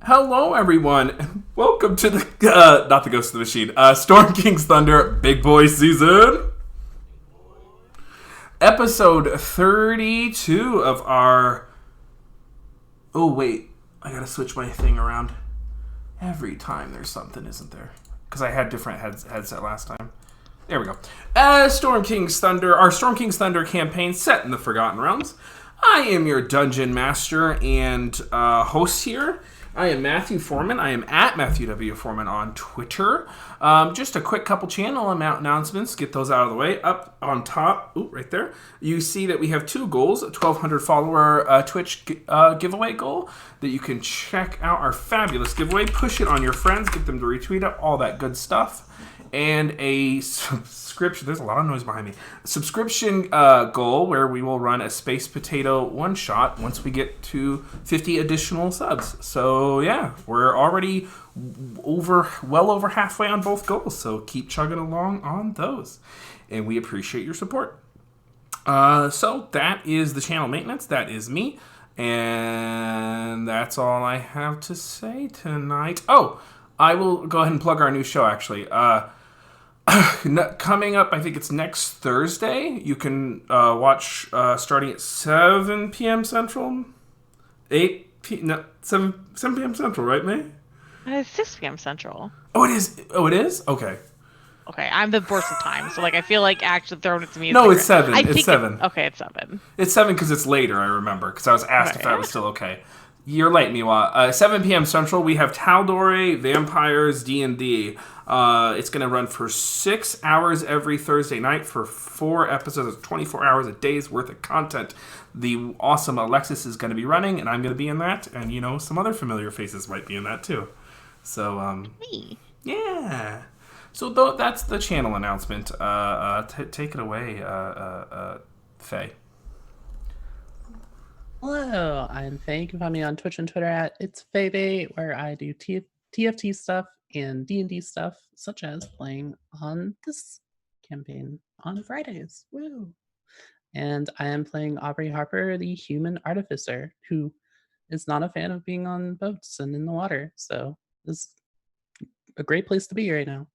Hello, everyone. Welcome to the, not the Ghost of the Machine, Storm King's Thunder Big Boy Season. Episode 32 of our... Oh, wait. I gotta switch my thing around. Every time there's something, isn't there? Because I had different headset last time. There we go. Storm King's Thunder, our Storm King's Thunder campaign set in the Forgotten Realms. I am your Dungeon Master and host here. I am Matthew Foreman. I am at Matthew W. Foreman on Twitter. Just a quick couple channel announcements. Get those out of the way. Up on top, right there, you see that we have two goals. A 1,200 follower Twitch giveaway goal that you can check out our fabulous giveaway. Push it on your friends. Get them to retweet it. All that good stuff. And a subscription. There's a lot of noise behind me. A subscription goal where we will run a Space Potato one shot once we get to 50 additional subs. So yeah, we're already well over halfway on both goals. So keep chugging along on those, and we appreciate your support. So that is the channel maintenance. That is me, and that's all I have to say tonight. Oh, I will go ahead and plug our new show. Actually. Coming up, I think it's next Thursday. You can watch starting at 7 p.m. Central. 7 p.m. Central, right, May? It's 6 p.m. Central. Oh, it is? Oh, it is? Okay. Okay, I'm the worst of time, so I feel like actually throwing it to me is No, it's 7. It's 7. Okay, it's 7. It's 7 because it's later, I remember, because I was asked if that was still okay. You're late, Miwa. 7 p.m. Central, we have Tal'Dorei, Vampires, D&D. It's going to run for 6 hours every Thursday night for 4 episodes. 24 hours a day's worth of content. The awesome Alexis is going to be running, and I'm going to be in that. And, some other familiar faces might be in that, too. So, Me. Yeah. So, that's the channel announcement. Take it away, Faye. Hello, I'm Faye. You can find me on Twitch and Twitter at It's Faye, where I do TFT stuff and D&D stuff, such as playing on this campaign on Fridays. Woo! And I am playing Aubrey Harper, the human artificer, who is not a fan of being on boats and in the water. So this is a great place to be right now.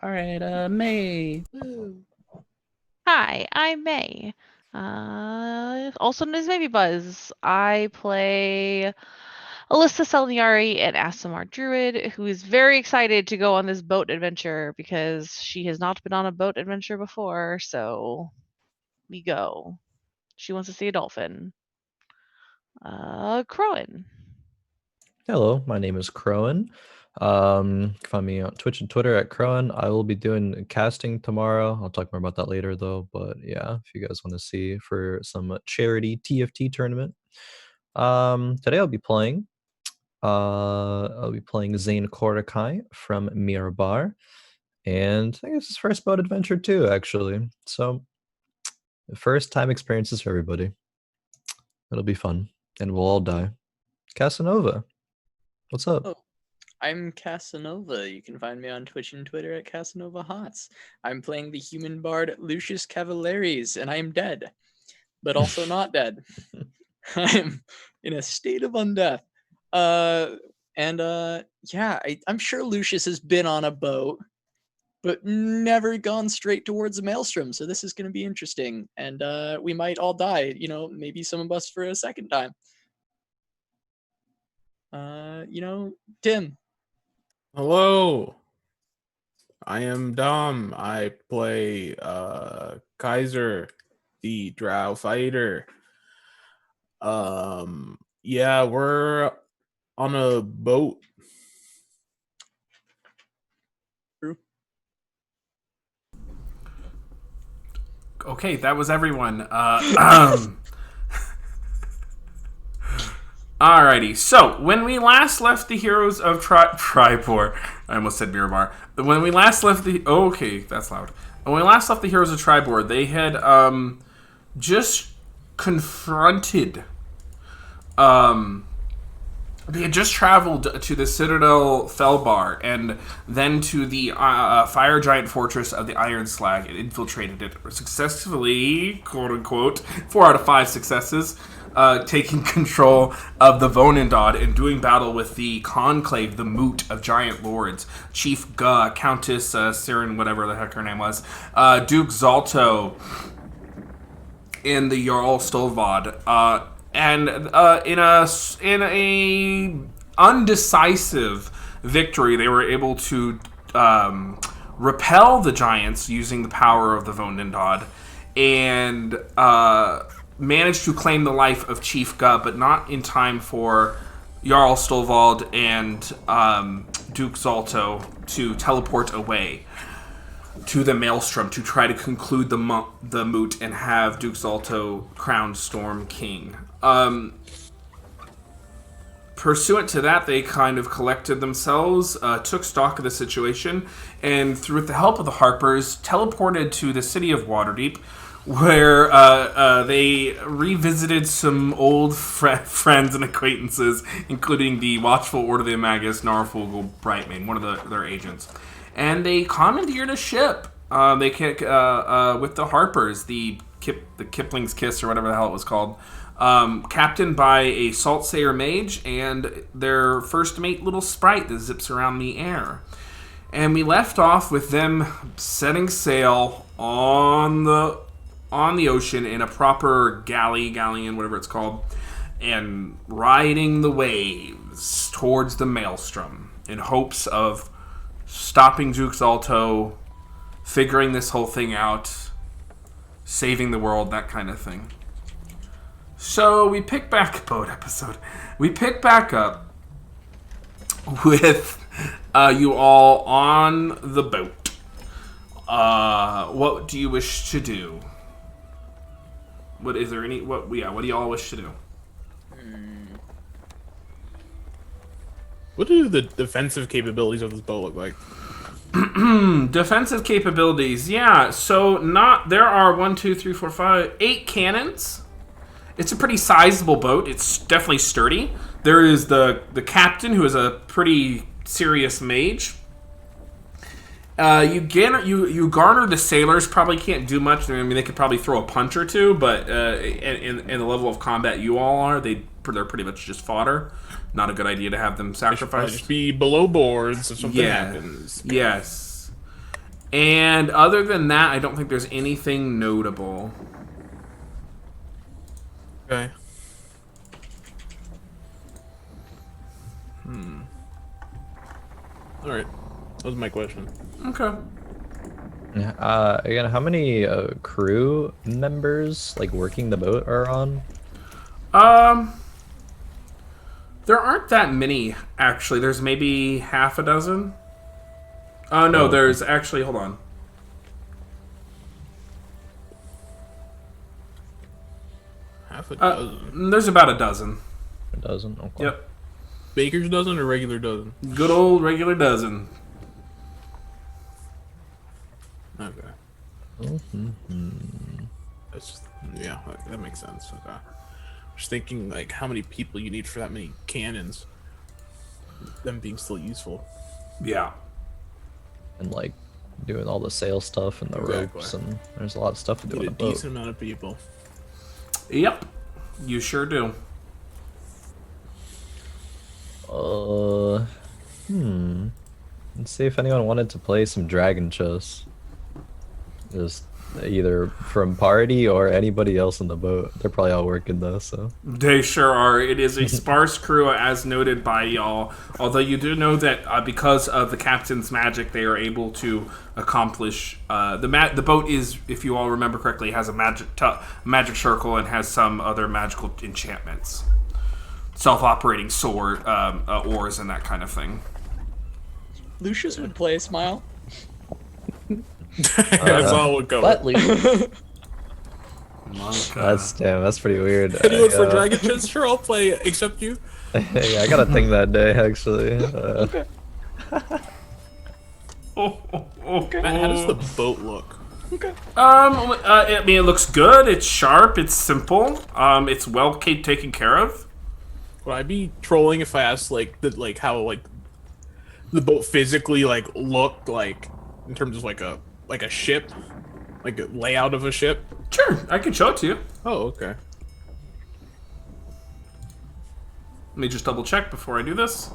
All right, May. Woo! Hi, I'm May. Also known as Baby Buzz. I play Alyssa Selniari, an Asimar druid, who is very excited to go on this boat adventure because she has not been on a boat adventure before, so we go. She wants to see a dolphin. Crowan. Hello, my name is Crowan. Find me on Twitch and Twitter at Crowan. I will be doing casting tomorrow. I'll talk more about that later though. But yeah, if you guys want to see for some charity TFT tournament. Today I'll be playing Zane Korakai from Mirabar. And I think it's his first boat adventure too, actually. So first time experiences for everybody. It'll be fun. And we'll all die. Casanova. What's up? Oh, I'm Casanova. You can find me on Twitch and Twitter at Casanova Hots. I'm playing the human bard Lucius Cavalleries, and I am dead, but also not dead. I'm in a state of undeath. I'm sure Lucius has been on a boat, but never gone straight towards a maelstrom. So this is going to be interesting, and we might all die. Maybe some of us for a second time. Tim. Hello. I am Dom. I play Kaiser, the drow fighter. We're on a boat. True. Okay, that was everyone. Alrighty, so when we last left the Heroes of Triboar, I almost said Miramar. When we last left the... okay, that's loud. When we last left the Heroes of Triboar, they had just confronted They had just traveled to the Citadel Felbar and then to the fire giant fortress of the Iron Slag and infiltrated it successfully, quote unquote, 4 out of 5 successes, taking control of the Vonindod and doing battle with the Conclave, the Moot of Giant Lords, Chief Guh, Countess Siren, whatever the heck her name was, Duke Zalto, and the Jarl Stolvad. And in a undecisive victory, they were able to repel the giants using the power of the Vonindod and managed to claim the life of Chief Guh, but not in time for Jarl Stolvad and Duke Zalto to teleport away to the Maelstrom to try to conclude the moot and have Duke Zalto crowned Storm King. Pursuant to that, they kind of collected themselves, took stock of the situation, and with the help of the Harpers, teleported to the city of Waterdeep, where they revisited some old friends and acquaintances, including the Watchful Order of the Magus, Narfogel Brightmane, one of their agents. And they commandeered a ship. They with the Harpers, the Kipling's Kiss or whatever the hell it was called, captained by a Saltsayer mage and their first mate, Little Sprite, that zips around the air. And we left off with them setting sail on the ocean in a proper galleon, whatever it's called, and riding the waves towards the Maelstrom in hopes of stopping Duke Zalto, figuring this whole thing out, saving the world, that kind of thing. So we pick back We pick back up with you all on the boat. What do you wish to do? What do you all wish to do? What do the defensive capabilities of this boat look like? Defensive capabilities, yeah. So there are 1, 2, 3, 4, 5, 8 cannons. It's a pretty sizable boat. It's definitely sturdy. There is the captain, who is a pretty serious mage. You garner the sailors. Probably can't do much. I mean, they could probably throw a punch or two, but in the level of combat you all are, they're pretty much just fodder. Not a good idea to have them sacrificed. Just be below boards if something happens. Yes. And other than that, I don't think there's anything notable. Okay. All right. That was my question. Okay. Again, how many crew members working the boat are on? There aren't that many, actually. There's maybe half a dozen. Oh, no, there's actually... Hold on. Half a dozen? There's about a dozen. A dozen? Okay. Yep. Baker's dozen or regular dozen? Good old regular dozen. Okay. That's that makes sense. Okay. Just thinking how many people you need for that many cannons. Them being still useful. Yeah. And doing all the sail stuff and the ropes, and there's a lot of stuff to do on a boat. Decent amount of people. Yep. You sure do. Let's see if anyone wanted to play some Dragon Chess. Just either from party or anybody else in the boat. They're probably all working though, so. They sure are. It is a sparse crew, as noted by y'all. Although you do know that because of the captain's magic, they are able to accomplish. The boat is, if you all remember correctly, has a magic circle and has some other magical enchantments, self-operating sword, oars, and that kind of thing. Lucius would play Smile. That's all we'll go. What, that's pretty weird. Anyone for Dragon Chess? Sure, I'll play, except you. Yeah, I got a thing that day, actually. Okay. Matt, how does the boat look? Okay. I mean, it looks good. It's sharp. It's simple. It's well taken care of. Would I be trolling if I asked how the boat physically looked in terms of like a ship, like a layout of a ship? Sure, I can show it to you. Oh, okay. Let me just double check before I do this.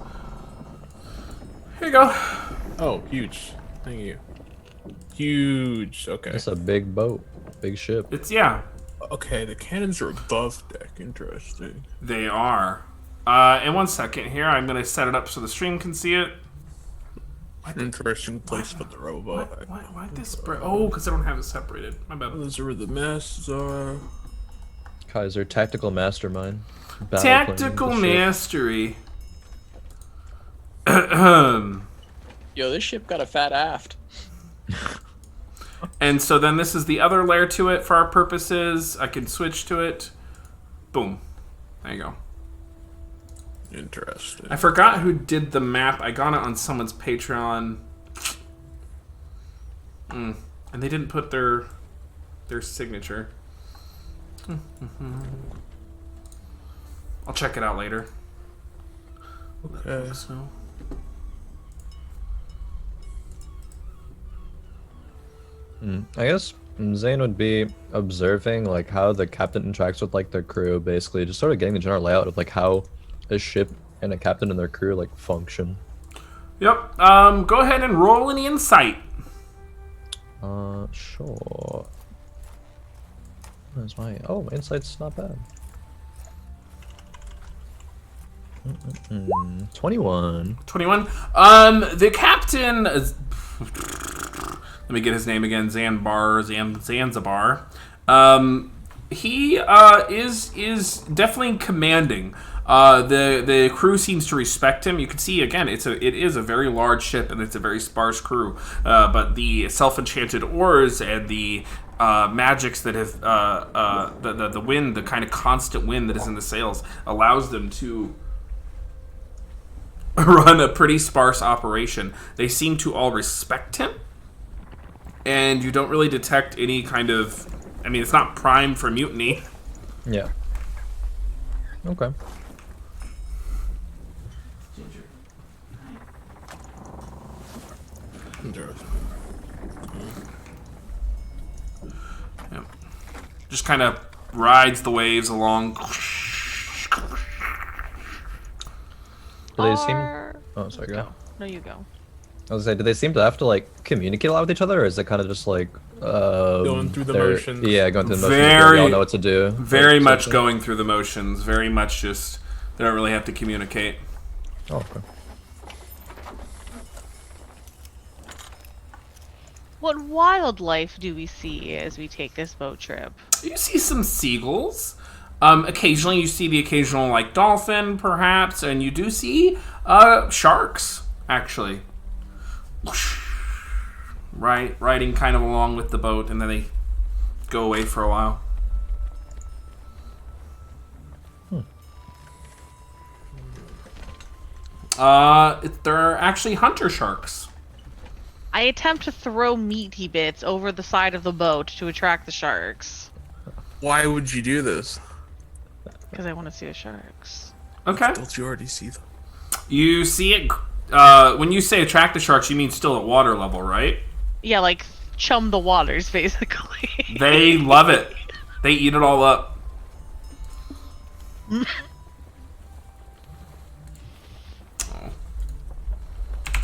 Here you go. Oh, huge. Thank you. Huge. Okay. It's a big boat, big ship. It's, yeah, Okay, the cannons are above deck. Interesting. they are. In 1 second here, I'm going to set it up so the stream can see it. Interesting place to put the robot. Why this? Oh, because I don't have it separated. My bad. Those are where the masks are. Kaiser, tactical mastermind. Battle plan, Tactical the ship. mastery. Yo, this ship got a fat aft. And so then this is the other layer to it for our purposes. I can switch to it. Boom. There you go. Interesting. I forgot who did the map. I got it on someone's Patreon. And they didn't put their signature. I'll check it out later. Okay. So. I guess Zane would be observing like how the captain interacts with like their crew, basically just sort of getting the general layout of like how a ship and a captain and their crew like function. Yep. Go ahead and roll an insight. Sure. Where's my... Oh, my insight's not bad. 21. 21. The captain. Let me get his name again. Zanzibar. He is definitely commanding. The crew seems to respect him. You can see again, it is a very large ship and it's a very sparse crew. But the self-enchanted oars and the magics that have the wind, the kind of constant wind that is in the sails, allows them to run a pretty sparse operation. They seem to all respect him, and you don't really detect any kind of... I mean, it's not primed for mutiny. Yeah. Okay. Interesting. Yeah. Just kind of rides the waves along. Do they seem... Are- Oh, sorry, go. No, you go. I was gonna say, do they seem to have to like communicate a lot with each other, or is it kind of just like Going through the motions. Yeah, going through the motions. Very- They all know what to do. Very Like, much something. going through the motions. Very much just... They don't really have to communicate. Oh, okay. What wildlife do we see as we take this boat trip? You see some seagulls. Occasionally you see the occasional like dolphin, perhaps, and you do see sharks, actually. Right, riding kind of along with the boat, and then they go away for a while. They're actually hunter sharks. I attempt to throw meaty bits over the side of the boat to attract the sharks. Why would you do this? Because I want to see the sharks. Okay. Don't you already see them? You see it. When you say attract the sharks, you mean still at water level, right? Yeah, like chum the waters, basically. They love it. They eat it all up.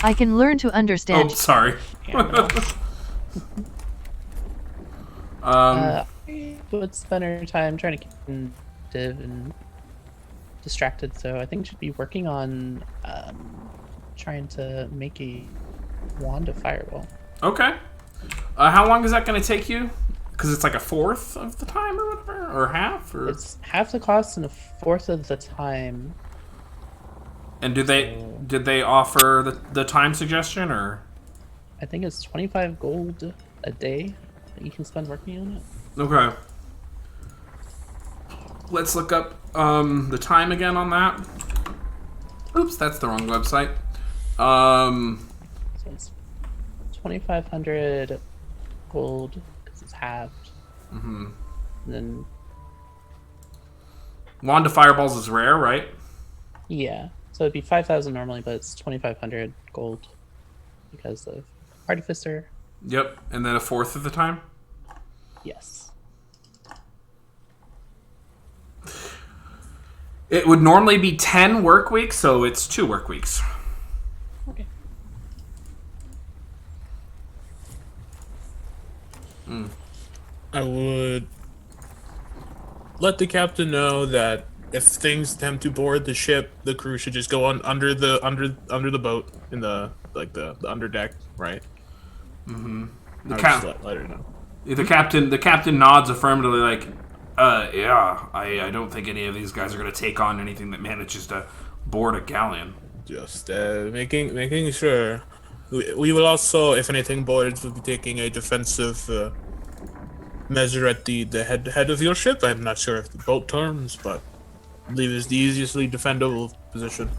I can learn to Oh, understand. sorry. Yeah, no. I would spend our time trying to keep him active and distracted, so I think should be working on trying to make a wand of fireball. Okay. How long is that going to take you? Because it's like a fourth of the time or whatever? Or half? Or... It's half the cost and a fourth of the time. And did they offer the time suggestion, or? I think it's 25 gold a day that you can spend working on it. Okay. Let's look up the time again on that. Oops, that's the wrong website. So it's 2,500 gold because it's halved. Mm-hmm. And then Wand of Fireballs is rare, right? Yeah. So it'd be 5,000 normally, but it's 2,500 gold because of Artificer. Yep, and then a fourth of the time. Yes. It would normally be 10 work weeks, so it's 2 work weeks. Okay. I would let the captain know that if things attempt to board the ship, the crew should just go on under the boat in the underdeck, right? Mm-hmm. Let her know. The captain nods affirmatively, like, yeah, I don't think any of these guys are going to take on anything that manages to board a galleon. Just making sure. We will also, if anything boards, we'll be taking a defensive measure at the head of your ship. I'm not sure of the boat terms, but I believe it's the easily defendable position.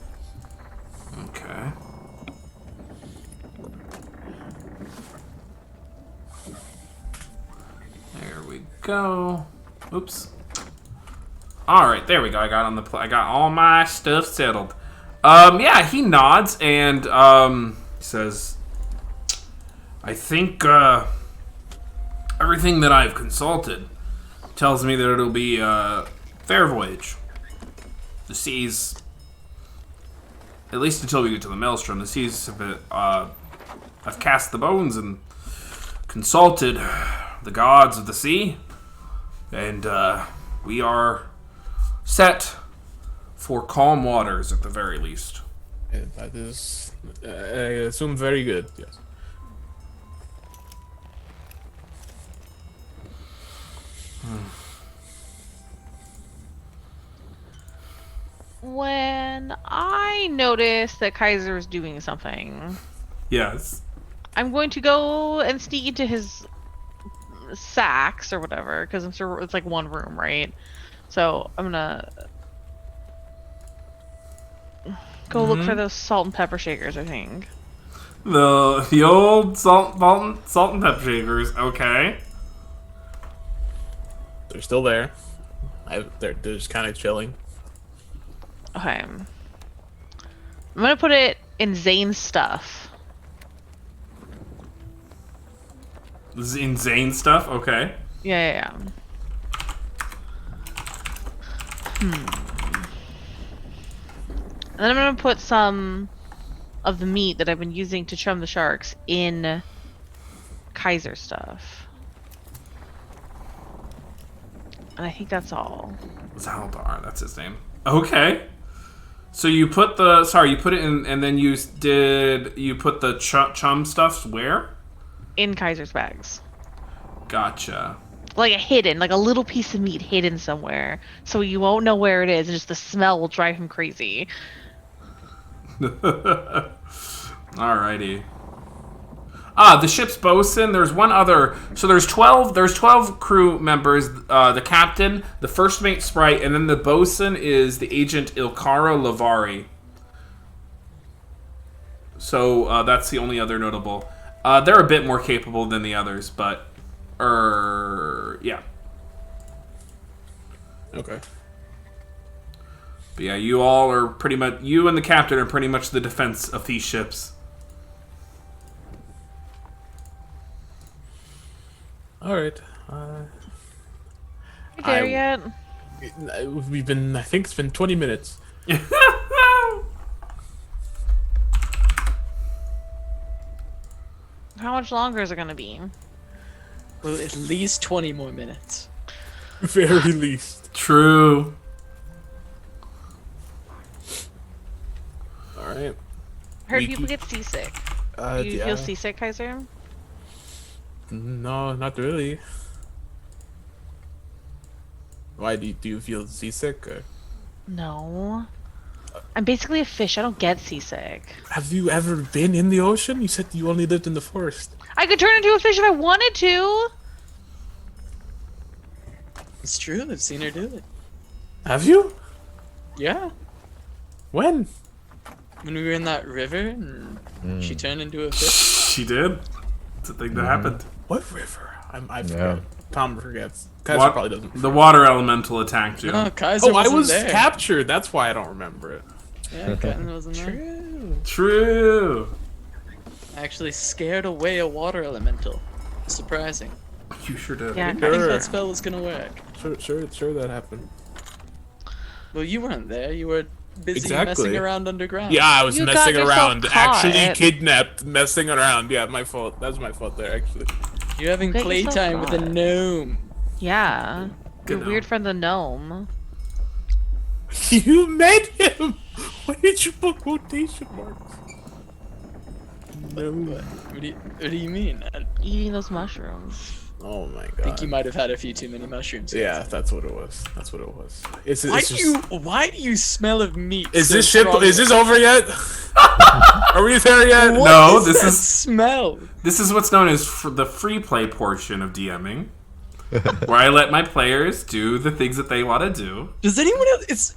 Okay. There we go. Oops. All right, there we go. I got all my stuff settled. Yeah, he nods and says, "I think everything that I've consulted tells me that it'll be a fair voyage. The seas, at least until we get to the Maelstrom, the seas have been, I've cast the bones and consulted the gods of the sea, and we are set for calm waters at the very least." And that is, I assume, very good. Yes. When I notice that Kaiser is doing something, Yes. I'm going to go and sneak into his sacks or whatever, because I'm sure it's like one room, right? So I'm gonna go look for those salt and pepper shakers, I think. The old salt and pepper shakers. Okay. They're still there. They're just kind of chilling. Okay. I'm gonna put it in Zane's stuff. Insane stuff. Okay. Yeah. And then I'm gonna put some of the meat that I've been using to chum the sharks in Kaiser stuff. And I think that's all. Zaldar, that's his name. Okay. So you put it in, and then you put the chum stuff where? In Kaiser's bags. Gotcha. Like a little piece of meat hidden somewhere, so you won't know where it is, and just the smell will drive him crazy. Alrighty. The ship's bosun. There's one other. So there's 12 crew members. The captain, the first mate Sprite, and then the bosun is the agent Ilkara Lavari. So that's the only other notable. They're a bit more capable than the others, but yeah. Okay. But yeah, you and the captain are pretty much the defense of these ships. All right. You there yet? I think it's been 20 minutes. How much longer is it gonna be? Well, at least 20 more minutes. Very least. True. All right. Heard people get seasick. Do you feel seasick, Kaiser? No, not really. Why do you feel seasick? Or? No. I'm basically a fish. I don't get seasick. Have you ever been in the ocean? You said you only lived in the forest. I could turn into a fish if I wanted to. It's true. I've seen her do it. Have you? Yeah. When? When we were in that river and she turned into a fish. She did. It's a thing that happened. What river? I forget. Yeah. Tom forgets. Kaiser probably doesn't. The water elemental attacked you. No, Kaiser I wasn't was there. captured. That's why I don't remember it. Yeah, Cotton wasn't there. True. True. Actually scared away a water elemental. Surprising. You sure did. Yeah, I didn't think Sure. that spell was gonna work. Sure that happened. Well, you weren't there. You were busy Exactly. messing around underground. Yeah, I was You got messing yourself around. caught. Actually kidnapped, messing around. Yeah, my fault. That's my fault there, actually. You're having Get yourself playtime with a caught. gnome. Yeah. Good Your weird friend the gnome. You met him! Why did you put quotation marks? No. What do you mean? I Eating those mushrooms. Oh my god. think you might have had a few too many mushrooms. Yeah, that's what it was. That's what it was. It's Why just... why do you smell of meat? Is so this ship? strongly? Is this over yet? Are we there yet? What No, is this that is- smell. This is what's known as the free play portion of DMing, where I let my players do the things that they want to do. Does anyone else? It's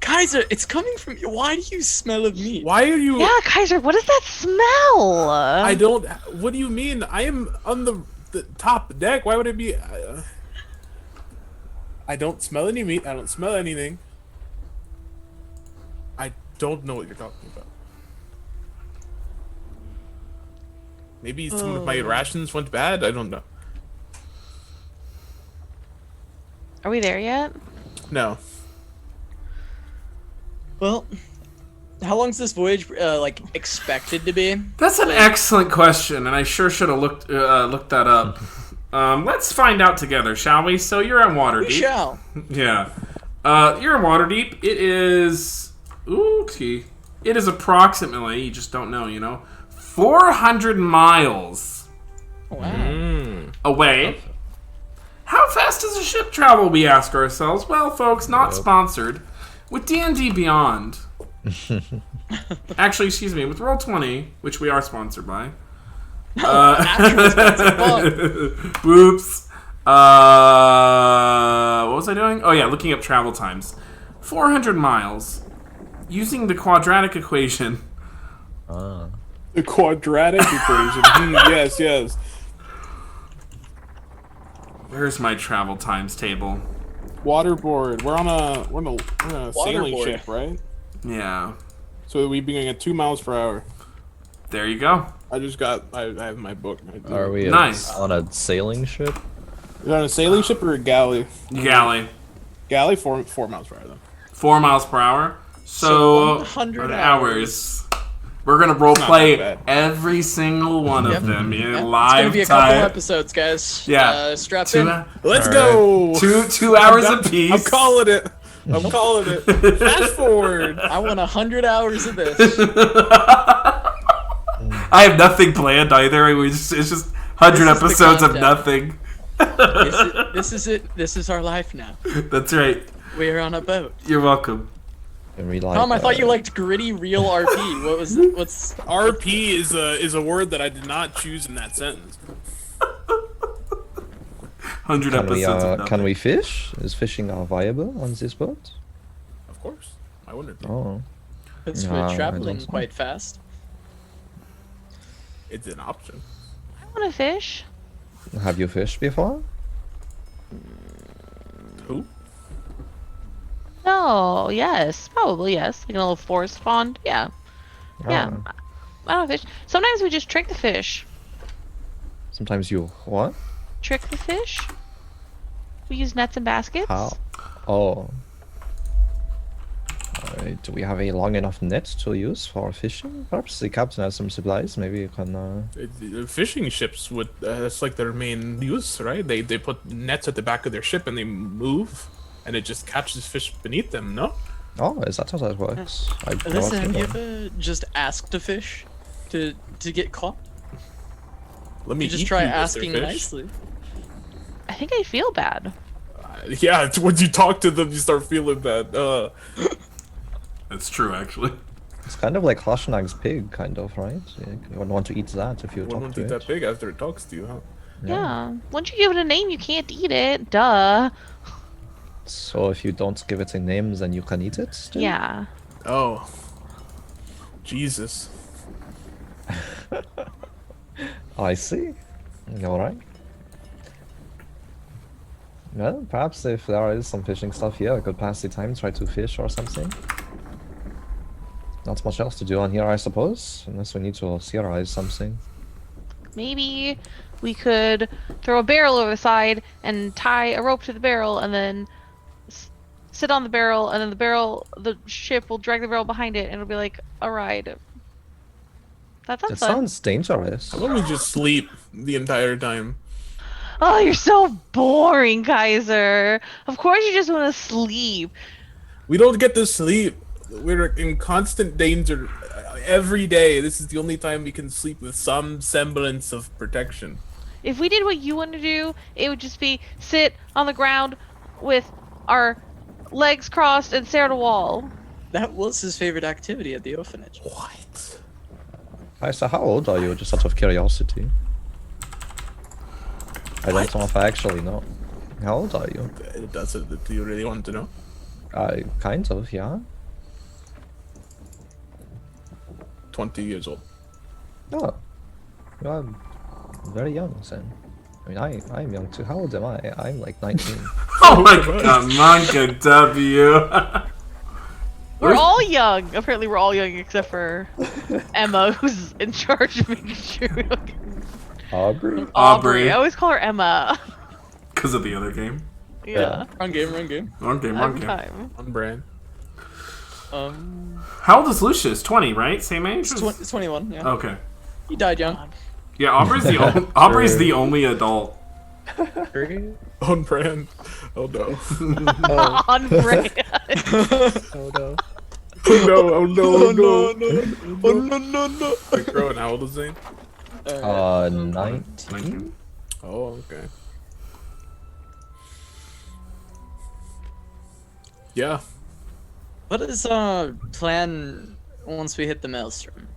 Kaiser. It's coming from. Why do you smell of meat? Why are you? Yeah, Kaiser, what is that smell? I don't. What do you mean? I am on the top deck. Why would it be? I don't smell any meat. I don't smell anything. I don't know what you're talking about. Maybe some of my rations went bad. I don't know. Are we there yet? No. Well, how long's this voyage like expected to be? That's an excellent question, and I sure should have looked that up. Let's find out together, shall we? So you're on We Waterdeep. shall. Yeah. You're in Waterdeep. It is... Ooh-key. It is approximately, you just don't know, 400 miles Wow. away. How fast does a ship travel, we ask ourselves? Well, folks, not sponsored. With D&D Beyond... Actually, excuse me, with Roll20, which we are sponsored by... Actual sponsored fuck. Whoops. What was I doing? Oh yeah, looking up travel times. 400 miles. Using the quadratic equation. The quadratic equation. Yes. Where's my travel times table? Waterboard. We're on a sailing Waterboard. ship, right? Yeah. So we'd be going at 2 miles per hour. There you go. I have my book. Right there. Are we Nice. on a sailing ship? You're on a sailing ship or a galley? Galley. Galley, 4 miles per hour though. 4 miles per hour. So 100 hours. We're gonna not roleplay that bad. every single one Yep. of them in Yeah, it's live gonna be a couple time. episodes, guys. Yeah. Strap Two, in. Let's Alright. go. two hours apiece. I'm calling it. I'm calling it. Fast forward. I want 100 hours of this. I have nothing planned either. It's just 100 This is the episodes of content. nothing. This is it. This is our life now. That's right. We're on a boat. You're welcome. Can we like, Tom, I thought you liked gritty, real RP. What's? RP is a word that I did not choose in that sentence. 100 episodes of nothing. can we fish? Is fishing viable on this boat? Of course. I wonder. Oh, It's No, I traveling don't know. quite fast. It's an option. I want to fish. have you fished before? Who? No, yes. Probably yes. Like in a little forest pond. Yeah. Yeah. Oh. I don't fish. Sometimes we just trick the fish. Sometimes you what? Trick the fish. We use nets and baskets. How? Oh. Alright, do we have a long enough net to use for fishing? Perhaps the captain has some supplies. Maybe you can. Fishing ships would. That's like their main use, right? They put nets at the back of their ship and they move, and it just catches fish beneath them. No. Oh, is that how that works? I have no Listen, have you idea. ever just asked a fish to get caught? Let me You just eat try you, Mr. asking Fish. nicely. I think I feel bad. Yeah, it's when you talk to them, you start feeling bad. That's true, actually. It's kind of like Hashnag's pig, kind of, right? You wouldn't want to eat that if you Wouldn't talk to eat it. that pig after it talks to you, huh? Yeah. Once you give it a name, you can't eat it. Duh. So if you don't give it a name, then you can eat it still? Yeah. Oh. Jesus. I see. Alright. Well, perhaps if there is some fishing stuff here, I could pass the time, try to fish or something. Not much else to do on here, I suppose, unless we need to theorize something. Maybe we could throw a barrel over the side and tie a rope to the barrel, and then sit on the barrel, and then the ship will drag the barrel behind it, and it'll be like a ride. That sounds It fun. sounds dangerous. How about we just sleep the entire time? Oh, you're so boring, Kaiser. Of course you just want to sleep. We don't get to sleep. We're in constant danger every day. This is the only time we can sleep with some semblance of protection. If we did what you want to do, it would just be sit on the ground with our legs crossed and stare at a wall. That was his favorite activity at the orphanage. What? So how old are you, just out of curiosity? I don't know if I actually know. How old are you? Do you really want to know? Kind of, yeah. 20 years old. Oh. You are very young, then. I mean, I'm young too. How old am I? I'm like 19. Oh my god, Manga W. We're all young. Apparently, we're all young except for Emma, who's in charge of making sure we don't get... Aubrey? Aubrey. I always call her Emma. Because of the other game. Yeah. Wrong game. Wrong game, Every wrong game. time. On brand. How old is Lucius? 20, right? Same age? It's 21, yeah. Okay. He died young. Yeah, Aubrey's the only adult. On brand. Oh no. On brand. Oh no. Oh no, oh no, oh no. Oh no. Wait, Crowan, how old is he? 19? Oh, okay. Yeah. What is our plan once we hit the maelstrom?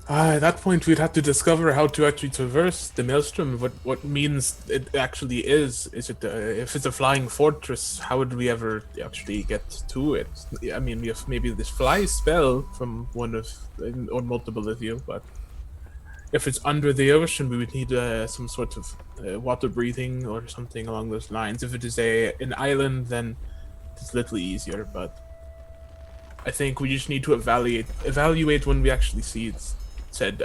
At that point, we'd have to discover how to actually traverse the maelstrom. What means it actually is? Is it if it's a flying fortress? How would we ever actually get to it? I mean, we have maybe this fly spell from one of or multiple of you, but if it's under the ocean, we would need some sort of water breathing or something along those lines. If it is an island, then it's a little easier. But I think we just need to evaluate when we actually see it. Said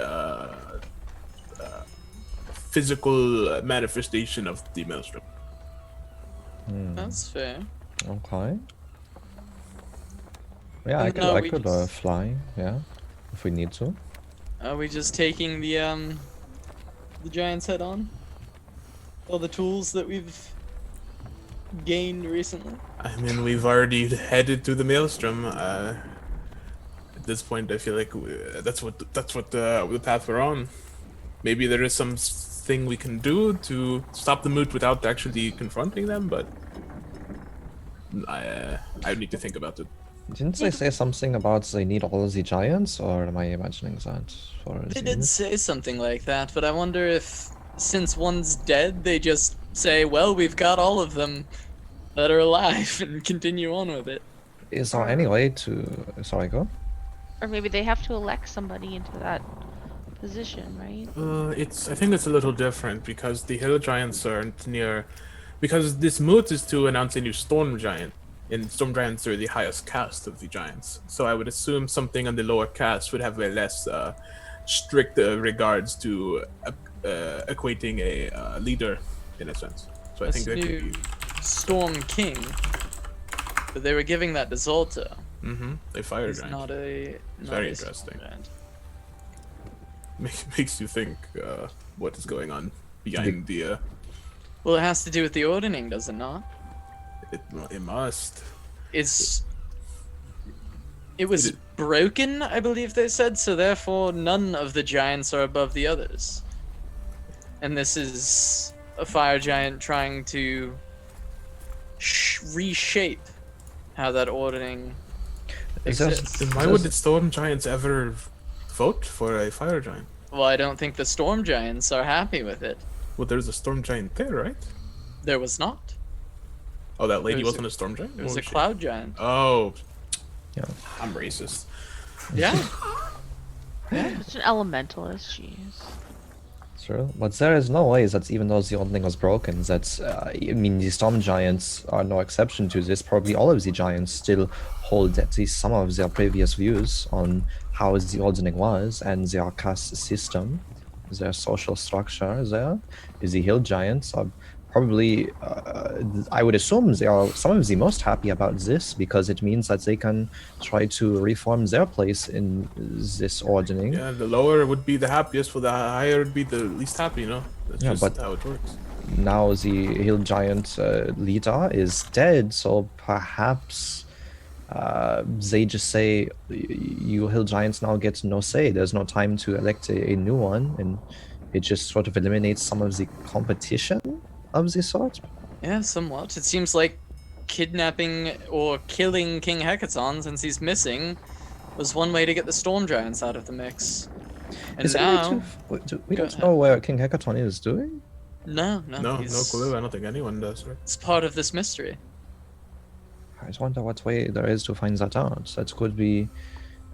physical manifestation of the maelstrom. That's fair. Okay. Yeah, I No, could just- fly, yeah. If we need to. Are we just taking the giant's head on? All the tools that we've gained recently? I mean, we've already headed to the maelstrom. At this point, I feel like that's what the path we're on. Maybe there is something we can do to stop the moot without actually confronting them, but I need to think about it. Didn't they say something about they need all the giants, or am I imagining that? They did say something like that, but I wonder if, since one's dead, they just say, well, we've got all of them that are alive, and continue on with it. Is there any way to... Sorry, go? Or maybe they have to elect somebody into that position, right? I think it's a little different because the hill giants aren't near, because this moot is to announce a new storm giant, and storm giants are the highest caste of the giants. So I would assume something on the lower caste would have a less strict regards to equating a leader, in a sense. So I think that could be Storm King, but they were giving that to Zolta. a fire It's giant. not a. Very interesting. Makes you think what is going on behind the. Well, it has to do with the ordering, does it not? It must. It was broken, I believe they said, so therefore none of the giants are above the others. And this is a fire giant trying to reshape how that ordering Is there- exists. Then why would the storm giants ever vote for a fire giant? Well, I don't think the storm giants are happy with it. Well, there's a storm giant there, right? There was not. Oh, that lady There was wasn't a storm giant? There was Or a she? cloud giant. Oh. Yeah. I'm racist. Yeah. Such an elementalist, jeez. Sure, but there is no way that even though the old thing was broken, that I mean the storm giants are no exception to this. Probably all of the giants still hold at least some of their previous views on how the old thing was and their caste system, their social structure. There, the hill giants are probably. I would assume they are some of the most happy about this because it means that they can try to reform their place in this ordering. Yeah, the lower would be the happiest, for the higher would be the least happy. That's Yeah, just but- how it works. Now the hill giant leader is dead, so perhaps they just say you hill giants now get no say. There's no time to elect a new one, and it just sort of eliminates some of the competition of this sort. Yeah, somewhat. It seems like kidnapping or killing King Hecaton, since he's missing, was one way to get the storm giants out of the mix. And Is there a way now, we Go don't ahead. know where King Hecaton is doing? no, No he's, clue. I don't think anyone does, right? It's part of this mystery. I just wonder what way there is to find that out. That could be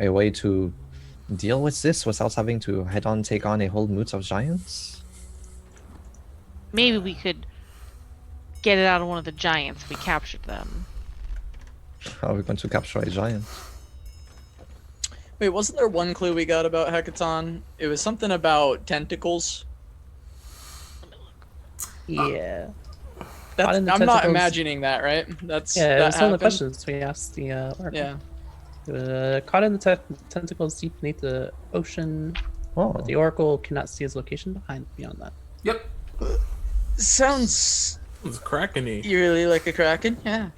a way to deal with this without having to head-on take on a whole moot of giants. Maybe we could get it out of one of the giants if we captured them. How are we going to capture a giant? Wait, wasn't there one clue we got about Hecaton? It was something about tentacles. Yeah. That's, in I'm the not tentacles. imagining that, right? That's Yeah, it that was one of the happened? questions we asked the oracle. Yeah. Caught in the tentacles deep beneath the ocean, Oh, but the oracle cannot see his location beyond that. Yep. Sounds It's Kraken-y. eerily like a kraken. Yeah.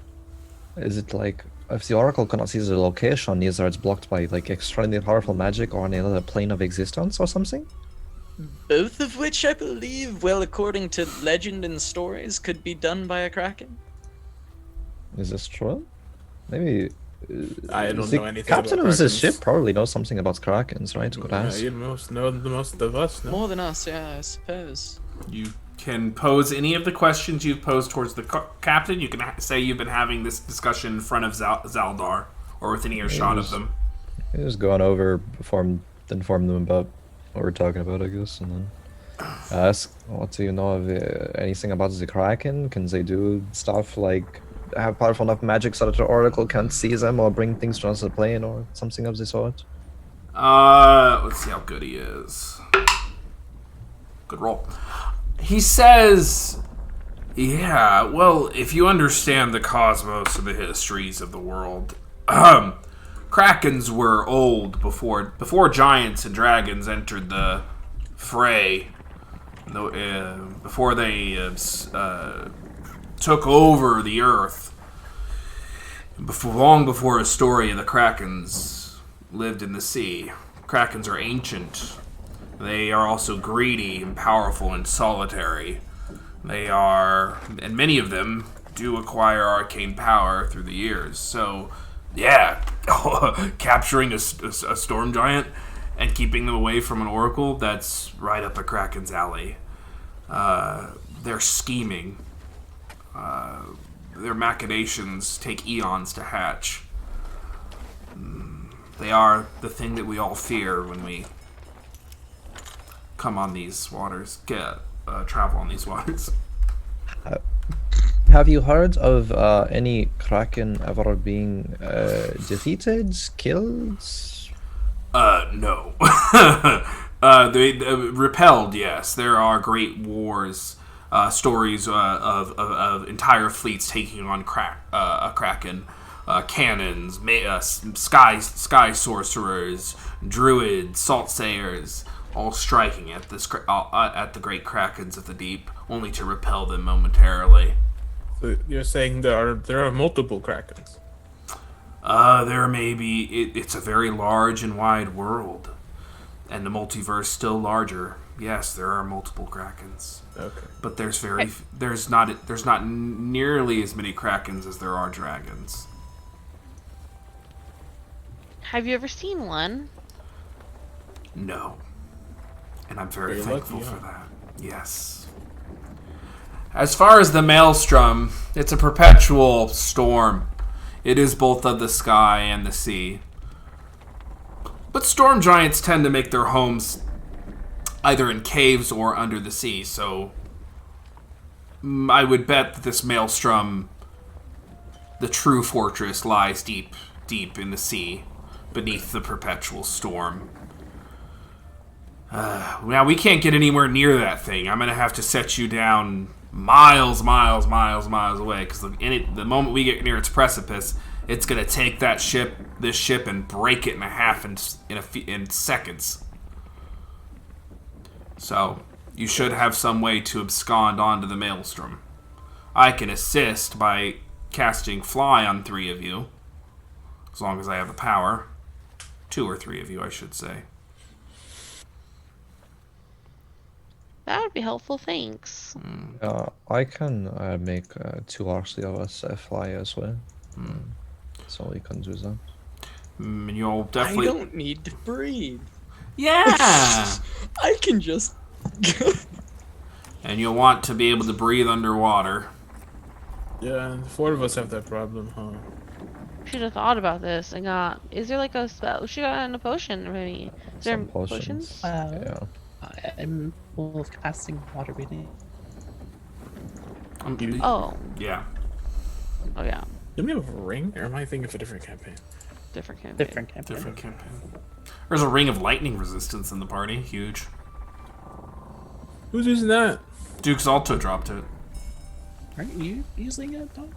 is it like if the oracle cannot see the location, either it's blocked by like extremely powerful magic or on another plane of existence or something? Both of which I believe, well, according to legend and stories, could be done by a kraken. Is this true? Maybe. I don't the know anything captain about of this krakens. ship probably knows something about krakens, right? Could Yeah, ask. you know the most of us. No? More than us, yeah, I suppose. You can pose any of the questions you've posed towards the captain. You can say you've been having this discussion in front of Zaldar or within earshot of them. Just going over, inform them about what we're talking about, I guess, and then ask, what do you know of anything about the Kraken? Can they do stuff like have powerful enough magic so that the Oracle can't see them or bring things to another plane or something of the sort? Let's see how good he is. Good roll. He says, yeah, well, if you understand the cosmos and the histories of the world, Krakens were old before giants and dragons entered the fray. Before they took over the earth. Long before a story of the Krakens lived in the sea. Krakens are ancient. They are also greedy and powerful and solitary. They are, and many of them do acquire arcane power through the years. So, yeah, capturing a storm giant and keeping them away from an oracle, that's right up a Kraken's alley. They're scheming. Their machinations take eons to hatch. They are the thing that we all fear when we come on these waters, travel on these waters. Have you heard of any Kraken ever being defeated, killed? No. They repelled, yes. There are great wars, stories of entire fleets taking on a Kraken. Cannons, sky sorcerers, druids, saltsayers, all striking at the great Krakens of the deep, only to repel them momentarily. So you're saying there are multiple Krakens? There may be. It's a very large and wide world, and the multiverse still larger. Yes, there are multiple Krakens, Okay. but there's not nearly as many Krakens as there are dragons. Have you ever seen one? No, and I'm very You're thankful lucky, for huh? that. Yes. As far as the maelstrom, it's a perpetual storm. It is both of the sky and the sea. But storm giants tend to make their homes either in caves or under the sea. So I would bet that this maelstrom, the true fortress, lies deep, deep in the sea, beneath the perpetual storm. Now, we can't get anywhere near that thing. I'm going to have to set you down miles away, because the moment we get near its precipice, it's going to take this ship, and break it in half in seconds. So, you should have some way to abscond onto the maelstrom. I can assist by casting Fly on 3 of you, as long as I have the power. 2 or 3 of you, I should say. That would be helpful, thanks. I can make 2 actually of us fly as well. So we can do that. You'll definitely... I don't need to breathe. Yeah! I can just... And you'll want to be able to breathe underwater. Yeah, the 4 of us have that problem, huh? Should have thought about this and got. Is there like a spell? She got in a potion, maybe. Is there Some potions? Yeah. I'm full of casting water breathing. Oh. Yeah. Oh yeah. Do we have a ring? Or am I thinking of a different campaign? Different campaign. Different campaign. Different campaign. There's a ring of lightning resistance in the party. Huge. Who's using that? Duke's Alto dropped it. Aren't you using it, Tom?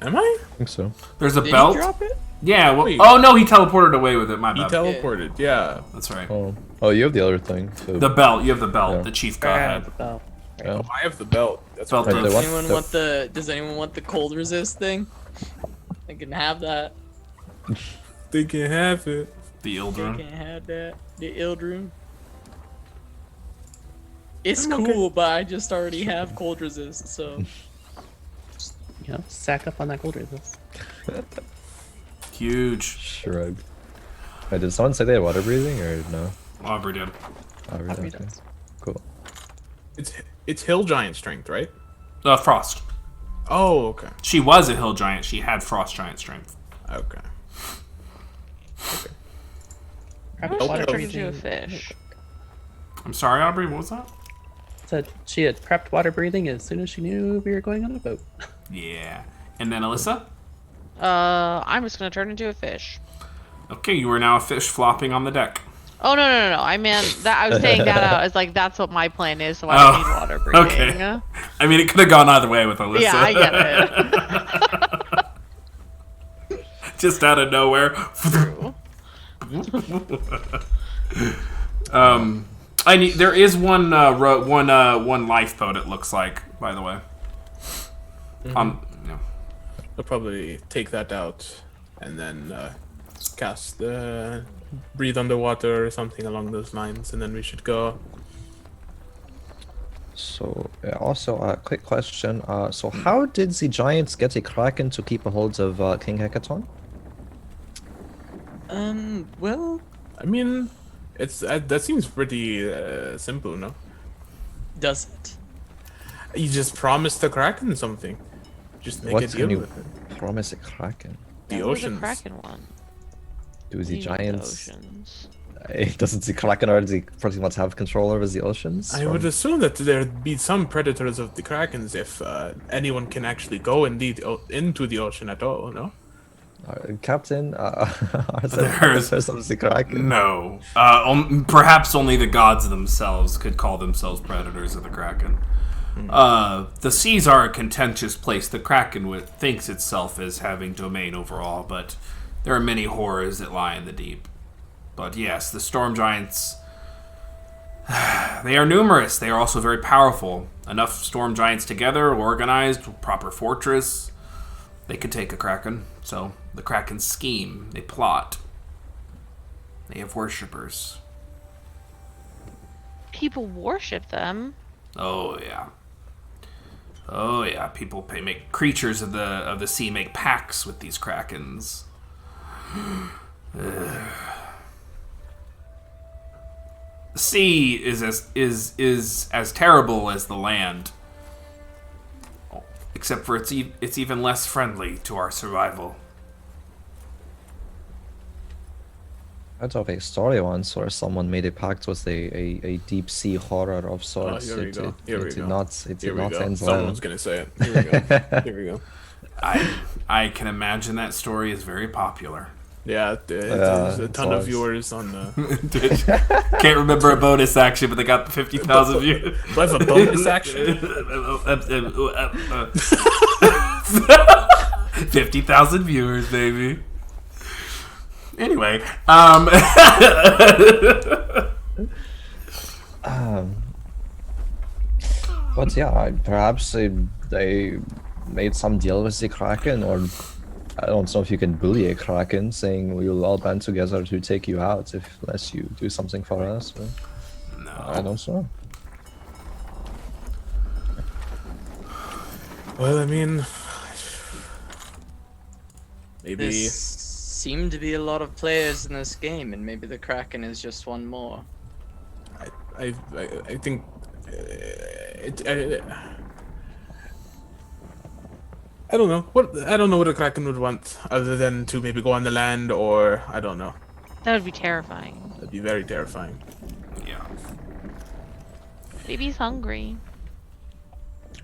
Am I? I think so. There's a Did belt. you drop it? Yeah. Well, Wait. oh no, he teleported away with it. My He bad. teleported, yeah. That's right. Oh, you have the other thing. The belt. You have the belt. Yeah. The chief godhead. Oh, Yeah. I have the belt. That's Belt what of- Wait, what? Does anyone want the cold resist thing? I can have that. they can have it. The I Ildrum. can have that. The Ildrum. It's I'm cool, okay. but I just already have cold resist, so you know, stack up on that gold resist. Huge. Shrug. Wait, did someone say they had water breathing or no? Aubrey did. Aubrey, Aubrey okay. does. Cool. It's hill giant strength, right? Frost. Oh, okay. She was a hill giant. She had frost giant strength. Okay. Prepped How water much into a breathing. fish? I'm sorry, Aubrey. What was that? Said she had prepped water breathing as soon as she knew we were going on a boat. Yeah. And then Alyssa. I'm just gonna turn into a fish. Okay, you are now a fish flopping on the deck. Oh no! I meant that. I was saying that out as like that's what my plan is, so I don't need water breathing. Okay. I mean, it could have gone either way with Alyssa. Yeah, I get it. Just out of nowhere. True. There is one lifeboat. It looks like, by the way. Yeah. I'll probably take that out and then cast breathe underwater or something along those lines, and then we should go. So, also, quick question. So how did the Giants get a Kraken to keep a hold of King Hecaton? well, I mean, it's that seems pretty simple, no? does it? You just promise the Kraken something. Just make What a can deal you with it. promise a Kraken? The What was oceans. the Kraken one? Do the You mean Giants... oceans. Doesn't the Kraken already pretty much have control over the oceans? I would From- assume that there'd be some predators of the Krakens if anyone can actually go indeed into the ocean at all, no? Captain, are there There's- predators of the Kraken? No. Perhaps only the gods themselves could call themselves predators of the Kraken. The seas are a contentious place. The Kraken thinks itself as having domain over all, but there are many horrors that lie in the deep. But yes, the storm giants, they are numerous. They are also very powerful. Enough storm giants together, organized, proper fortress, they could take a Kraken. So the Kraken scheme, they plot. They have worshippers. People worship them. Oh yeah. Oh yeah. People make creatures of the sea make pacts with these Krakens. The sea is as terrible as the land, except for it's even less friendly to our survival. heard of a story once where someone made a pact with a deep sea horror of sorts. here we go. Here we It did go. not. It Here did we not go. end Someone's well. gonna say it. Here we go. Here we go. I can imagine that story is very popular. Yeah, there's a it ton of was. viewers on Dude, can't remember a bonus action, but they got the 50,000 views. Do I have a bonus action? 50,000 viewers, baby. Anyway, But yeah, perhaps they made some deal with the Kraken, or I don't know if you can bully a Kraken, saying we'll all band together to take you out unless you do something for us. But I no. don't know. Well, I mean, maybe. There seem to be a lot of players in this game, and maybe the Kraken is just one more. I think I don't know what a Kraken would want other than to maybe go on the land, or I don't know. That would be terrifying. That'd be very terrifying. Yeah. Maybe he's hungry.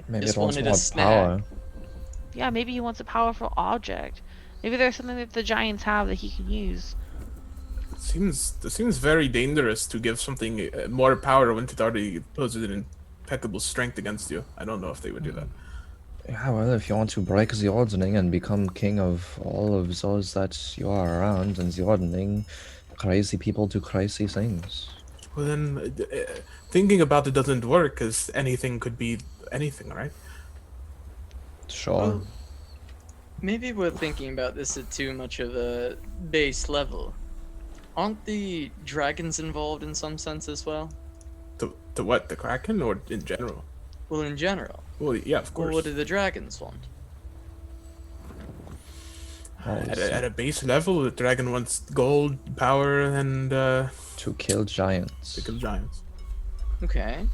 Maybe Just it wants wanted a more snack. power. Yeah, maybe he wants a powerful object. Maybe there's something that the giants have that he can use. It seems very dangerous to give something more power when it already poses an impeccable strength against you. I don't know if they would do that. Yeah, well, if you want to break the ordering and become king of all of those that you are around and the ordering, crazy people do crazy things. Well, then, thinking about it doesn't work, because anything could be anything, right? Sure. Well, maybe we're thinking about this at too much of a base level. Aren't the dragons involved in some sense as well? To what? The Kraken, or in general? Well, in general. Well, yeah, of Well, course. what do the dragons want? At a base level, the dragon wants gold, power, and To kill giants. to kill giants. Okay.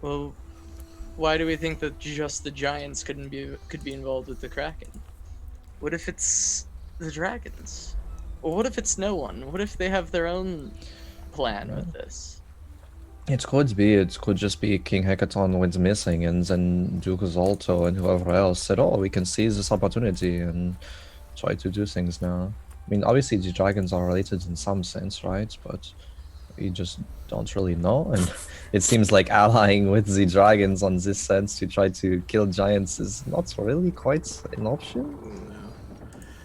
Well, why do we think that just the giants could be involved with the Kraken? What if it's the dragons? Or what if it's no one? What if they have their own plan with this? It could be. It could just be King Hecaton went missing, and then Duke Zolto and whoever else said, "Oh, we can seize this opportunity and try to do things now." I mean, obviously the dragons are related in some sense, right? But we just don't really know, and it seems like allying with the dragons on this sense to try to kill giants is not really quite an option.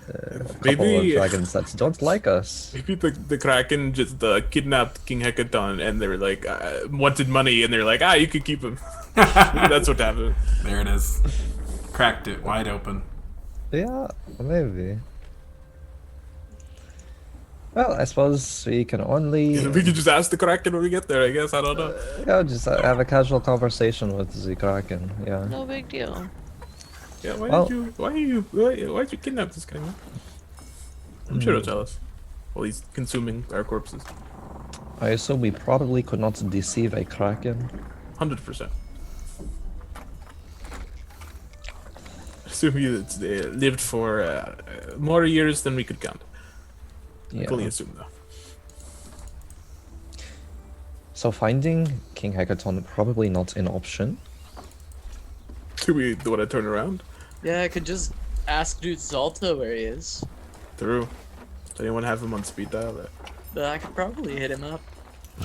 A couple of dragons that don't like us. Maybe the Kraken just kidnapped King Hecaton, and they were like, wanted money, and they're like, you could keep him. That's what happened. There it is. Cracked it wide open. Yeah, maybe. Well, I suppose we can only We could just ask the Kraken when we get there, I guess. I don't know. yeah, just have a casual conversation with the Kraken. Yeah. No big deal. Yeah, Well- why'd you kidnap this guy, man? I'm sure he'll tell us. While he's consuming our corpses. I assume we probably could not deceive a Kraken. 100%. Assume you lived for more years than we could count. I Yeah. can only assume, though. So finding King Hecaton probably not an option. Do we want to turn around? Yeah, I could just ask Dude Zalta where he is. Through. Does anyone have him on speed dial? But I could probably hit him up.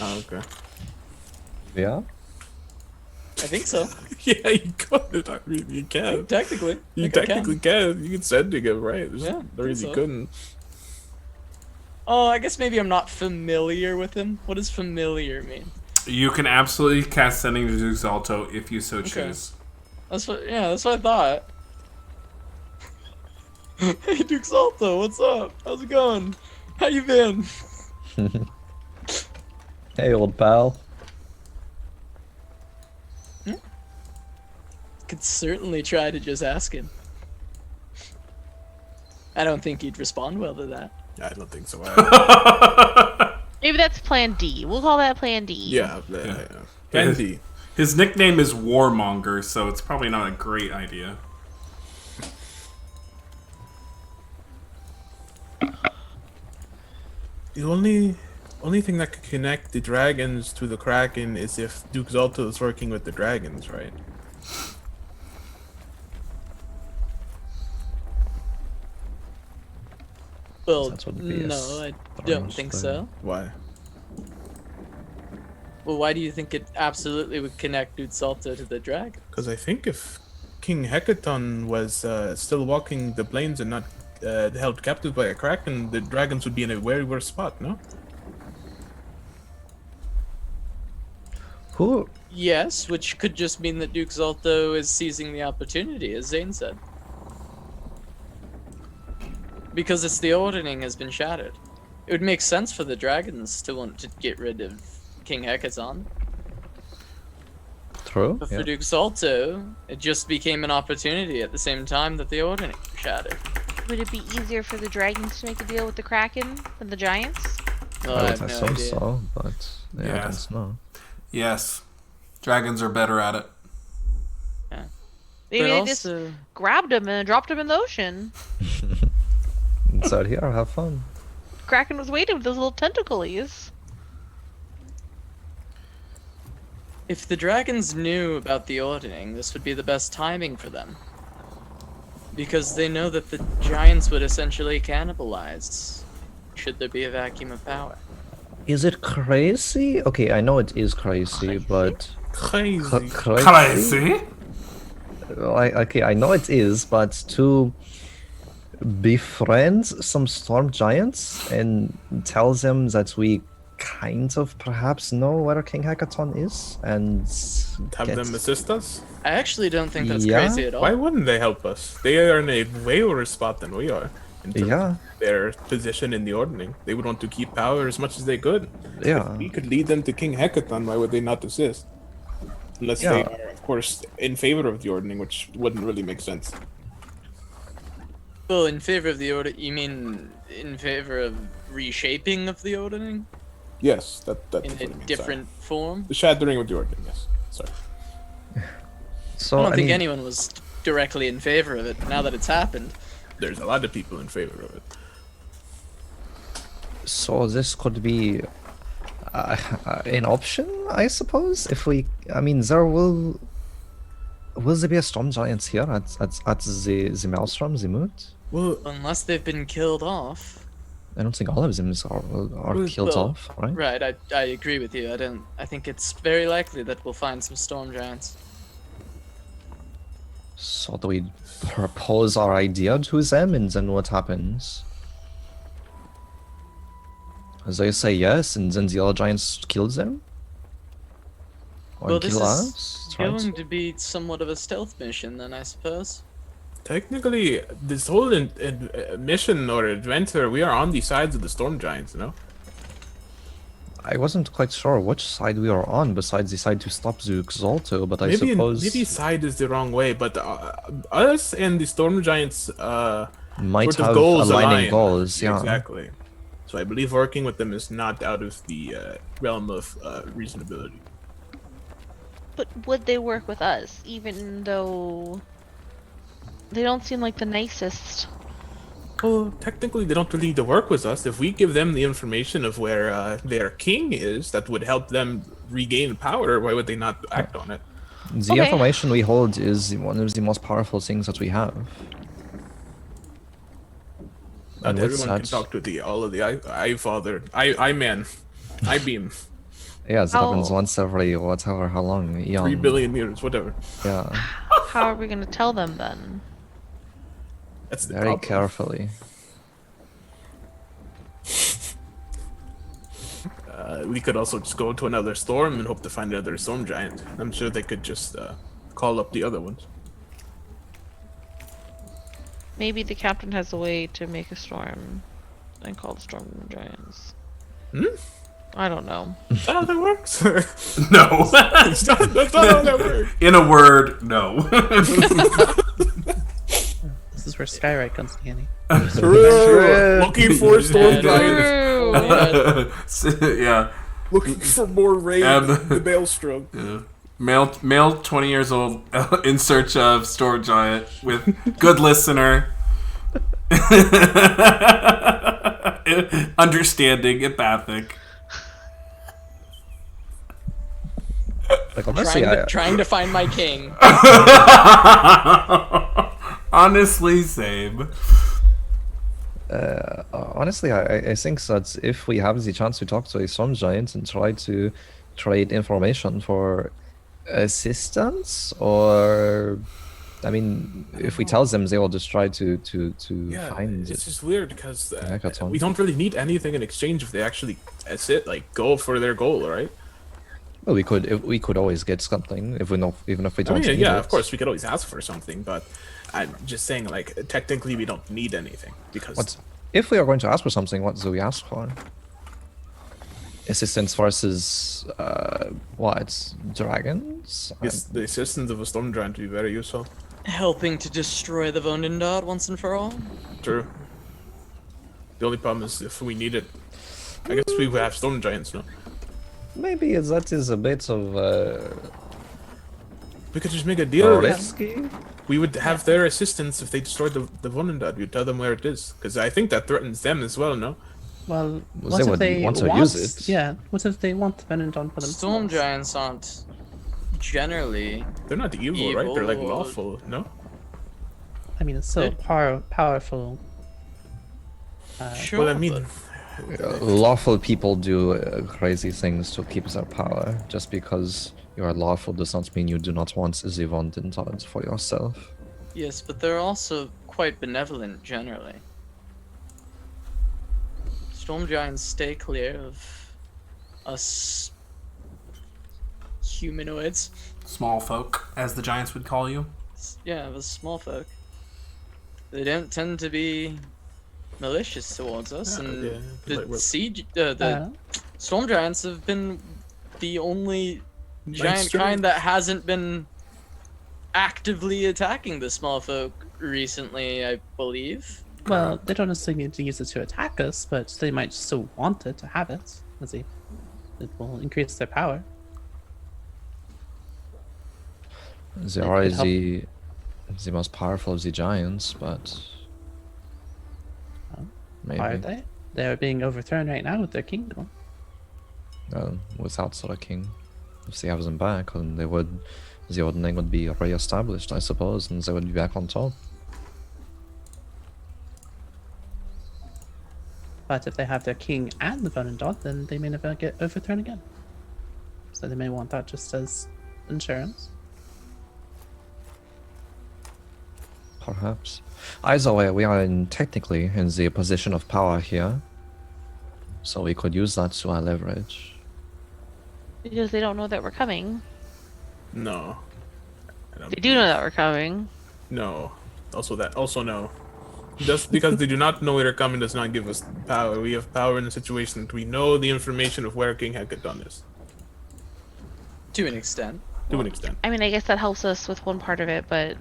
Oh, okay. Yeah. I think so. Yeah, you could. I mean, you can. Technically. You I think I technically can. You can send to him, right? There's Yeah, no reason so. you couldn't. Oh, I guess maybe I'm not familiar with him. What does familiar mean? You can absolutely cast Sending to Duke Zalto if you so choose. That's what I thought. Hey Duke Zalto, what's up? How's it going? How you been? Hey, old pal. Could certainly try to just ask him. I don't think he'd respond well to that. Yeah, I don't think so. Maybe that's Plan D. We'll call that Plan D. Yeah. Yeah. Andy. His nickname is Warmonger, so it's probably not a great idea. The only thing that could connect the dragons to the Kraken is if Duke Zalto is working with the dragons, right? Well, That's what the no, BS I don't arranged think there. so. Why? Well, why do you think it absolutely would connect Duke Zalto to the dragon? Because I think if King Hecaton was still walking the plains and not held captive by a Kraken, the dragons would be in a very worse spot, no? Who? Yes, which could just mean that Duke Zalto is seizing the opportunity, as Zane said. Because it's the ordering has been shattered. It would make sense for the dragons to want to get rid of King Hecaton. True. But Yeah. for Duke Zalto, it just became an opportunity at the same time that the ordering shattered. Would it be easier for the dragons to make a deal with the Kraken than the giants? Well, I I would have no assume idea. so, but yeah, I Yes. don't know. Yes. Dragons are better at it. Maybe But they just also, grabbed him and dropped him in the ocean. It's out here. Have fun. Kraken was waiting with those little tentacles. if the dragons knew about the ordering, this would be the best timing for them. Because they know that the giants would essentially cannibalize should there be a vacuum of power. Is it crazy? Okay, I know it is crazy, but Crazy. Crazy. Okay, I know it is, but to befriend some storm giants and tell them that we kind of perhaps know where King Hackathon is and Have get- them assist us? I actually don't think that's Yeah? crazy at all. Why wouldn't they help us? They are in a way worse spot than we are. In terms Yeah, of their position in the ordering. They would want to keep power as much as they could. yeah. If we could lead them to King Hecaton, why would they not assist? Unless they Yeah. are, of course, in favor of the ordering, which wouldn't really make sense. Well, in favor of the order, you mean in favor of reshaping of the ordering Yes, that's in what I a mean, sorry. different form? The shattering of the ordering, yes. Sorry. So I don't think mean, anyone was directly in favor of it. Now that it's happened, There's a lot of people in favor of it. so this could be an option, I suppose. If we, I mean, there will there be a storm giants here at the Maelstrom, the mood? Well, unless they've been killed off. I don't think all of them are killed Well, off, right? Right, I agree with you. I think it's very likely that we'll find some storm giants. So do we propose our idea to them, and then what happens? They say yes, and then the other giants kill them? Or Well, this kill is us? Right? going to be somewhat of a stealth mission, then, I suppose. technically, this whole mission or adventure, we are on the sides of the storm giants, you know? I wasn't quite sure which side we are on, besides the side to stop the Xalto, but I Maybe suppose maybe side is the wrong way, but us and the storm giants might sort of have goals aligning align. goals, yeah. Exactly. So I believe working with them is not out of the realm of reasonability. But would they work with us, even though they don't seem like the nicest? Well, technically, they don't really need to work with us. If we give them the information of where their king is, that would help them regain power. Why would they not act on it? The Okay. information we hold is one of the most powerful things that we have. Not And with everyone can that- talk to all of the I Father, I Man, I Beam, Yeah, it happens Oh. once every whatever, how long? 3 billion years, whatever. Yeah, How are we going to tell them then? That's the very problem. carefully. We could also just go to another storm and hope to find another storm giant. I'm sure they could just call up the other ones. Maybe the captain has a way to make a storm and call the storm giants. Hmm? I don't know. That's not how that works. No. that's not how that works. In a word, no. This is where Skyride comes in handy. True. Looking for storm giants. True. Yeah. Looking for more rain. And- The maelstrom. Yeah. Male 20 years old in search of storm giant with good listener. Understanding, empathic. Like honestly, Trying to find my king. Honestly, same. Honestly, I think that if we have the chance to talk to a storm giant and try to trade information for assistance, or I mean, if we tell them, they will just try to find it's it. just weird because Hackathon. we don't really need anything in exchange if they actually go for their goal, right? Well, we could always get something if we know, even if we don't. Need yeah, it. of course we could always ask for something, but I'm just saying, like, technically we don't need anything because If we are going to ask for something, what do we ask for? Assistance versus what? Dragons? yes, the assistance of a storm giant would be very useful. Helping to destroy the Vonendad once and for all. True. The only problem is if we need it, I guess we would have storm giants, no? Maybe that is a bit of We could just make a deal. risky. We would have their assistance if they destroyed the Vonendad. We'd tell them where it is, because I think that threatens them as well, no? Well, Well, what they if would they want to want, use it. Yeah, what if they want Venendon for themselves? Storm giants aren't generally. They're not evil, right? They're like Evil. lawful, no? I mean, it's so powerful. Sure, Well, I mean, Lawful people do crazy things to keep their power. Just because you are lawful does not mean you do not want the Vondentods for yourself. yes, but they're also quite benevolent generally. Storm giants stay clear of us humanoids. Small folk, as the giants would call you. Yeah, the small folk. They don't tend to be malicious towards us, Yeah, and yeah, the like, the storm giants have been the only giant giants. kind that hasn't been actively attacking the small folk recently, I believe. Well, they don't necessarily need to use it to attack us, but they might still want it to have it. It will increase their power. They It are could help. the most powerful of the giants, but maybe Are they? They are being overthrown right now with their kingdom. without Sora King. If they have them back, then the ordering would be re-established, I suppose, and they would be back on top. But if they have their king and the Venendon, then they may never get overthrown again. So they may want that just as insurance. Perhaps. Either way, we are technically in the position of power here, so we could use that to our leverage. Because they don't know that we're coming. No. I don't They do know that we're coming. No. Also no. Just because they do not know we're coming does not give us power. We have power in the situation that we know the information of where King Hekaton is. To an extent. To an extent. I mean, I guess that helps us with one part of it, but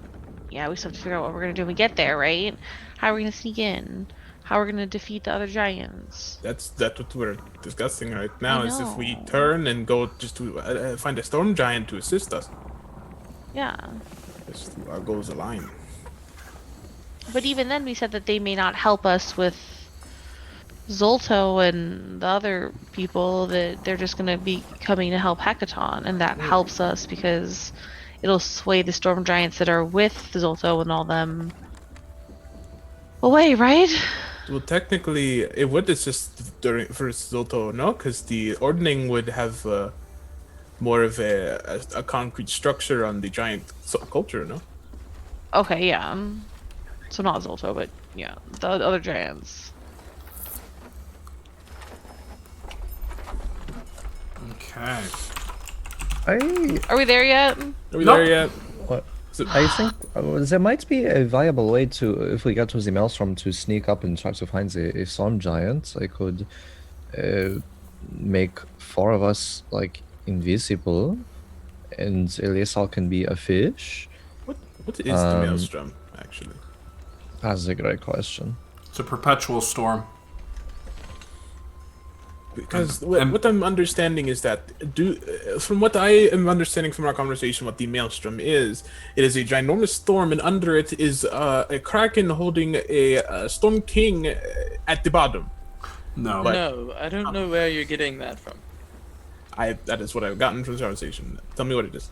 yeah, we still have to figure out what we're gonna do when we get there, right? How are we gonna sneak in? How are we gonna defeat the other giants? That's what we're discussing right now. I Is if we know. turn and go just to find a storm giant to assist us. Yeah. Just our goals align. But even then, we said that they may not help us with Zolto and the other people, that they're just gonna be coming to help Hekaton, and that helps us because it'll sway the storm giants that are with Zolto and all them away, right? Well, technically, it would assist during first Zolto, no? Because the ordning would have more of a concrete structure on the giant culture, no? Okay, yeah. So not Zolto, but yeah, the other giants. Okay. Are we there yet? Are we Nope. there yet? What? So- I think there might be a viable way to, if we get to the Maelstrom, to sneak up and try to find a storm giant. I could make 4 of us like invisible, and Eliasal can be a fish. What is the Maelstrom, actually? That's a great question. It's a perpetual storm. Because And- what I'm understanding is that, from what I am understanding from our conversation, what the Maelstrom is, it is a ginormous storm, and under it is a kraken holding a storm king at the bottom. No. No, I don't know where you're getting that from. That is what I've gotten from this conversation. Tell me what it is.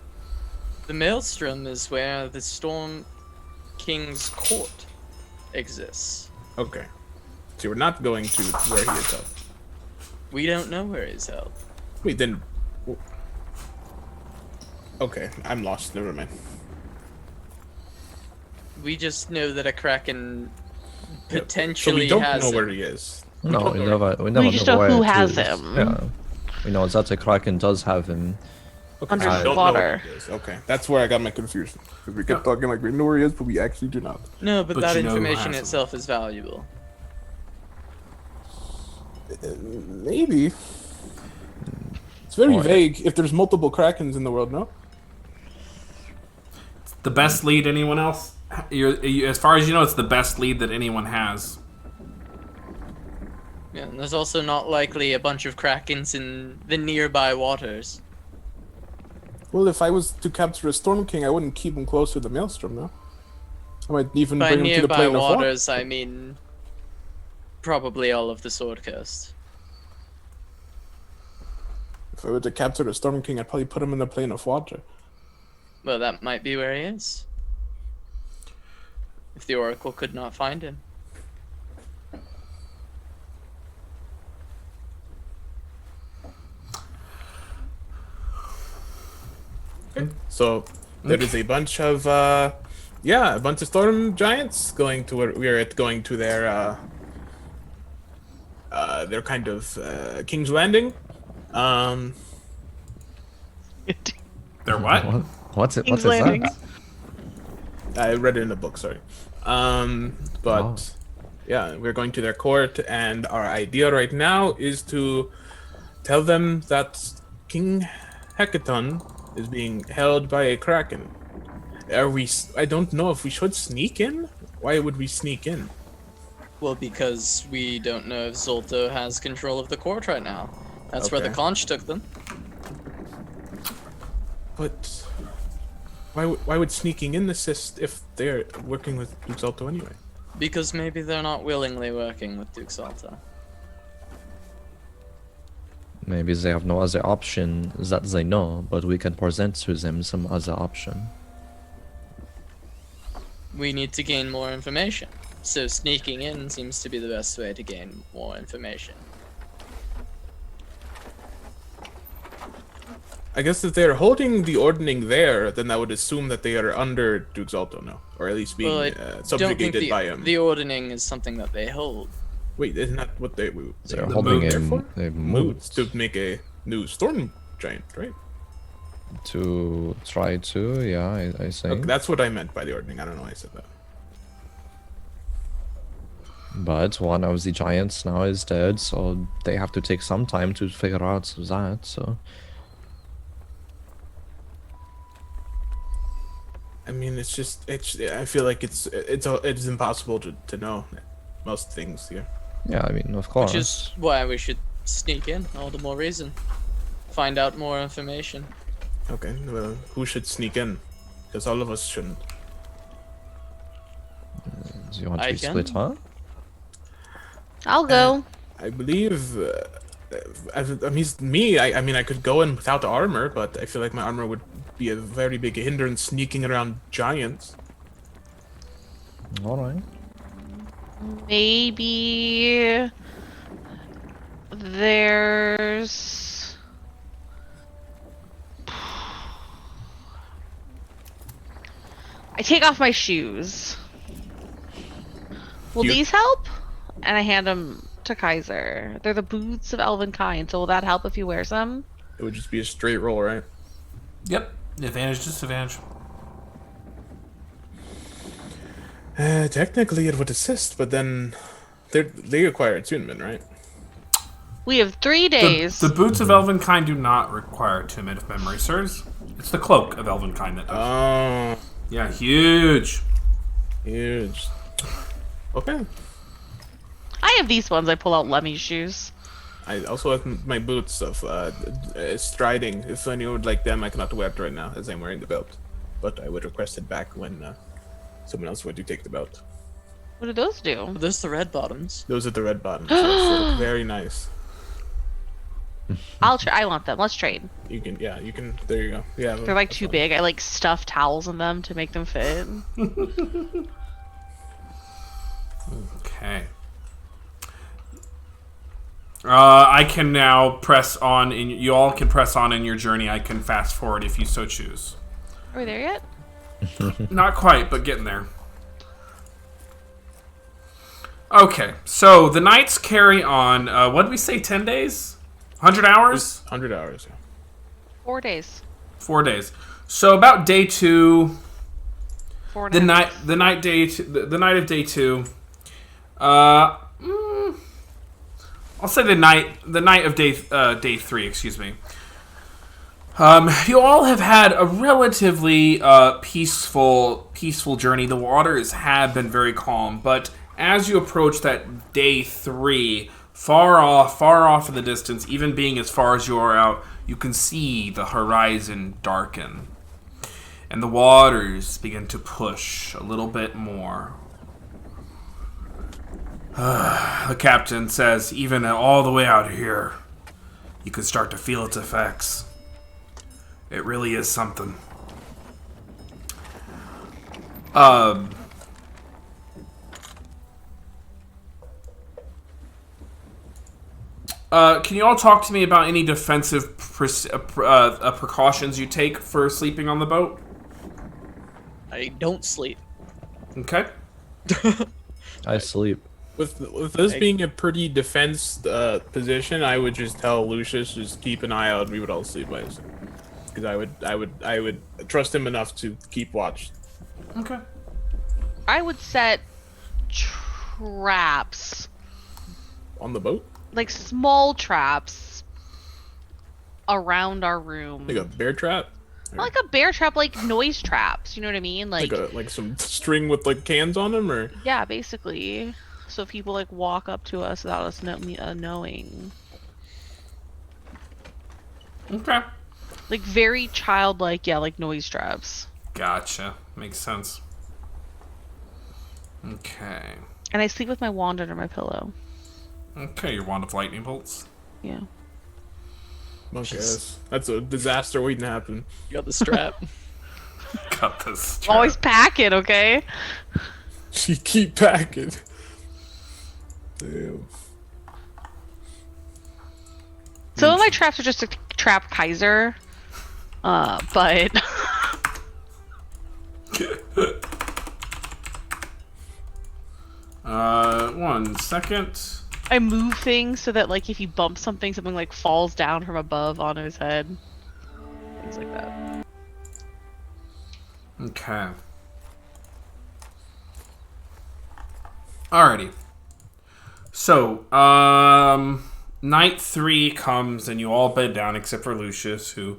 The Maelstrom is where the Storm King's court exists. Okay. So we're not going to where he is held. We don't know where he's held. Wait, then. Okay, I'm lost. Never mind. We just know that a Kraken So potentially we don't has know him. where he is. No, we never just know know where who it has is. him. Yeah. We know that the Kraken does have him. Okay, Under so we the don't know water. where he is. Okay, that's where I got my confusion. Because we kept talking like we know where he is, but we actually do not. No, but But that you know who information has him. itself is valuable. Maybe. It's very Or- vague. If there's multiple Krakens in the world, no? The best lead anyone else? As far as you know, it's the best lead that anyone has. Yeah, and there's also not likely a bunch of Krakens in the nearby waters. Well, if I was to capture a Storm King, I wouldn't keep him close to the Maelstrom, no? I might even By bring him to the nearby plane of water. waters, I mean probably all of the Sword Coast. If I were to capture the Storm King, I'd probably put him in the plane of water. Well, that might be where he is. If the Oracle could not find him. So there is a bunch of a bunch of storm giants going to where we're going to their kind of King's Landing. They're what? What's it? King's What is Landing. that? I read it in a book, sorry. But yeah, we're going to their court, and our idea right now is to tell them that King Hecaton is being held by a Kraken. I don't know if we should sneak in? Why would we sneak in? Well, because we don't know if Zolto has control of the court right now. That's where the Okay. conch took them. But why would sneaking in assist if they're working with Duke Zolto anyway? Because maybe they're not willingly working with Duke Zolto. Maybe they have no other option that they know, but we can present to them some other option. We need to gain more information. So sneaking in seems to be the best way to gain more information. I guess if they're holding the ordning there, then I would assume that they are under Duke Zolto now, or at least being Well, I don't think subjugated by him. the ordning is something that they hold. Wait, isn't that what they're They're The holding moot. in a moods moot to make a new storm giant, right? to try to, yeah, I Okay, think. that's what I meant by the ordning. I don't know why I said that. But one of the giants now is dead, so they have to take some time to figure out that, so. I mean, I feel like it's impossible to know most things here. Yeah, I mean, of course. Which is why we should sneak in, all the more reason. Find out more information. Okay, well, who should sneak in? Because all of us shouldn't. Do you want to I be split, can. huh? I'll go. I believe, I mean, I could go in without armor, but I feel like my armor would be a very big hindrance sneaking around giants. Alright. Maybe there's I take off my shoes. Will You- these help? And I hand them to Kaiser. They're the boots of Elvenkind, so will that help if he wears them? It would just be a straight roll, right? Yep. Advantage, disadvantage. Technically, it would assist, but then they require attunement, right? We have 3 days. The boots of Elvenkind do not require attunement, if memory serves. It's the cloak of Elvenkind that does. Oh, Yeah, huge. huge. Okay. I have these ones. I pull out Lemmy's shoes. I also have my boots of striding. If anyone would like them, I cannot wear it right now, as I'm wearing the belt. But I would request it back when someone else were to take the belt. What do those do? Oh, there's the red bottoms. Those are the red bottoms. Yes, they look very nice. I want them. Let's trade. You can, yeah, you can. There you go. Yeah, They're like too big. I like stuff towels in them to make them fit. Okay. I can now press on. You all can press on in your journey. I can fast forward if you so choose. Are we there yet? Not quite, but getting there. Okay, so the nights carry on. What did we say? 10 days? 100 hours? 100 hours. Yeah. 4 days. 4 days. So about day 2. 4 and The a night, half. the night of day 2. I'll say the night of day 3. Excuse me. You all have had a relatively peaceful journey. The waters have been very calm, but as you approach that day 3, far off in the distance, even being as far as you are out, you can see the horizon darken, and the waters begin to push a little bit more. The captain says, even all the way out here, you can start to feel its effects. It really is something. Can you all talk to me about any defensive precautions you take for sleeping on the boat? I don't sleep. Okay. I sleep. With this being a pretty defense position, I would just tell Lucius just keep an eye out, and we would all sleep by his. Because I would trust him enough to keep watch. Okay. I would set traps, On the boat? like small traps, around our room. Like a bear trap? Not like a bear trap, like noise traps. You know what I mean? Like some string with like cans on them, or Yeah, basically. So people like walk up to us without us knowing. Okay. Like very childlike, yeah, like noise traps. Gotcha. Makes sense. Okay. And I sleep with my wand under my pillow. Okay, your wand of lightning bolts. Yeah. okay, that's a disaster waiting to happen. You got the strap. Got this. Always packing, okay? She keep packing. Damn. Some of my traps are just to trap Kaiser. But 1 second. I move things so that like if he bumps something, something like falls down from above onto his head. Things like that. Okay. Alrighty. So, night 3 comes and you all bed down except for Lucius, who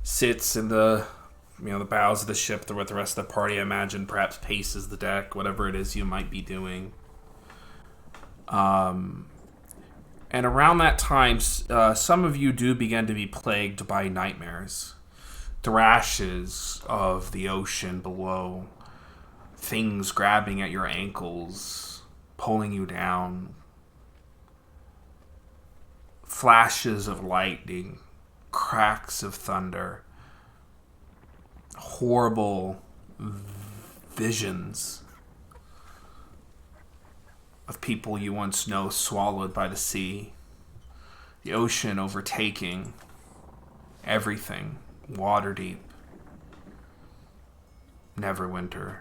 sits in the bows of the ship with the rest of the party. I imagine perhaps paces the deck, whatever it is you might be doing. And around that time, some of you do begin to be plagued by nightmares. Thrashes of the ocean below. Things grabbing at your ankles, pulling you down. Flashes of lightning, cracks of thunder. Horrible visions of people you once know swallowed by the sea. The ocean overtaking everything. Waterdeep, Neverwinter,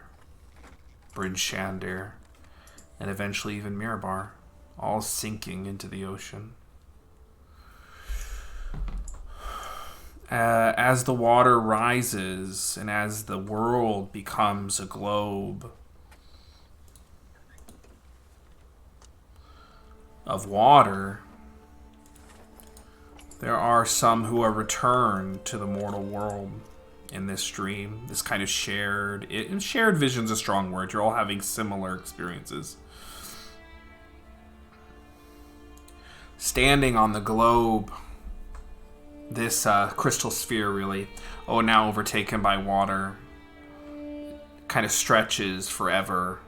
Bryn Shander, and eventually even Mirabar, all sinking into the ocean. As the water rises and as the world becomes a globe of water, there are some who are returned to the mortal world in this dream. This kind of shared vision's a strong word. You're all having similar experiences. Standing on the globe, this crystal sphere really, now overtaken by water, kind of stretches forever.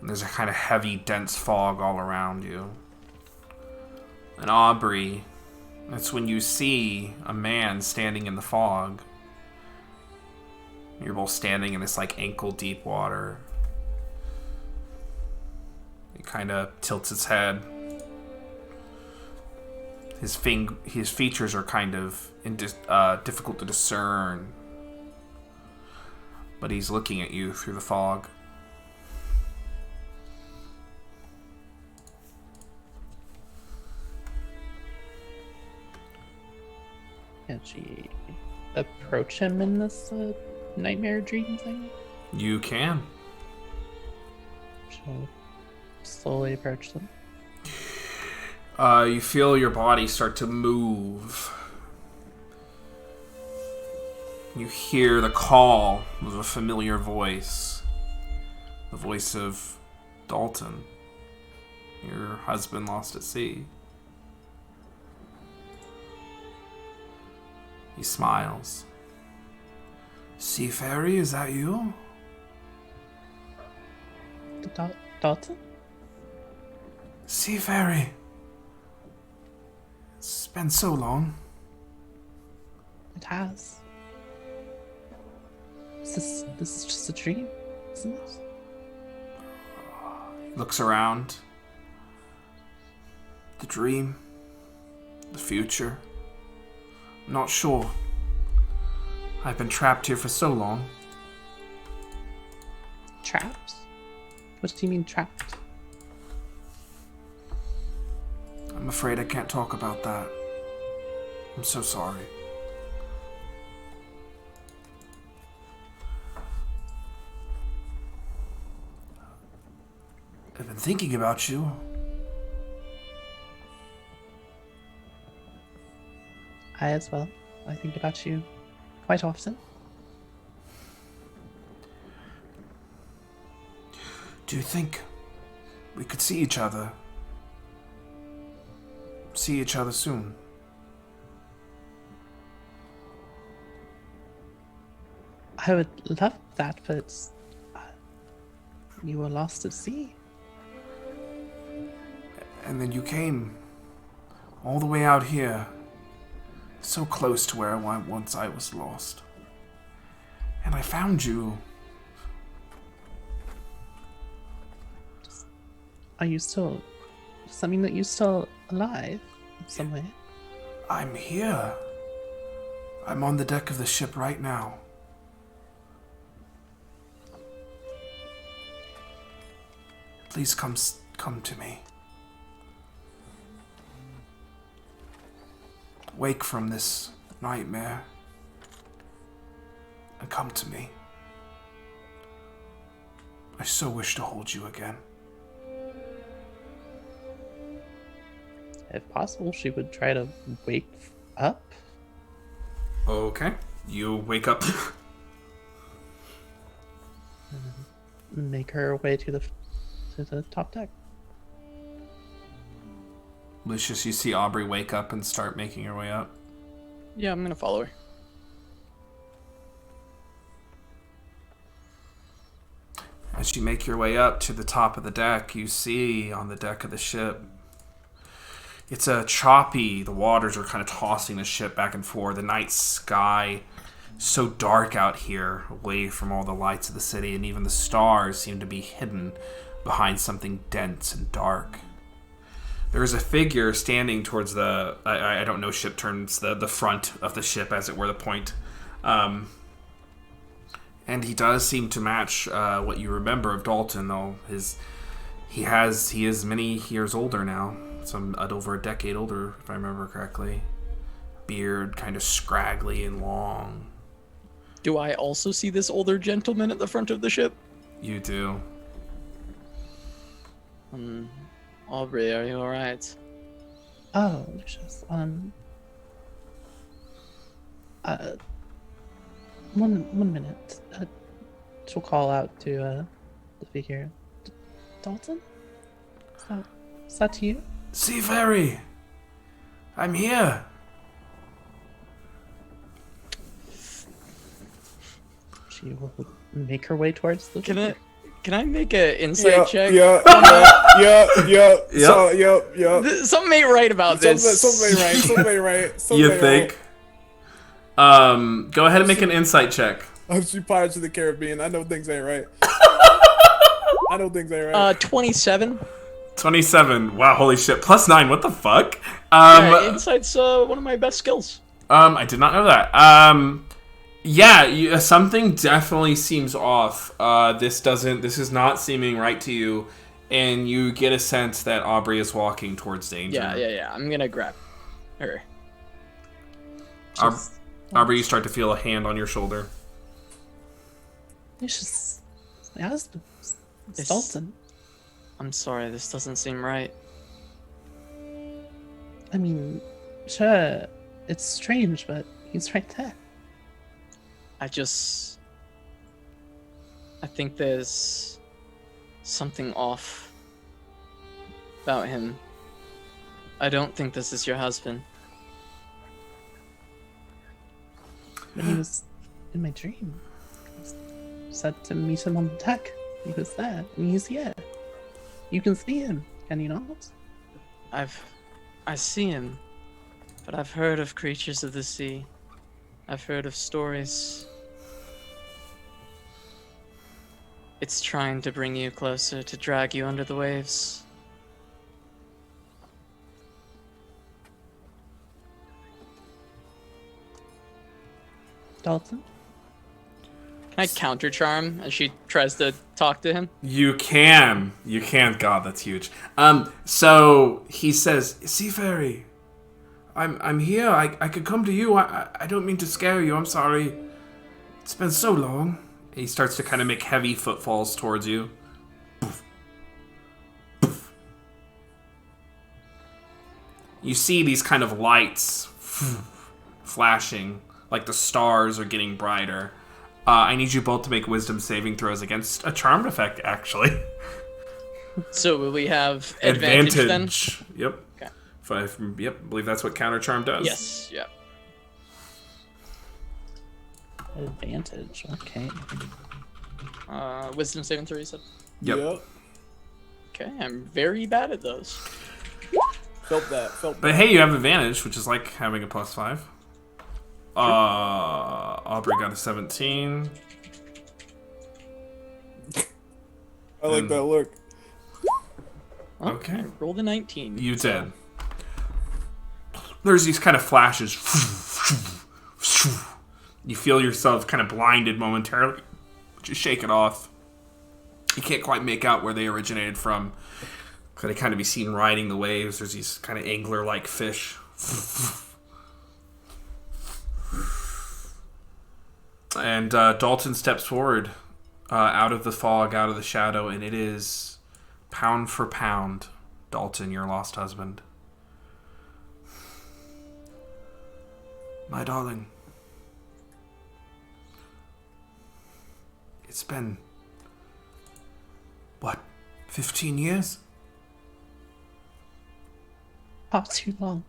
And there's a kind of heavy, dense fog all around you. And Aubrey, that's when you see a man standing in the fog. You're both standing in this like ankle-deep water. He kind of tilts his head. His features are kind of difficult to discern. But he's looking at you through the fog. Can she approach him in this nightmare dream thing? You can. She'll slowly approach them. You feel your body start to move. You hear the call of a familiar voice. The voice of Dalton, your husband lost at sea. He smiles. Sea Fairy, is that you? Dalton? Sea Fairy. It's been so long. It has. This is just a dream, isn't it? Looks around. The dream. The future. I'm not sure. I've been trapped here for so long. Trapped? What do you mean trapped? I'm afraid I can't talk about that. I'm so sorry. I've been thinking about you. I as well. I think about you quite often. Do you think we could see each other? See each other soon? I would love that, but you were lost at sea. And then you came all the way out here, so close to where once I was lost. And I found you. Are you still... Does that mean that you're still alive in some way? I'm here. I'm on the deck of the ship right now. Please come to me. Wake from this nightmare and come to me. I so wish to hold you again. If possible, she would try to wake up. Okay. You wake up. Make her way to the top deck. Lucius, you see Aubrey wake up and start making her way up. Yeah, I'm gonna follow her. As you make your way up to the top of the deck, you see on the deck of the ship, it's a choppy, the waters are kind of tossing the ship back and forth. The night sky, so dark out here, away from all the lights of the city, and even the stars seem to be hidden behind something dense and dark. There is a figure standing towards the, I don't know ship terms, the front of the ship, as it were, the point. And he does seem to match what you remember of Dalton, though. He is many years older now. Over a decade older, if I remember correctly. Beard, kind of scraggly and long. Do I also see this older gentleman at the front of the ship? You do. Aubrey, are you alright? Oh, Lucius. One minute. She'll call out to the figure. Dalton? Is that you? Sea Fairy! I'm here! She will make her way towards the Can Can I make an insight check? Yeah. Yep. So, yep. Something ain't right about this. Something right. You think? Go ahead and make an insight check. I'm she Pirates of the Caribbean. I know things ain't right. 27. 27. Wow, holy shit. +9. What the fuck? Insight's one of my best skills. I did not know that. Yeah, something definitely seems off. This is not seeming right to you, and you get a sense that Aubrey is walking towards danger. Yeah. I'm gonna grab her. Aubrey, you start to feel a hand on your shoulder. It's my husband. It's Dalton. I'm sorry, this doesn't seem right. I mean, sure, it's strange, but he's right there. I think there's something off about him. I don't think this is your husband. When he was in my dream, I said to meet him on the deck. He was there, and he's here. You can see him, can you not? I see him, but I've heard of creatures of the sea. I've heard of stories. It's trying to bring you closer, to drag you under the waves. Dalton? Can I counter charm as she tries to talk to him? You can. God, that's huge. So he says, Seafaring, I'm here. I could come to you. I don't mean to scare you. I'm sorry. It's been so long. He starts to kind of make heavy footfalls towards you. You see these kind of lights flashing, like the stars are getting brighter. I need you both to make wisdom saving throws against a charmed effect, actually. So will we have advantage then? Yep. Okay. I believe that's what counter charm does. Yes, yep. Advantage, okay. Wisdom saving throw, you said? Yep. Okay, I'm very bad at those. Felt that. But hey, you have advantage, which is like having a +5. Aubrey got a 17. I like that look. Okay. I rolled a 19. You did. There's these kind of flashes. You feel yourself kind of blinded momentarily. Just shake it off. You can't quite make out where they originated from. Could they kind of be seen riding the waves? There's these kind of angler-like fish. And Dalton steps forward out of the fog, out of the shadow, and it is pound for pound, Dalton, your lost husband. My darling, it's been, what, 15 years? Not too long.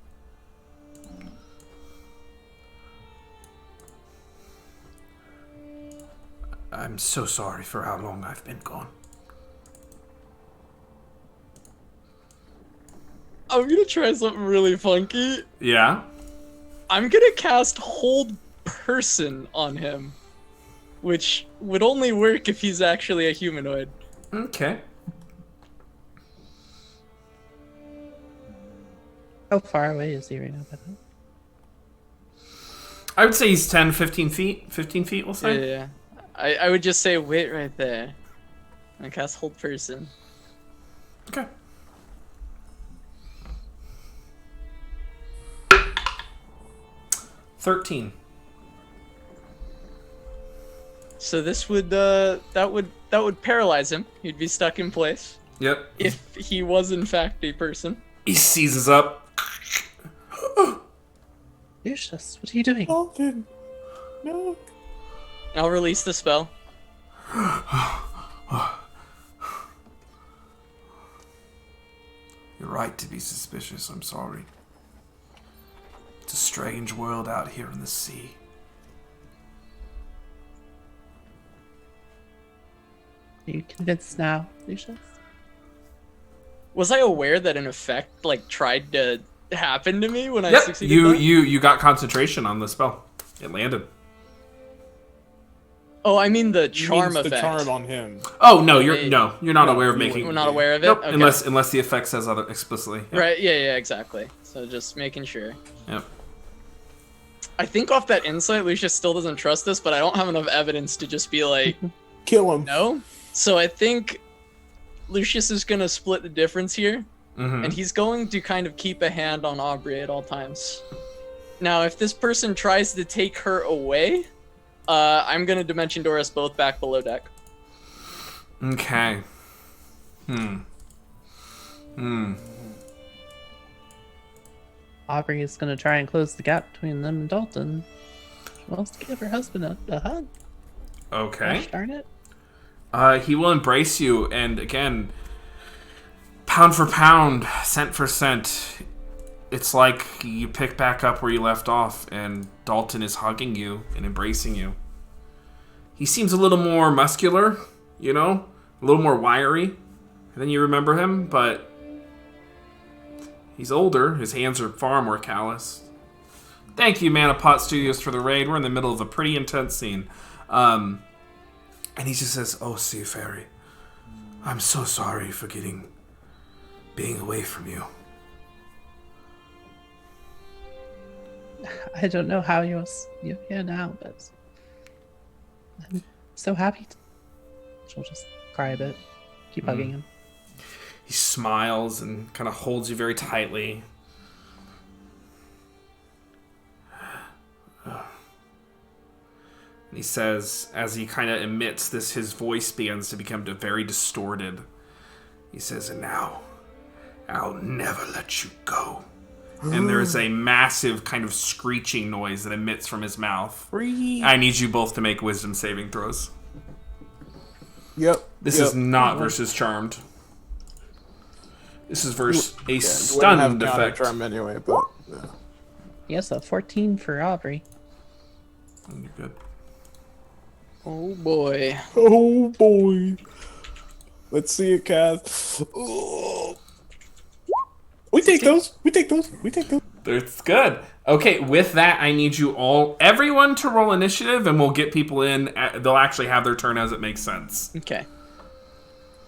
I'm so sorry for how long I've been gone. I'm gonna try something really funky. Yeah? I'm gonna cast Hold Person on him, which would only work if he's actually a humanoid. Okay. How far away is he right now, by the way? I would say he's 10, 15 feet. 15 feet, we'll say. Yeah. I would just say wait right there. And cast Hold Person. Okay. $13. So this would that would paralyze him. He'd be stuck in place. Yep. If he was in fact a person. He seizes up. Lucius, what are you doing? Dalton. No. I'll release the spell. You're right to be suspicious, I'm sorry. It's a strange world out here in the sea. Are you convinced now, Lucius? Was I aware that an effect like tried to happen to me when I Yep, succeeded? you got concentration on the spell. It landed. Oh, I mean the He charm means effect. the charm on him. Oh no, Yeah, you're not No, aware of you making. We're not aware of it. Nope, Okay. unless the effect says other explicitly. Yep. Right? Yeah, exactly. So just making sure. Yep. I think off that insight, Lucius still doesn't trust this, but I don't have enough evidence to just be like, Kill him. no. So I think Lucius is gonna split the difference here, Mm-hmm. and he's going to kind of keep a hand on Aubrey at all times. Now, if this person tries to take her away, I'm gonna Dimension Door us both back below deck. Okay. Aubrey is going to try and close the gap between them and Dalton. She wants to give her husband a hug. Okay. Gosh darn it. He will embrace you, and again, pound for pound, cent for cent, it's like you pick back up where you left off, and Dalton is hugging you and embracing you. He seems a little more muscular, you know, a little more wiry than you remember him, but he's older. His hands are far more calloused. Thank you, Manapot Studios, for the raid. We're in the middle of a pretty intense scene. And he just says, "Oh, Sea Fairy, I'm so sorry for being away from you." I don't know how you're here now, but I'm so happy. She'll just cry a bit, keep hugging him. He smiles and kind of holds you very tightly. And he says, as he kind of emits this, his voice begins to become very distorted. He says, "And now, I'll never let you go." And there's a massive kind of screeching noise that emits from his mouth. I need you both to make wisdom saving throws. Yep. This is not versus Charmed. This is versus a You wouldn't have stunned counter effect. charm anyway, but yeah. Yes, a 14 for Aubrey. You're good. Oh boy. Oh boy. Let's see it, Kath. Oh. We take those. We take those. We take those. It's good. Okay, with that, I need you everyone to roll initiative, and we'll get people in. They'll actually have their turn as it makes sense. Okay.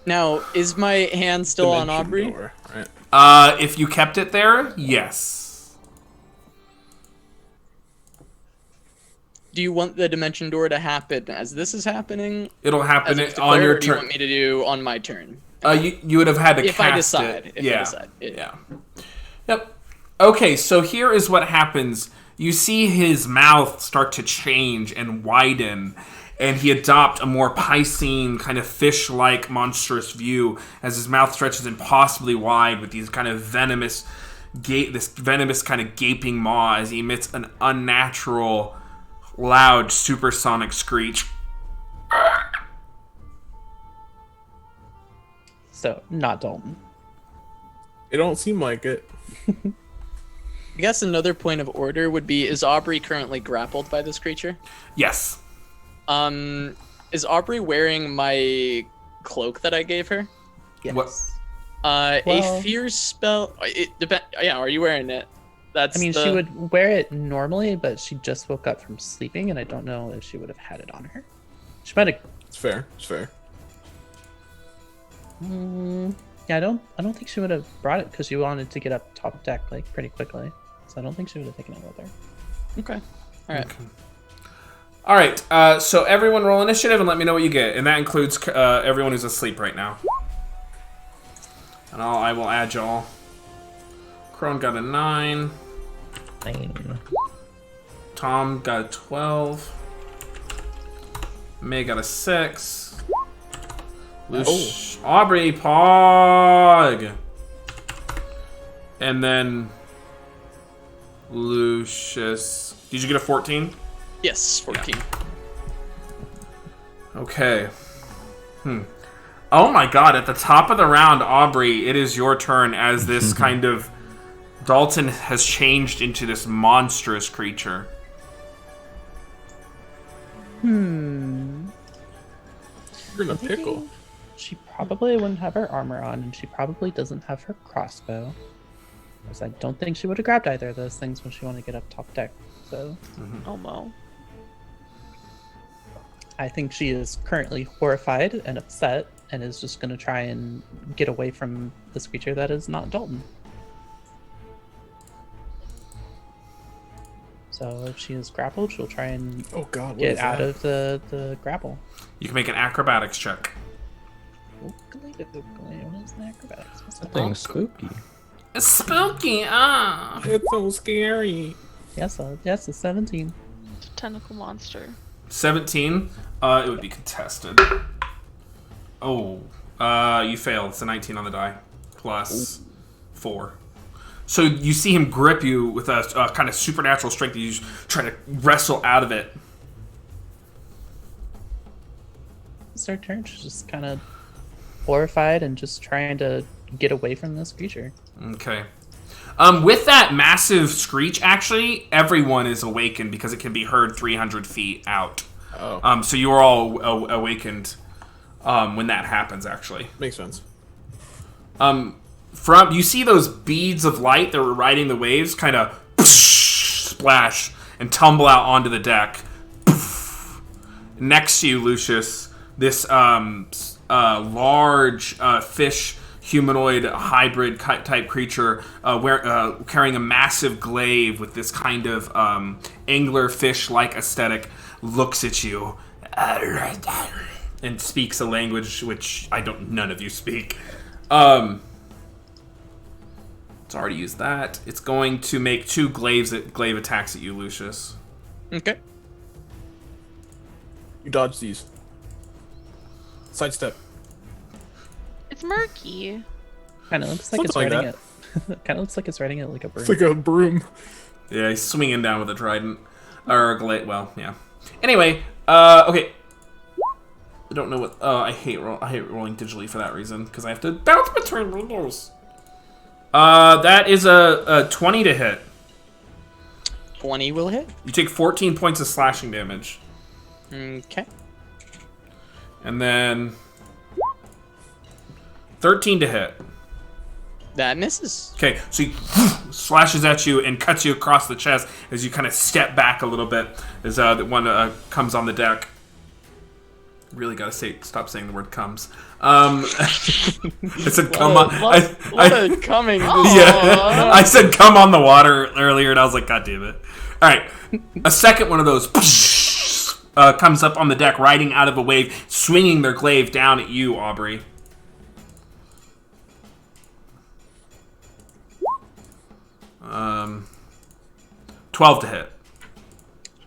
Now, is my hand still on Dimension Aubrey? door, right? If you kept it there, yes. Do you want the Dimension Door to happen as this is happening? It'll As happen it's on declared, your or do you turn. want me to do on my turn? You would have had to If cast I decide. it. If yeah. I decide. Yeah. Yep. Okay, so here is what happens. You see his mouth start to change and widen, and he adopt a more piscine, kind of fish-like monstrous view as his mouth stretches impossibly wide with these kind of venomous kind of gaping maw as he emits an unnatural, loud, supersonic screech. So, not Dalton. It don't seem like it. I guess another point of order would be, is Aubrey currently grappled by this creature? Yes. Is Aubrey wearing my cloak that I gave her? Yes. What? A Well- fear spell. It depend. Yeah, are you wearing it? That's. I mean, the... she would wear it normally, but she just woke up from sleeping, and I don't know if she would have had it on her. She might have. It's fair. It's fair. Yeah, I don't think she would have brought it because she wanted to get up top deck like pretty quickly. So I don't think she would have taken it with her. Okay. All right. Okay. All right, so everyone roll initiative and let me know what you get. And that includes everyone who's asleep right now. And I will add y'all. Crone got a 9. 9. Tom got a 12. May got a 6. Aubrey, Pog! And then Lucius. Did you get a 14? Yes, 14. Okay. Oh my god, at the top of the round, Aubrey, it is your turn as this kind of... Dalton has changed into this monstrous creature. You're in a pickle. She probably wouldn't have her armor on, and she probably doesn't have her crossbow. Because I don't think she would have grabbed either of those things when she wanted to get up top deck. So Almo. I think she is currently horrified and upset, and is just going to try and get away from this creature that is not Dalton. So if she is grappled, she'll try and Oh God, what get is out that? of the grapple. You can make an acrobatics check. What is an acrobatics? What's That that? thing's spooky. It's spooky, ah! It's so scary. Yes, a 17. It's a tentacle monster. 17. It would be contested. Oh, you failed. It's a 19 on the die. Plus 4. So you see him grip you with a kind of supernatural strength. He's trying to wrestle out of it. It's her turn. She's just kind of horrified and just trying to get away from this creature. Okay. With that massive screech, actually, everyone is awakened because it can be heard 300 feet out. Oh, So you are all awakened when that happens, actually. makes sense. From you see those beads of light that were riding the waves kind of splash and tumble out onto the deck. Next to you, Lucius, this large fish humanoid hybrid type creature carrying a massive glaive with this kind of angler fish-like aesthetic looks at you and speaks a language which none of you speak. It's already used that. It's going to make 2 glaive attacks at you, Lucius. Okay. You dodge these. Sidestep. It's murky. Kind of looks like it's Something like riding it. Kind of looks like it's riding it like a bird. It's like a broom. Yeah, he's swinging down with a trident. Or a glaive. Well, yeah. Anyway, okay. I don't know what. I hate rolling digitally for that reason because I have to bounce between windows. That is a 20 to hit. 20 will hit. You take 14 points of slashing damage, Okay. and then 13 to hit. That misses. Okay, so he slashes at you and cuts you across the chest as you kind of step back a little bit as the one comes on the deck. Really gotta stop saying the word comes. I said come on. What a coming. Yeah, I said come on the water earlier, and I was like, God damn it! All right, a second one of those comes up on the deck, riding out of a wave, swinging their glaive down at you, Aubrey. Um, 12 to hit.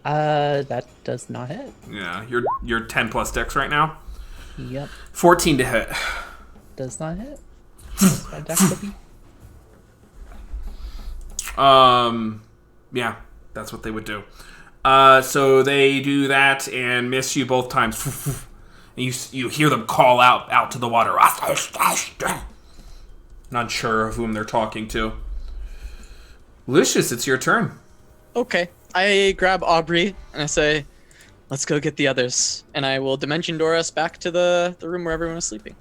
That does not hit. Yeah, you're 10 plus dex right now. Yep, 14 to hit. does not hit. That's my dex to be. Yeah, that's what they would do. So they do that and miss you both times. And you hear them call out to the water. Not sure of whom they're talking to. Lucius, it's your turn. Okay. I grab Aubrey and I say, let's go get the others. And I will dimension door us back to the room where everyone is sleeping.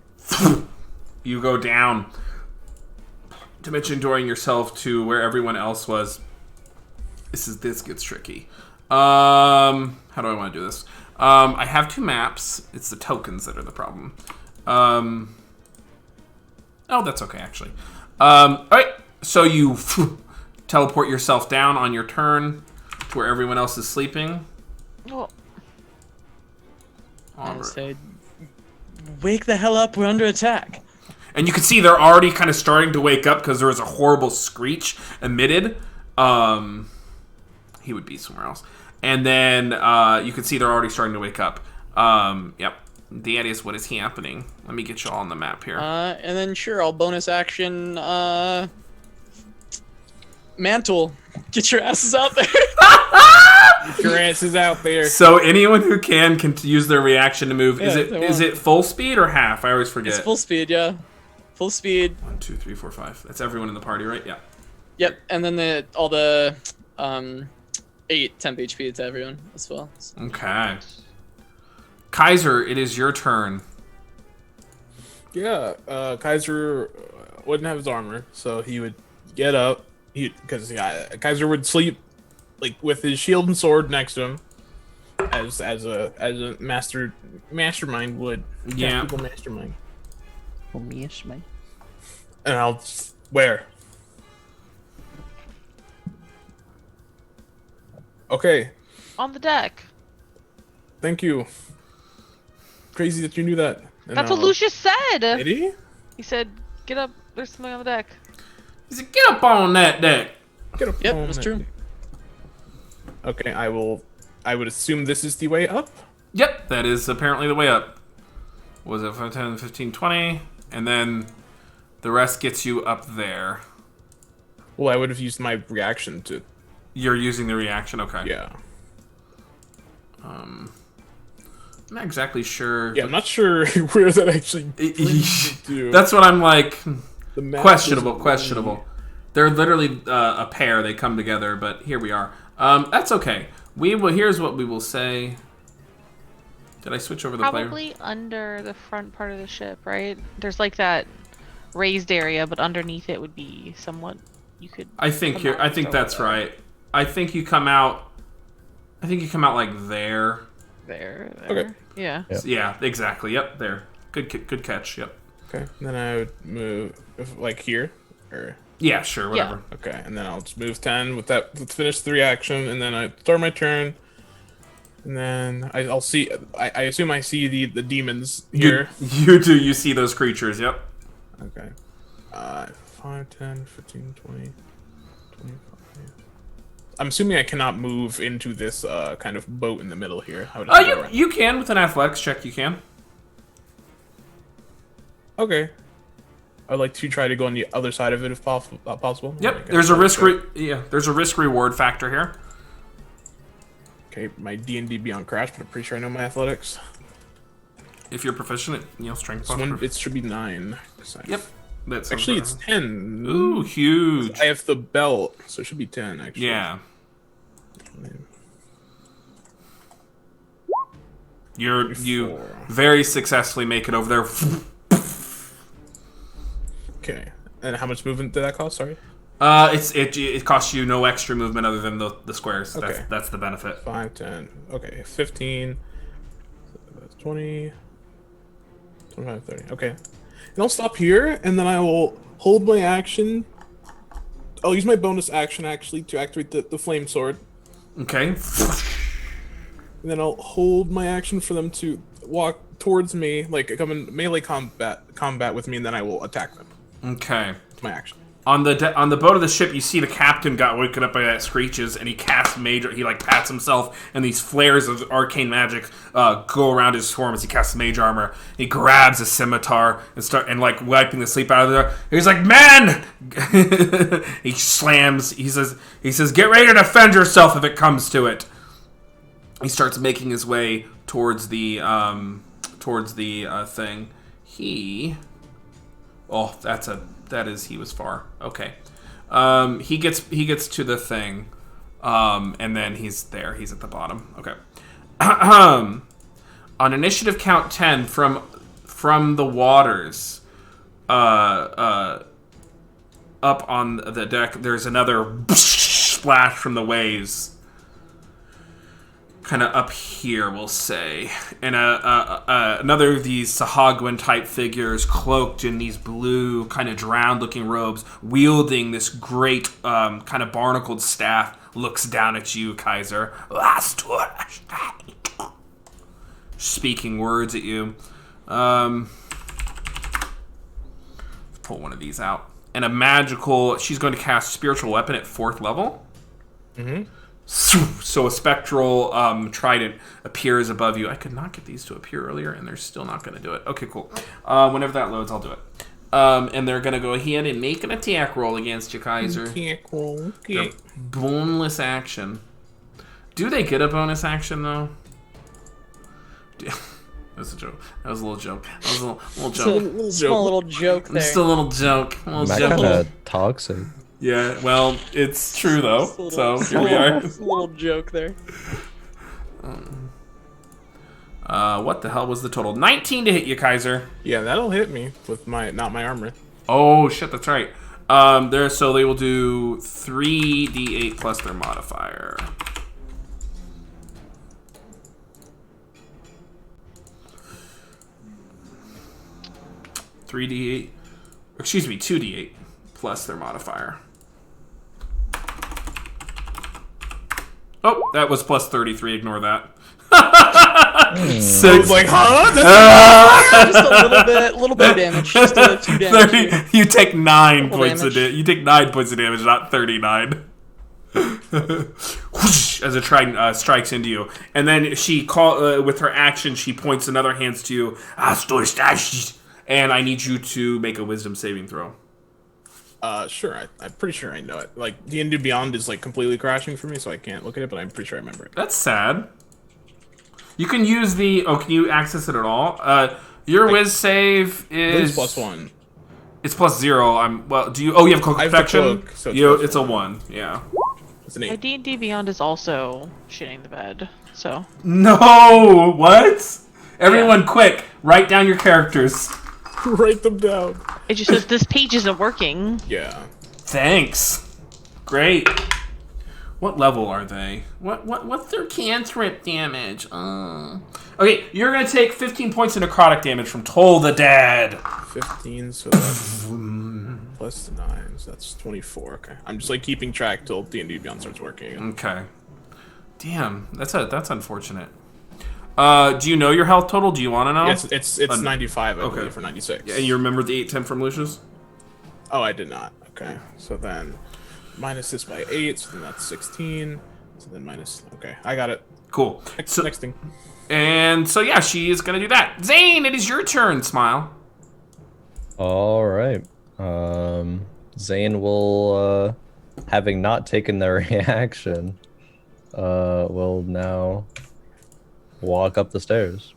You go down, dimension dooring yourself to where everyone else was. This gets tricky. How do I want to do this? I have 2 maps. It's the tokens that are the problem. Oh, that's okay, actually. All right, so you teleport yourself down on your turn to where everyone else is sleeping. Oh, I say, wake the hell up, we're under attack. And you can see they're already kind of starting to wake up because there was a horrible screech emitted. He would be somewhere else. And then you can see they're already starting to wake up. Yep. Darius, what is happening? Let me get you all on the map here. And then sure, I'll bonus action, mantle. Get your asses out there. Your ass is out there. So anyone who can use their reaction to move. Yeah, Is if they it want. full speed or half? I always forget. It's full speed, yeah. Full speed. 1, 2, 3, 4, 5. That's everyone in the party, right? Yeah. Yep, and then all the 8 temp HP to everyone as well. So. Okay. Kaiser, it is your turn. Yeah, Kaiser wouldn't have his armor, so he would get up. Because Kaiser would sleep like with his shield and sword next to him, as a mastermind would. Yeah. Tactical mastermind. Oh, mish, my. And I'll where? Okay, On the deck. thank you. Crazy that you knew that. And That's what I'll- Lucius said. Did he? He said, "Get up. There's something on the deck." He said, "Get up on that deck." Get a Yep, phone that's that- true. Okay, I would assume this is the way up. Yep, that is apparently the way up. Was it 5, 10, 15, 20? And then the rest gets you up there. Well, I would have used my reaction to. You're using the reaction, okay. Yeah. I'm not exactly sure. Yeah, I'm not sure where that actually brings you to. That's what I'm like. The map Questionable, doesn't questionable. They're literally a pair. They come together, but here we are. That's okay. Here's what we will say. Did I switch over the player? Probably under the front part of the ship, right? There's like that raised area, but underneath it would be somewhat. You could. I think come you're. out I and think throw it that's up right. I think you come out. I think you come out like there. There. Okay. Yeah. Yeah. Yeah, exactly. Yep, there. Good catch. Yep. Okay, then I would move like here, or Yeah, sure, whatever. okay, and then I'll just move 10 with that. Let's finish the reaction, and then I start my turn, and then I'll see. I assume I see the demons here. You do. You see those creatures. Yep. Okay. 5, 10, 15, 20, 25. I'm assuming I cannot move into this kind of boat in the middle here. How would I go around? You can with an athletics check. You can. Okay. I'd like to try to go on the other side of it if possible. Yep. Like, There's a risk. There's a risk reward factor here. Okay, my D&D Beyond Crash, but I'm pretty sure I know my athletics. If you're proficient at strength. This one, it should be 9. Yep. That's Actually, it's 10. Ooh, huge. I have the belt, so it should be 10, actually. Yeah. You 4. very successfully make it over there. Okay. And how much movement did that cost? Sorry. It costs you no extra movement other than the squares. Okay. That's the benefit. 5, 10. Okay, 15. That's 20. 25, 30. Okay. And I'll stop here, and then I will hold my action. I'll use my bonus action, actually, to activate the flame sword. Okay. And then I'll hold my action for them to walk towards me, like come in melee combat with me, and then I will attack them. Okay. It's my action. On the boat of the ship, you see the captain got woken up by that screeches, and he casts major. He like pats himself, and these flares of arcane magic go around his form as he casts mage armor. He grabs a scimitar and like wiping the sleep out of there. He's like, "Men!" He slams. He says, "Get ready to defend yourself if it comes to it." He starts making his way towards the thing. He was far. Okay. He gets to the thing. And then he's there. He's at the bottom. Okay. On initiative count 10 from the waters, up on the deck, there's another splash from the waves. Kind of up here, we'll say, and another of these Sahagwin type figures, cloaked in these blue, kind of drowned-looking robes, wielding this great kind of barnacled staff, looks down at you, Kaiser, speaking words at you. Let's pull one of these out, and she's going to cast spiritual weapon at 4th level. Mm-hmm. So a spectral trident appears above you. I could not get these to appear earlier, and they're still not going to do it. Okay, cool. Whenever that loads, I'll do it. And they're going to go ahead and make an attack roll against you, Kaiser. Okay. Boneless action. Do they get a bonus action, though? That was a joke. That was a little joke. That was a little joke. Small little joke there. Just a little joke. A little That joke. kind of toxic. Yeah, well, it's true, though. Just a So little- here we are. Just a little joke there. What the hell was the total? 19 to hit you, Kaiser. Yeah, that'll hit me with not my armor. Oh shit, that's right. So they will do 3d8 plus their modifier. Excuse me, 2d8 plus their modifier. Oh, that was plus 33. Ignore that. I was like, huh? Just a little bit of damage. Just a few damage. 30, you take 9 Couple points of damage. damage. You take 9 points of damage, not 39. Whoosh, as a trident strikes into you, and then she with her action, she points another hand to you. And I need you to make a wisdom saving throw. Sure. I'm pretty sure I know it. Like, D&D Beyond is, like, completely crashing for me, so I can't look at it, but I'm pretty sure I remember it. That's sad. You can use the... Oh, can you access it at all? Your whiz save is... It's +1. It's +0. Well, do you... Oh, you have cloak I have the protection? cloak, so It's a 1, yeah. It's an My 8. D&D Beyond is also shitting the bed, so... No! What? Everyone, quick! Write down your characters. Write them down. It just says this page isn't working. Yeah. Thanks. Great. What level are they? What's their cantrip damage? Okay, you're gonna take 15 points of necrotic damage from Toll the Dead. 15, so that's plus 9, so that's 24. Okay. I'm just, like, keeping track till D&D Beyond starts working. Okay. Damn, that's unfortunate. Do you know your health total? Do you want to know? Yes, it's 95, I believe, for 96. Yeah, and you remember the 810 from Lucius? Oh, I did not. Okay, so then minus this by 8, so then that's 16. So then minus... Okay, I got it. Cool. Next thing. And so, yeah, she is going to do that. Zane, it is your turn, Smile. All right. Zane will, having not taken their reaction, will now walk up the stairs.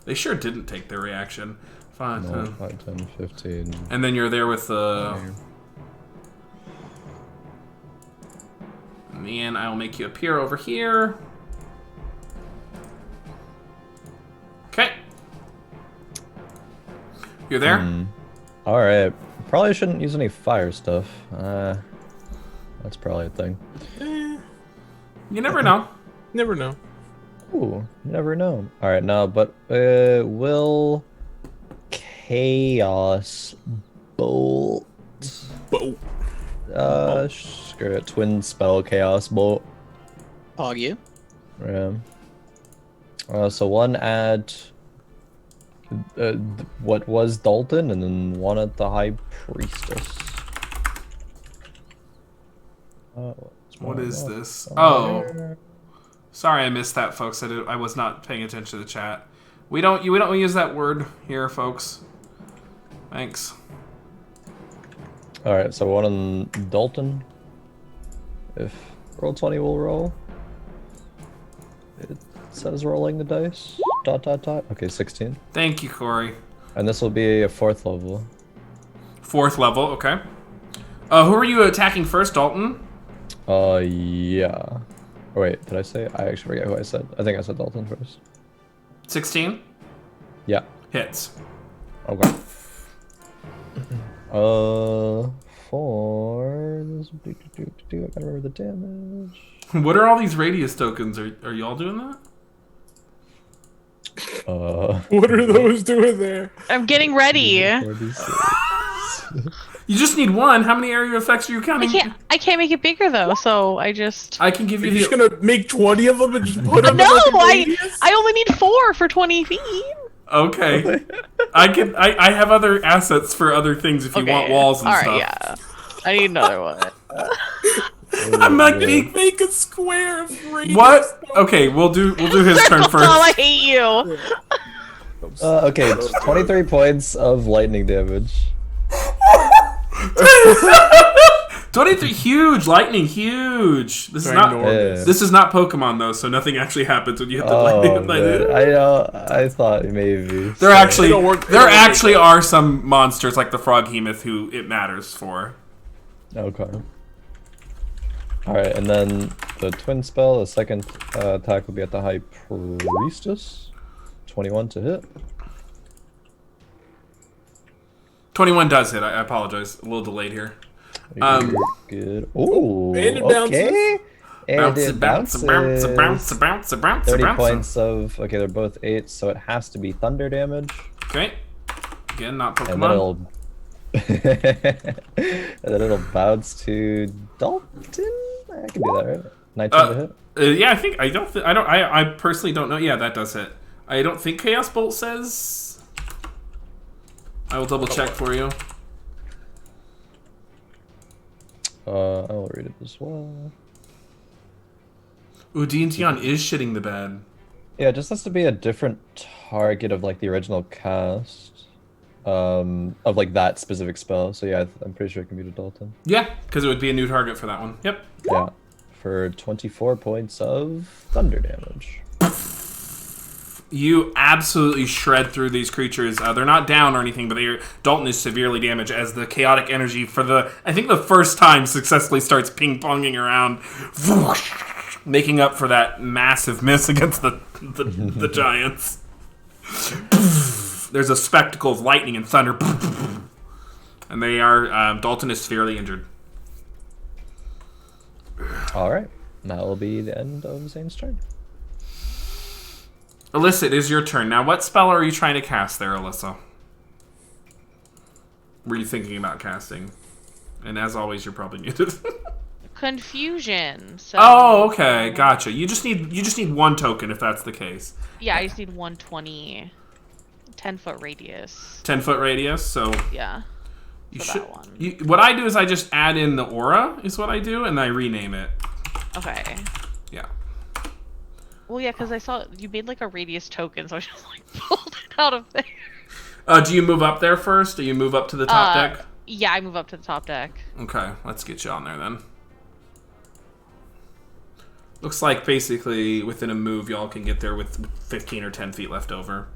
They sure didn't take their reaction. 5, 10. 5, 10, 15. And then you're there with the... And I will make you appear over here. Okay. You're there? All right. Probably shouldn't use any fire stuff. That's probably a thing. You never know. Never know. Ooh, never know. All right, no, but will Chaos Bolt? Bolt. Screw it. Twin spell Chaos Bolt. Hog you. Yeah. So one at what was Dalton, and then one at the High Priestess. What is this? Oh. Sorry I missed that, folks. I was not paying attention to the chat. We don't use that word here, folks. Thanks. Alright, so one on Dalton. If Roll20 will roll. It says rolling the dice. ... Okay, 16. Thank you, Corey. And this will be a 4th level. 4th level, okay. Who are you attacking first, Dalton? Yeah. Oh, wait, did I say? I actually forget who I said. I think I said Dalton first. 16? Yeah. Hits. Okay. For this, I gotta remember the damage. What are all these radius tokens? Are y'all doing that? What are those doing there? I'm getting ready. 46. You just need one. How many area effects are you counting? I can't make it bigger though, so I just... I can give you You're just gonna make 20 of them and just put them No, in like a radius? I only need 4 for 20 feet. Okay. I have other assets for other things if you want walls and stuff. Alright, yeah. I need another one. I'm not Make a square of radius. What? Okay, we'll do his turn Oh, first. I hate you. Okay, 23 points of lightning damage. 23, huge lightning, huge. This is not this is not Pokemon though, so nothing actually happens when you hit the lightning. Man. I know. I thought maybe. There actually are some monsters like the Froghemoth who it matters for. Okay. Alright, and then the twin spell, the second attack will be at the High Priestess. 21 to hit. 21 does hit. I apologize. A little delayed here. You're good. Ooh, And it bounces. okay. And Bounce, it bounce, bounce, bounce, bounce, bounce, 30 bounce. points of... Okay, they're both 8, so it has to be thunder damage. Okay. Again, not And then Pokemon. it'll bounce to Dalton. I can do that, right? 19 to hit. Yeah, I personally don't know. Yeah, that does hit. I don't think Chaos Bolt says. I will double check for you. I will read it as well. Ooh, Dion is shitting the bed. Yeah, it just has to be a different target of like the original cast, of like that specific spell. So yeah, I'm pretty sure it can be to Dalton. Yeah, because it would be a new target for that one. Yep. Yeah, for 24 points of thunder damage. You absolutely shred through these creatures. They're not down or anything, but Dalton is severely damaged as the chaotic energy I think the first time successfully starts ping-ponging around, making up for that massive miss against the giants. There's a spectacle of lightning and thunder, and they are Dalton is severely injured. All right, that will be the end of Zane's turn. Alyssa, it is your turn. Now, what spell are you trying to cast there, Alyssa? Were you thinking about casting? And as always, you're probably muted. Confusion. So, Oh, okay, gotcha. You just need one token if that's the case. Yeah, I just need 120, 10-foot radius. 10-foot radius, so Yeah. you for should. that one. What I do is I just add in the aura, is what I do, and I rename it. Okay. Yeah. Well, yeah, because I saw you made like a radius token, so I just like pulled it out of there. Do you move up there first? Do you move up to the top deck? Yeah, I move up to the top deck. Okay, let's get you on there then. Looks like basically within a move, y'all can get there with 15 or 10 feet left over.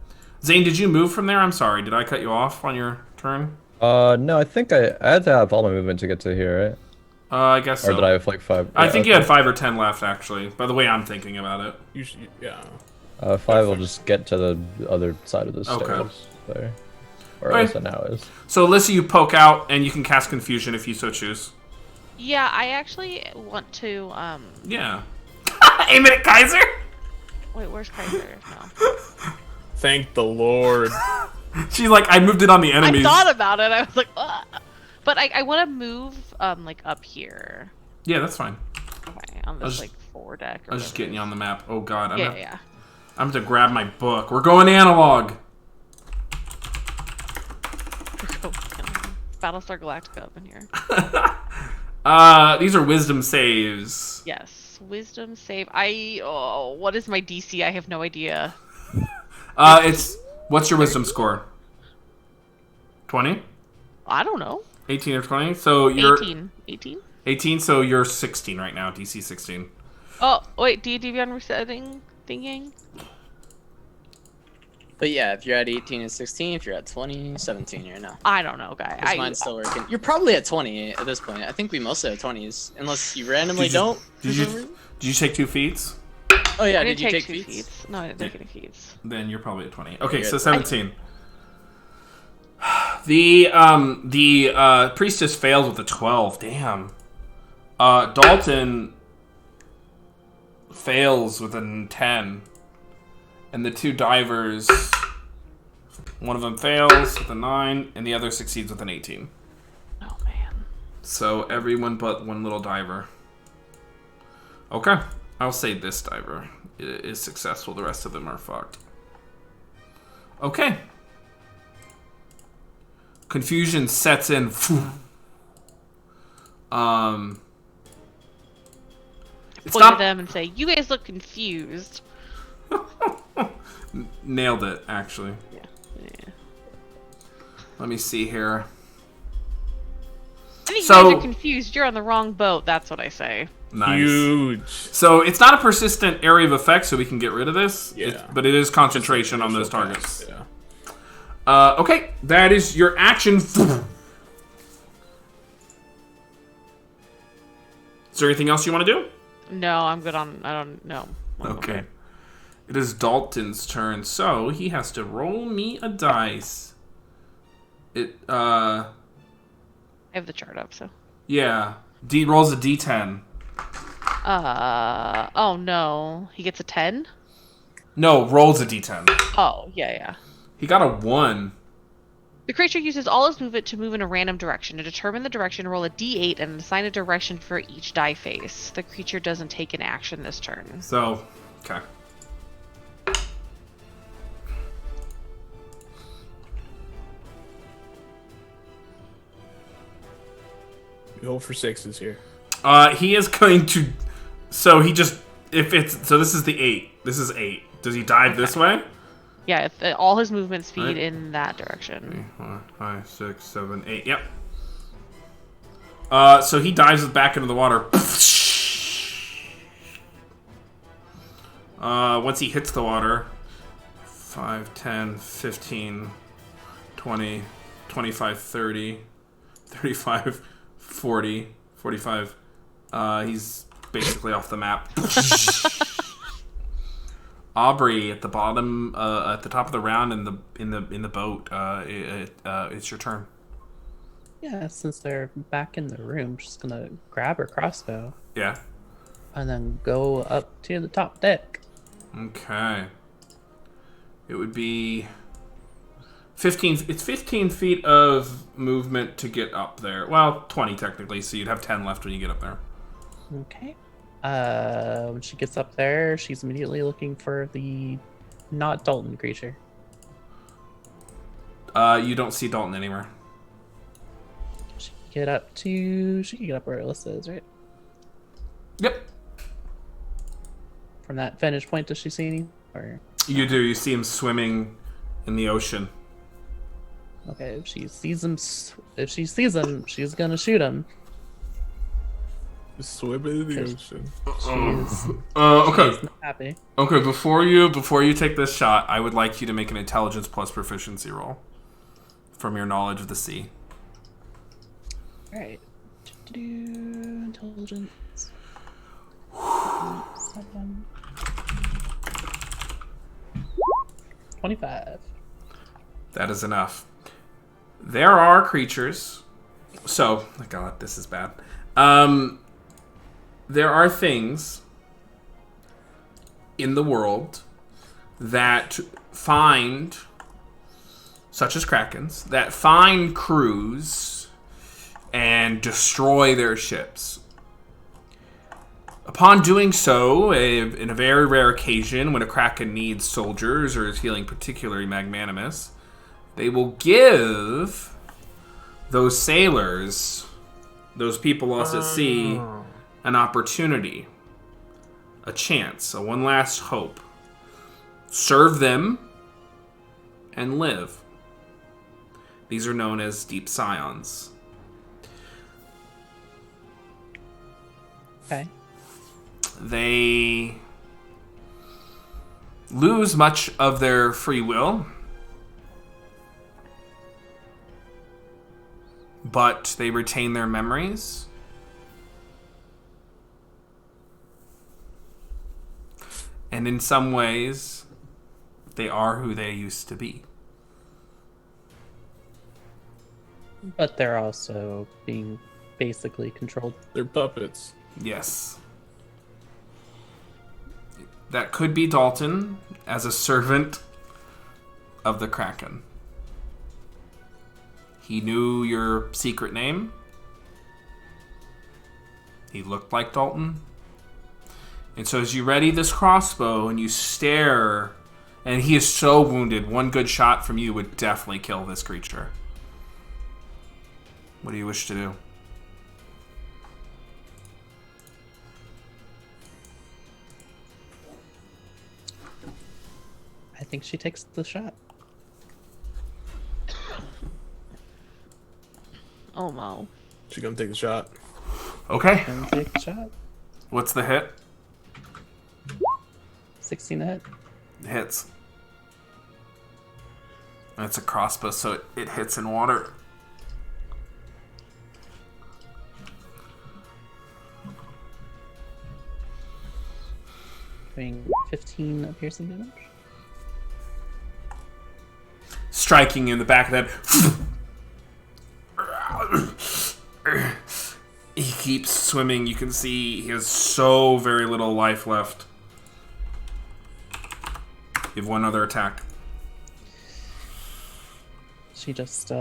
Zane, did you move from there? I'm sorry, did I cut you off on your turn? No, I think I had to have all my movement to get to here, right? I guess so. Or did I have like 5? I Yeah, think okay. you had 5 or 10 left, actually, by the way I'm thinking about it. Yeah. 5 will just get to the other side of the stairs Okay. there. Or Alright. Alyssa now is. So, Alyssa, you poke out, and you can cast Confusion if you so choose. Yeah, I actually want to. Yeah. Aim it at Kaiser? Wait, where's Kaiser? No. Thank the Lord. She's like, I moved it on the enemies. I thought about it. I was like, ugh. But I want to move like up here. Yeah, that's fine. Okay, on this like 4 deck. I was just getting you on the map. Oh, God. Yeah. I'm going to grab my book. We're going analog. Battlestar Galactica up in here. These are wisdom saves. Yes, wisdom save. What is my DC? I have no idea. What's your wisdom score? 20? I don't know. 18 or 20? So you're 18. 18, so you're 16 right now, DC 16. Oh, wait, do you DV resetting thinking? But yeah, if you're at 18 and 16, if you're at 20, 17, you're now. I don't know, guy. Mine's still working. You're probably at 20 at this point. I think we mostly have 20s, unless you randomly don't. Did you take 2 feats? Oh yeah, I did didn't you take take 2 feats? feats. No, I didn't take any feats. Then you're probably at 20. Okay, you're so at 17. The priestess fails with a 12. Damn. Dalton fails with a 10. And the 2 divers, one of them fails with a 9, and the other succeeds with an 18. Oh, man. So everyone but one little diver. Okay. I'll say this diver is successful. The rest of them are fucked. Okay. Confusion sets in. Point not- at them and say, "You guys look confused." Nailed it, actually. Yeah. Let me see here. I think So- you guys are confused. You're on the wrong boat. That's what I say. Nice. Huge. So it's not a persistent area of effect, so we can get rid of this. Yeah. But it is concentration on those Initial targets. cast, Yeah. Okay, that is your action. Is there anything else you want to do? No, I'm good on. I don't know. Okay. It is Dalton's turn, so he has to roll me a dice. I have the chart up, so. Yeah. D rolls a D10. Oh no. He gets a 10? No, rolls a D10. Oh, yeah. He got a 1. The creature uses all its movement to move in a random direction. To determine the direction, roll a d8 and assign a direction for each die face. The creature doesn't take an action this turn. So, okay. We hope for 6s here. He is going to. So he just. If it's. So this is the 8. This is 8. Does he dive this way? Yeah, all his movement speed Right. in that direction. 4, 5, 6, 7, 8. Yep. So he dives back into the water. Once he hits the water, 5, 10, 15, 20, 25, 30, 35, 40, 45. He's basically off the map. Aubrey at the bottom, at the top of the round in the boat. It's your turn. Yeah, since they're back in the room, just gonna grab her crossbow Yeah. and then go up to the top deck. Okay. It would be 15. It's 15 feet of movement to get up there. Well, 20 technically, so you'd have 10 left when you get up there. Okay. When she gets up there, she's immediately looking for the not Dalton creature. You don't see Dalton anywhere. She can get up where Alyssa is, right? Yep. From that vantage point, does she see any? Or You do. You see him swimming in the ocean. okay, if she sees him, she's gonna shoot him. Swim into the ocean. Okay. She's not happy. Okay. Before you take this shot, I would like you to make an intelligence plus proficiency roll from your knowledge of the sea. All right. Intelligence. 7. 25. That is enough. There are creatures. So, oh God, this is bad. There are things in the world that find, such as krakens, that find crews and destroy their ships. Upon doing so, in a very rare occasion when a kraken needs soldiers or is feeling particularly magnanimous, they will give those sailors, those people lost at sea, an opportunity, a chance, a one last hope. Serve them and live. These are known as deep scions. Okay. They lose much of their free will, but they retain their memories. And in some ways, they are who they used to be. But they're also being basically controlled. They're puppets. Yes. That could be Dalton as a servant of the Kraken. He knew your secret name. He looked like Dalton. And so as you ready this crossbow and you stare, and he is so wounded, one good shot from you would definitely kill this creature. What do you wish to do? I think she takes the shot. Oh, Mo. She gonna take a shot. Okay. And take the shot. What's the hit? 16 to hit. Hits. And it's a crossbow, so it hits in water. Doing 15 piercing damage. Striking you in the back of the head. He keeps swimming. You can see he has so very little life left. You have one other attack. She just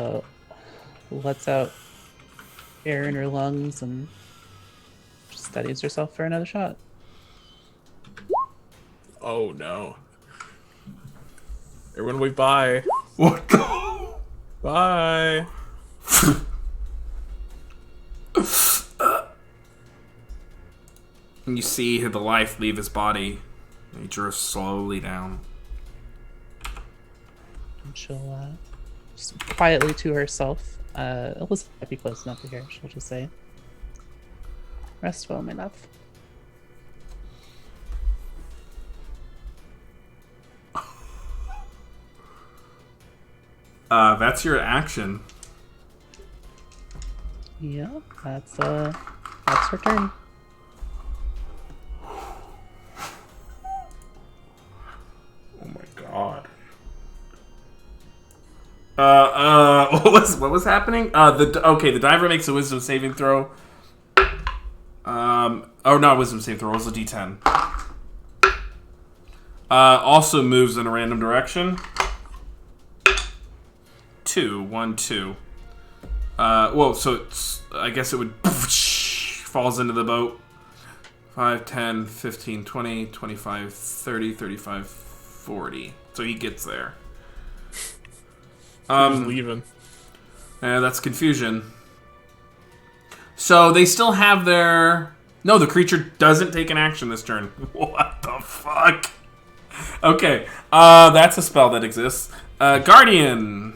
lets out air in her lungs and just steadies herself for another shot. Oh no. Everyone wave bye. What the? Bye. And you see the life leave his body. He drifts slowly down. And she'll just quietly to herself. Elizabeth might be close enough to hear. She'll just say, "Rest well, my love." That's your action. Yeah, that's her turn. Oh my god. What was happening? The diver makes a wisdom saving throw. Not wisdom saving throw. It was a D10. Also moves in a random direction. 2, 1, 2. So it's, I guess it would falls into the boat. 5, 10, 15, 20, 25, 30, 35, 40. So he gets there. He's leaving. That's confusion. So they still have their... No, the creature doesn't take an action this turn. What the fuck? Okay, that's a spell that exists. Guardian.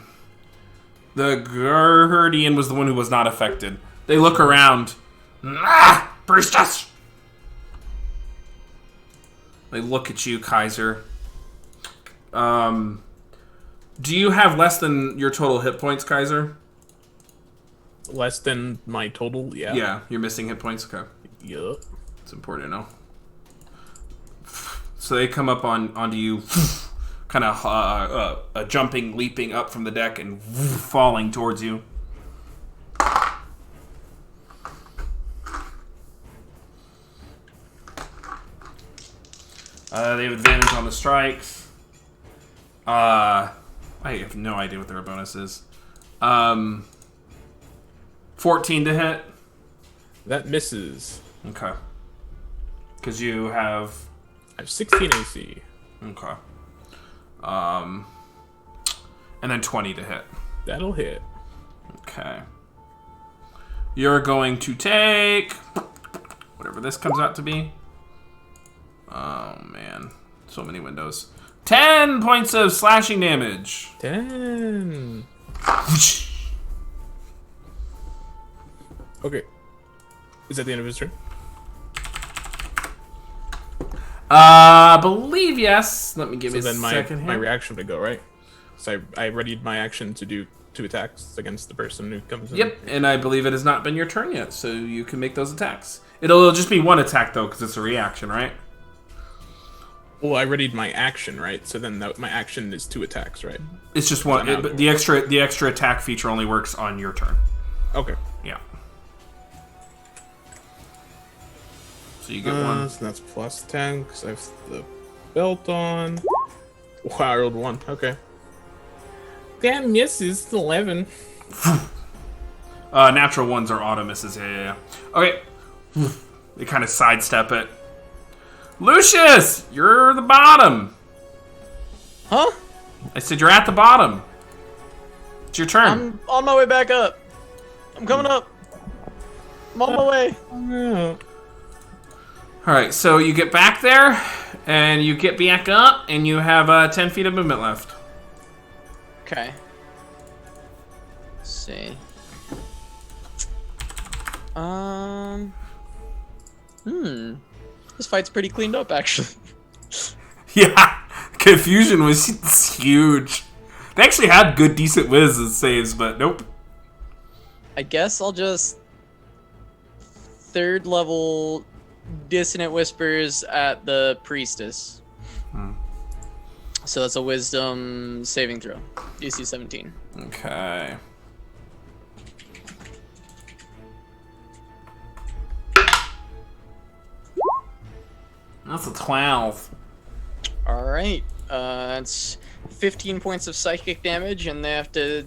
The Guardian was the one who was not affected. They look around. Ah! Priestess! They look at you, Kaiser. Do you have less than your total hit points, Kaiser? Less than my total, yeah. Yeah, you're missing hit points? Okay. Yup. It's important to know. So they come up onto you, kind of jumping, leaping up from the deck and falling towards you. They have advantage on the strikes. I have no idea what their bonus is. 14 to hit. That misses. Okay. Because you have... I have 16 AC. Okay. And then 20 to hit. That'll hit. Okay. You're going to take... whatever this comes out to be. Oh, man. So many windows. 10 points of slashing damage. 10. Okay. Is that the end of his turn? I believe yes. Let me give you a second my here. reaction would go, right? So I readied my action to do 2 attacks against the person who comes in. Yep, and I believe it has not been your turn yet, so you can make those attacks. It'll just be 1 attack, though, because it's a reaction, right? Well, I readied my action, right? So then my action is 2 attacks, right? It's just 1. But the extra attack feature only works on your turn. Okay. Yeah. So you get 1. So that's plus 10, because I have the belt on. Wow, I rolled 1. Okay. Damn misses, 11. Natural 1s are auto misses. Yeah. Okay. They kind of sidestep it. Lucius, you're the bottom. Huh? I said you're at the bottom. It's your turn. I'm on my way back up. I'm coming up. I'm on my way. Yeah. All right, so you get back there, and you get back up, and you have 10 feet of movement left. Okay. Let's see. This fight's pretty cleaned up, actually. Yeah, confusion was huge. They actually had good, decent whiz saves, but nope. I guess I'll just 3rd level dissonant whispers at the priestess. So that's a wisdom saving throw. DC 17. Okay. That's a 12. All right. That's 15 points of psychic damage, and they have to.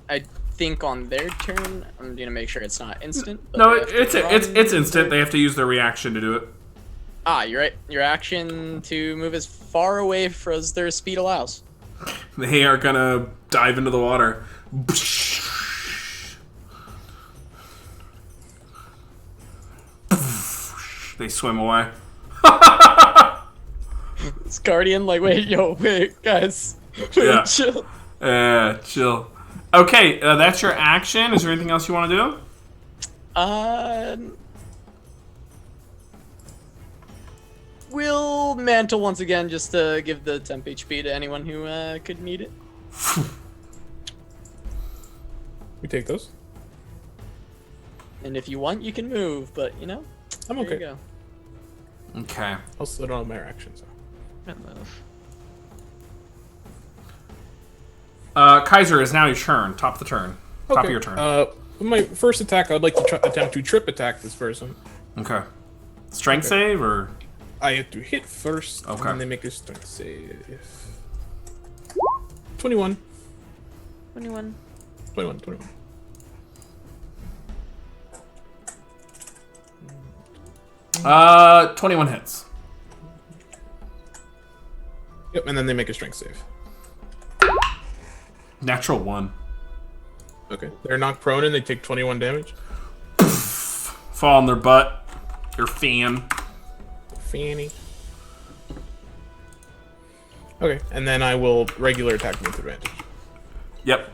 I think on their turn, I'm gonna make sure it's not instant. But No, they have to run it's instant. They have to use their reaction to do it. Ah, you're right. Your action to move as far away as their speed allows. They are gonna dive into the water. They swim away. This guardian, like, wait, guys, Yeah. chill. Chill. Okay, that's your action. Is there anything else you want to do? We'll mantle once again just to give the temp HP to anyone who could need it. We take those. And if you want, you can move, but you know, I'm there okay. you go. Okay. I'll sit on my actions. Move. Kaiser, is now your turn. Top of the turn. Top of your turn. With my first attack, I would like to attempt to trip attack this person. Okay. Strength save or? I have to hit first, Okay. and then they make a strength save. 21. 21. 21, 21. 21 hits. Yep, and then they make a strength save. Natural 1. Okay. They're knocked prone and they take 21 damage. Fall on their butt. Your fan. Fanny. Okay, and then I will regular attack with advantage. Yep.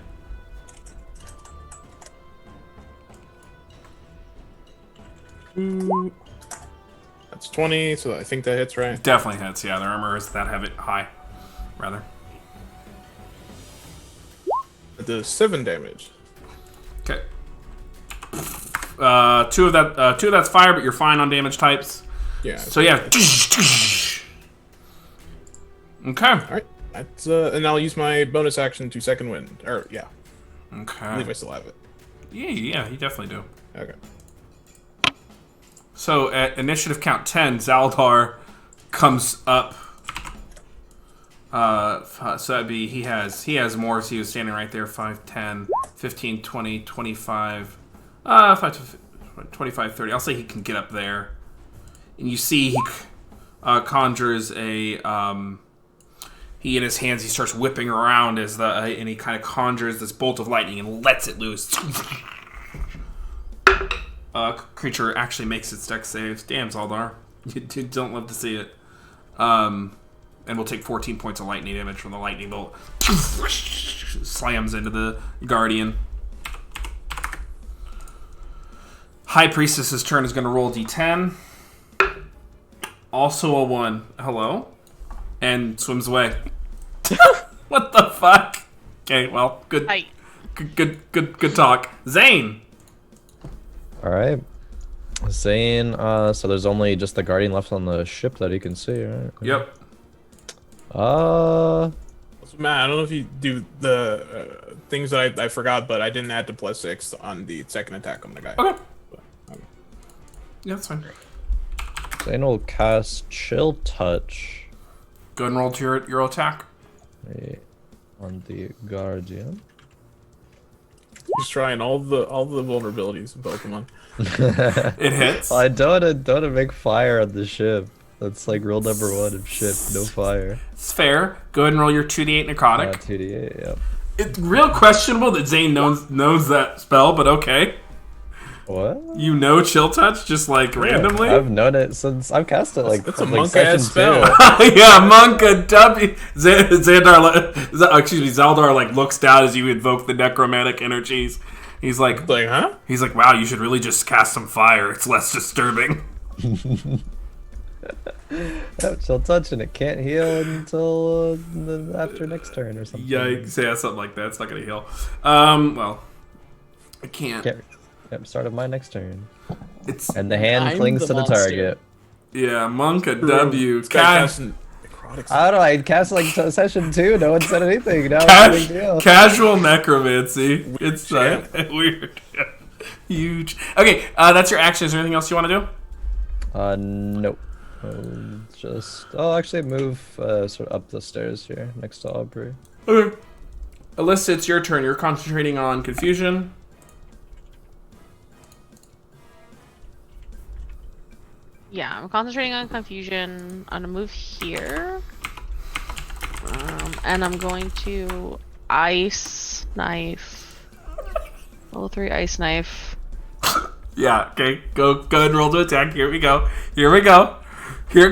Ooh. That's 20, so I think that hits, right? Definitely hits. Yeah, their armor is that heavy, high, rather. It does 7 damage. Okay. Two of that's fire, but you're fine on damage types. Yeah. So yeah. Okay. Alright. That's and I'll use my bonus action to second wind. Or yeah. I Okay. believe I still have it. Yeah, you definitely do. Okay. So at initiative count 10, Zaldar comes up. So that'd be he has more, so he was standing right there. 5, 10, 15, 20, 25, 25, 30. I'll say he can get up there. And you see he conjures a he in his hands he starts whipping around as and he kind of conjures this bolt of lightning and lets it loose. Creature actually makes its dex saves. Damn, Zaldar. You don't love to see it. And we'll take 14 points of lightning damage from the lightning bolt. Slams into the guardian. High Priestess's turn is going to roll d10. Also a 1. Hello? And swims away. What the fuck? Okay, well, good. Hi. Good talk. Zane! All right. Zane, so there's only just the guardian left on the ship that he can see, right? Yep. So, Matt, I don't know if you do the things that I forgot, but I didn't add the +6 on the second attack on the guy. Okay. But, Yeah, that's fine. Zane will cast Chill Touch Go ahead and roll to your attack. on the guardian. he's trying all the vulnerabilities in Pokemon. It hits. I don't want to make fire on the ship. That's like rule number 1 of ship, no fire. It's fair. Go ahead and roll your 2d8 necrotic. 2d8, yep. It's real questionable that Zane knows that spell, but okay. What? You know Chill Touch just like randomly? I've known it since I've cast it like That's a like monk-ass session 2. spell. Yeah, Monka W. Zaldar like looks down as you invoke the necromantic energies. He's like, Huh? He's like, wow, you should really just cast some fire. It's less disturbing. Yep, Chill Touch and it can't heal until after next turn or something. Yikes! Yeah, something like that. It's not gonna heal. Well, I can't. Yep, start of my next turn. It's And the hand I'm clings the to the monster. target. yeah, Monka W. This guy casting Necrotic. I don't know. I cast like session 2. No one said anything. Now it's a big deal. Casual necromancy. It's champ. weird. Huge. Okay, that's your action. Is there anything else you want to do? Nope. I'll actually move sort of up the stairs here next to Aubrey. Okay. Alyssa, it's your turn. You're concentrating on confusion. Yeah, I'm concentrating on confusion. I'm gonna move here. And I'm going to ice knife. Level 3 ice knife. Yeah, okay. Go ahead and roll to attack. Here we go. Here it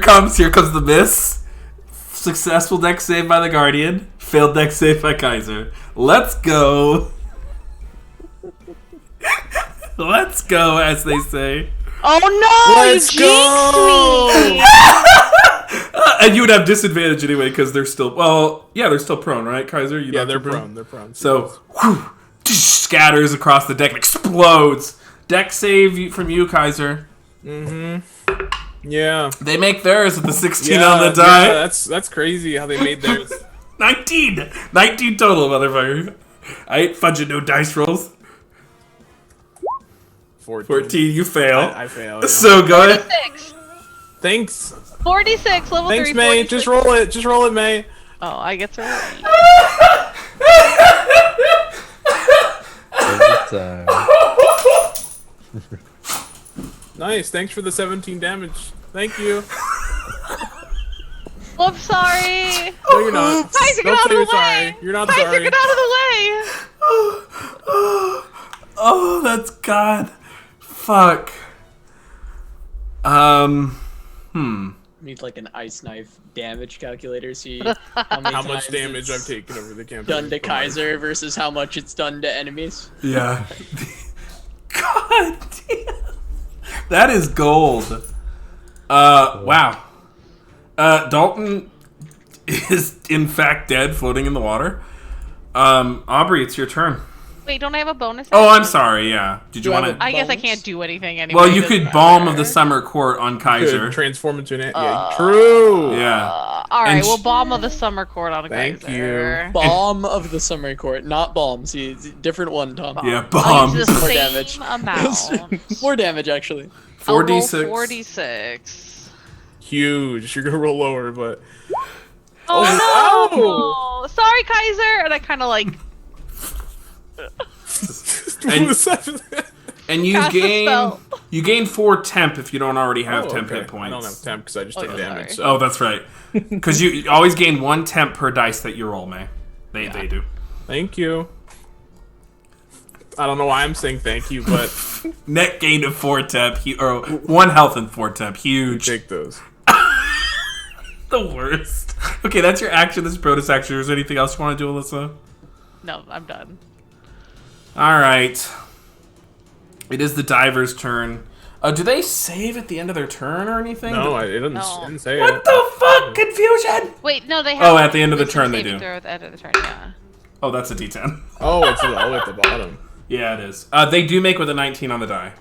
comes. Here comes the miss. Successful deck save by the Guardian. Failed deck save by Kaiser. Let's go. Let's go, as they say. Oh no! Let's you jinxed me! And you would have disadvantage anyway because they're still. Well, yeah, they're still prone, right, Kaiser? You Yeah, knocked they're them prone. They're prone. So, whew, scatters across the deck and explodes. Deck save from you, Kaiser. Yeah. They make theirs with the 16 Yeah, on the die. yeah, that's crazy how they made theirs. 19! 19 total, motherfucker. I ain't fudging no dice rolls. 14, you fail. I fail. Yeah. So go ahead. 46! Thanks. 46, level Thanks, 3, May. 46. Just roll it. Just roll it, May. Oh, I get to roll. Every time. Nice. Thanks for the 17 damage. Thank you. Oh, I'm sorry. No, you're not. Kaiser, get Don't out say of the you're way. sorry. You're not Kaiser, sorry. get out of the way. Oh, that's God. Fuck. Need like an ice knife damage calculator. See How much times damage it's I've taken over the campaign. done to from my- Kaiser versus how much it's done to enemies. Yeah. God damn. That is gold. Wow. Dalton is in fact dead, floating in the water. Aubrey, it's your turn. Wait, don't I have a bonus Oh, I'm action? sorry, yeah. Did you Do I want have to... I guess I Bonus? can't do anything anyway. Well, you doesn't could Balm of the matter. Summer Court on Kaiser. Could transform into an yeah. True. Yeah. Alright, And well, Balm of the Summer Court on Thank Kaiser. Balm of the Summer Court, not balm. See, it's a different one, Tom. Yeah, I'll Balm. use the More same damage. amount. More damage, actually. I'll roll 4d6. 46. Huge. You're gonna roll lower, but Oh, no! Sorry, Kaiser! And I kind of like And you Cast a gain spell. 4 temp if you don't already have temp okay. hit points. I don't have temp because I just Oh, take yeah, damage. sorry. So. Oh, that's right. Because you always gain 1 temp per dice that you roll, May. They do. Thank you. I don't know why I'm saying thank you, but Net gain of 4 temp, or 1 health and 4 temp. Huge. take those. The worst. Okay, that's your action. This is bonus action. Is there anything else you want to do, Alyssa? no, I'm done. All right. It is the diver's turn. Do they save at the end of their turn or anything? No, I didn't, No. didn't say What it. the fuck? Confusion! Wait, no, they have. Oh, at the end of the wisdom turn they saving do. throw at the end of the turn, yeah. Oh, that's a D10. Oh, it's all at the bottom. Yeah, it is. They do make with a 19 on the die.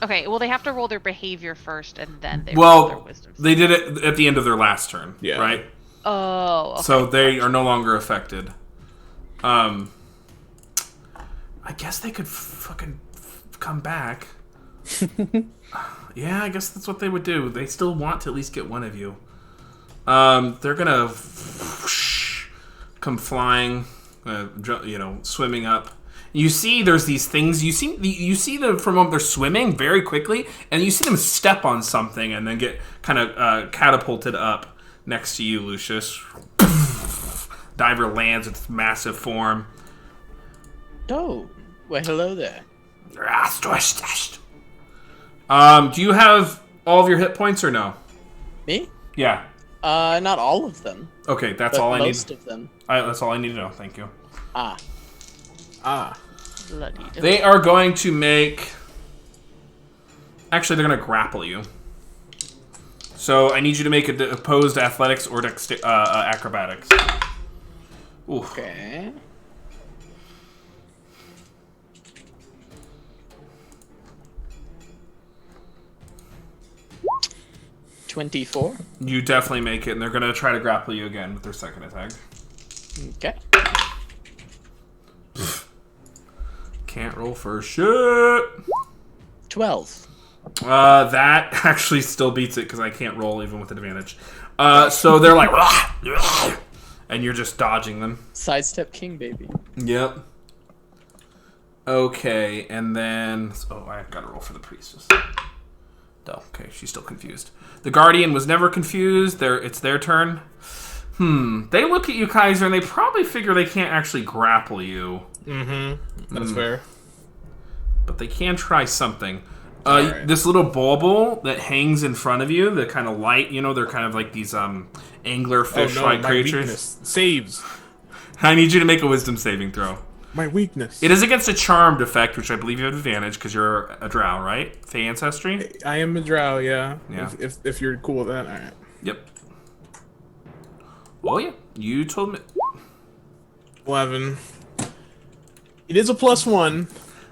Okay, well, they have to roll their behavior first, and then they roll their Well, wisdom. they did it at the end of their last turn, Yeah. right? Oh, okay. So they are no longer affected. I guess they could fucking come back. Yeah, I guess that's what they would do. They still want to at least get one of you. They're gonna come flying, swimming up. You see, there's these things. You see them from when they're swimming very quickly, and you see them step on something and then get kind of catapulted up next to you, Lucius. Diver lands with its massive form. Oh, well, hello there. Do you have all of your hit points or no? Me? Yeah. Not all of them, Okay, that's but all I need. most of them. That's all I need to know. Thank you. Ah, Bloody They are going to make. Actually, they're going to grapple you. So I need you to make a opposed athletics or acrobatics. Ooh. okay. 24. You definitely make it, and they're gonna try to grapple you again with their second attack. Okay. Can't roll for shit. 12. That actually still beats it because I can't roll even with advantage. So they're like, and you're just dodging them. Sidestep king, baby. Yep. Okay, and then I gotta roll for the priestess. Oh, okay, she's still confused. The guardian was never confused. It's their turn. They look at you, Kaiser, and they probably figure they can't actually grapple you. That's fair. But they can try something. Alright. This little bauble that hangs in front of you, the kind of light, they're kind of like these anglerfish-like creatures. Weakness. Saves. I need you to make a wisdom saving throw. My weakness. It is against a charmed effect, which I believe you have advantage because you're a drow, right? Fey ancestry? I am a drow, yeah. Yeah. If you're cool with that, alright. Yep. Well, yeah. You told me. 11. It is a +1.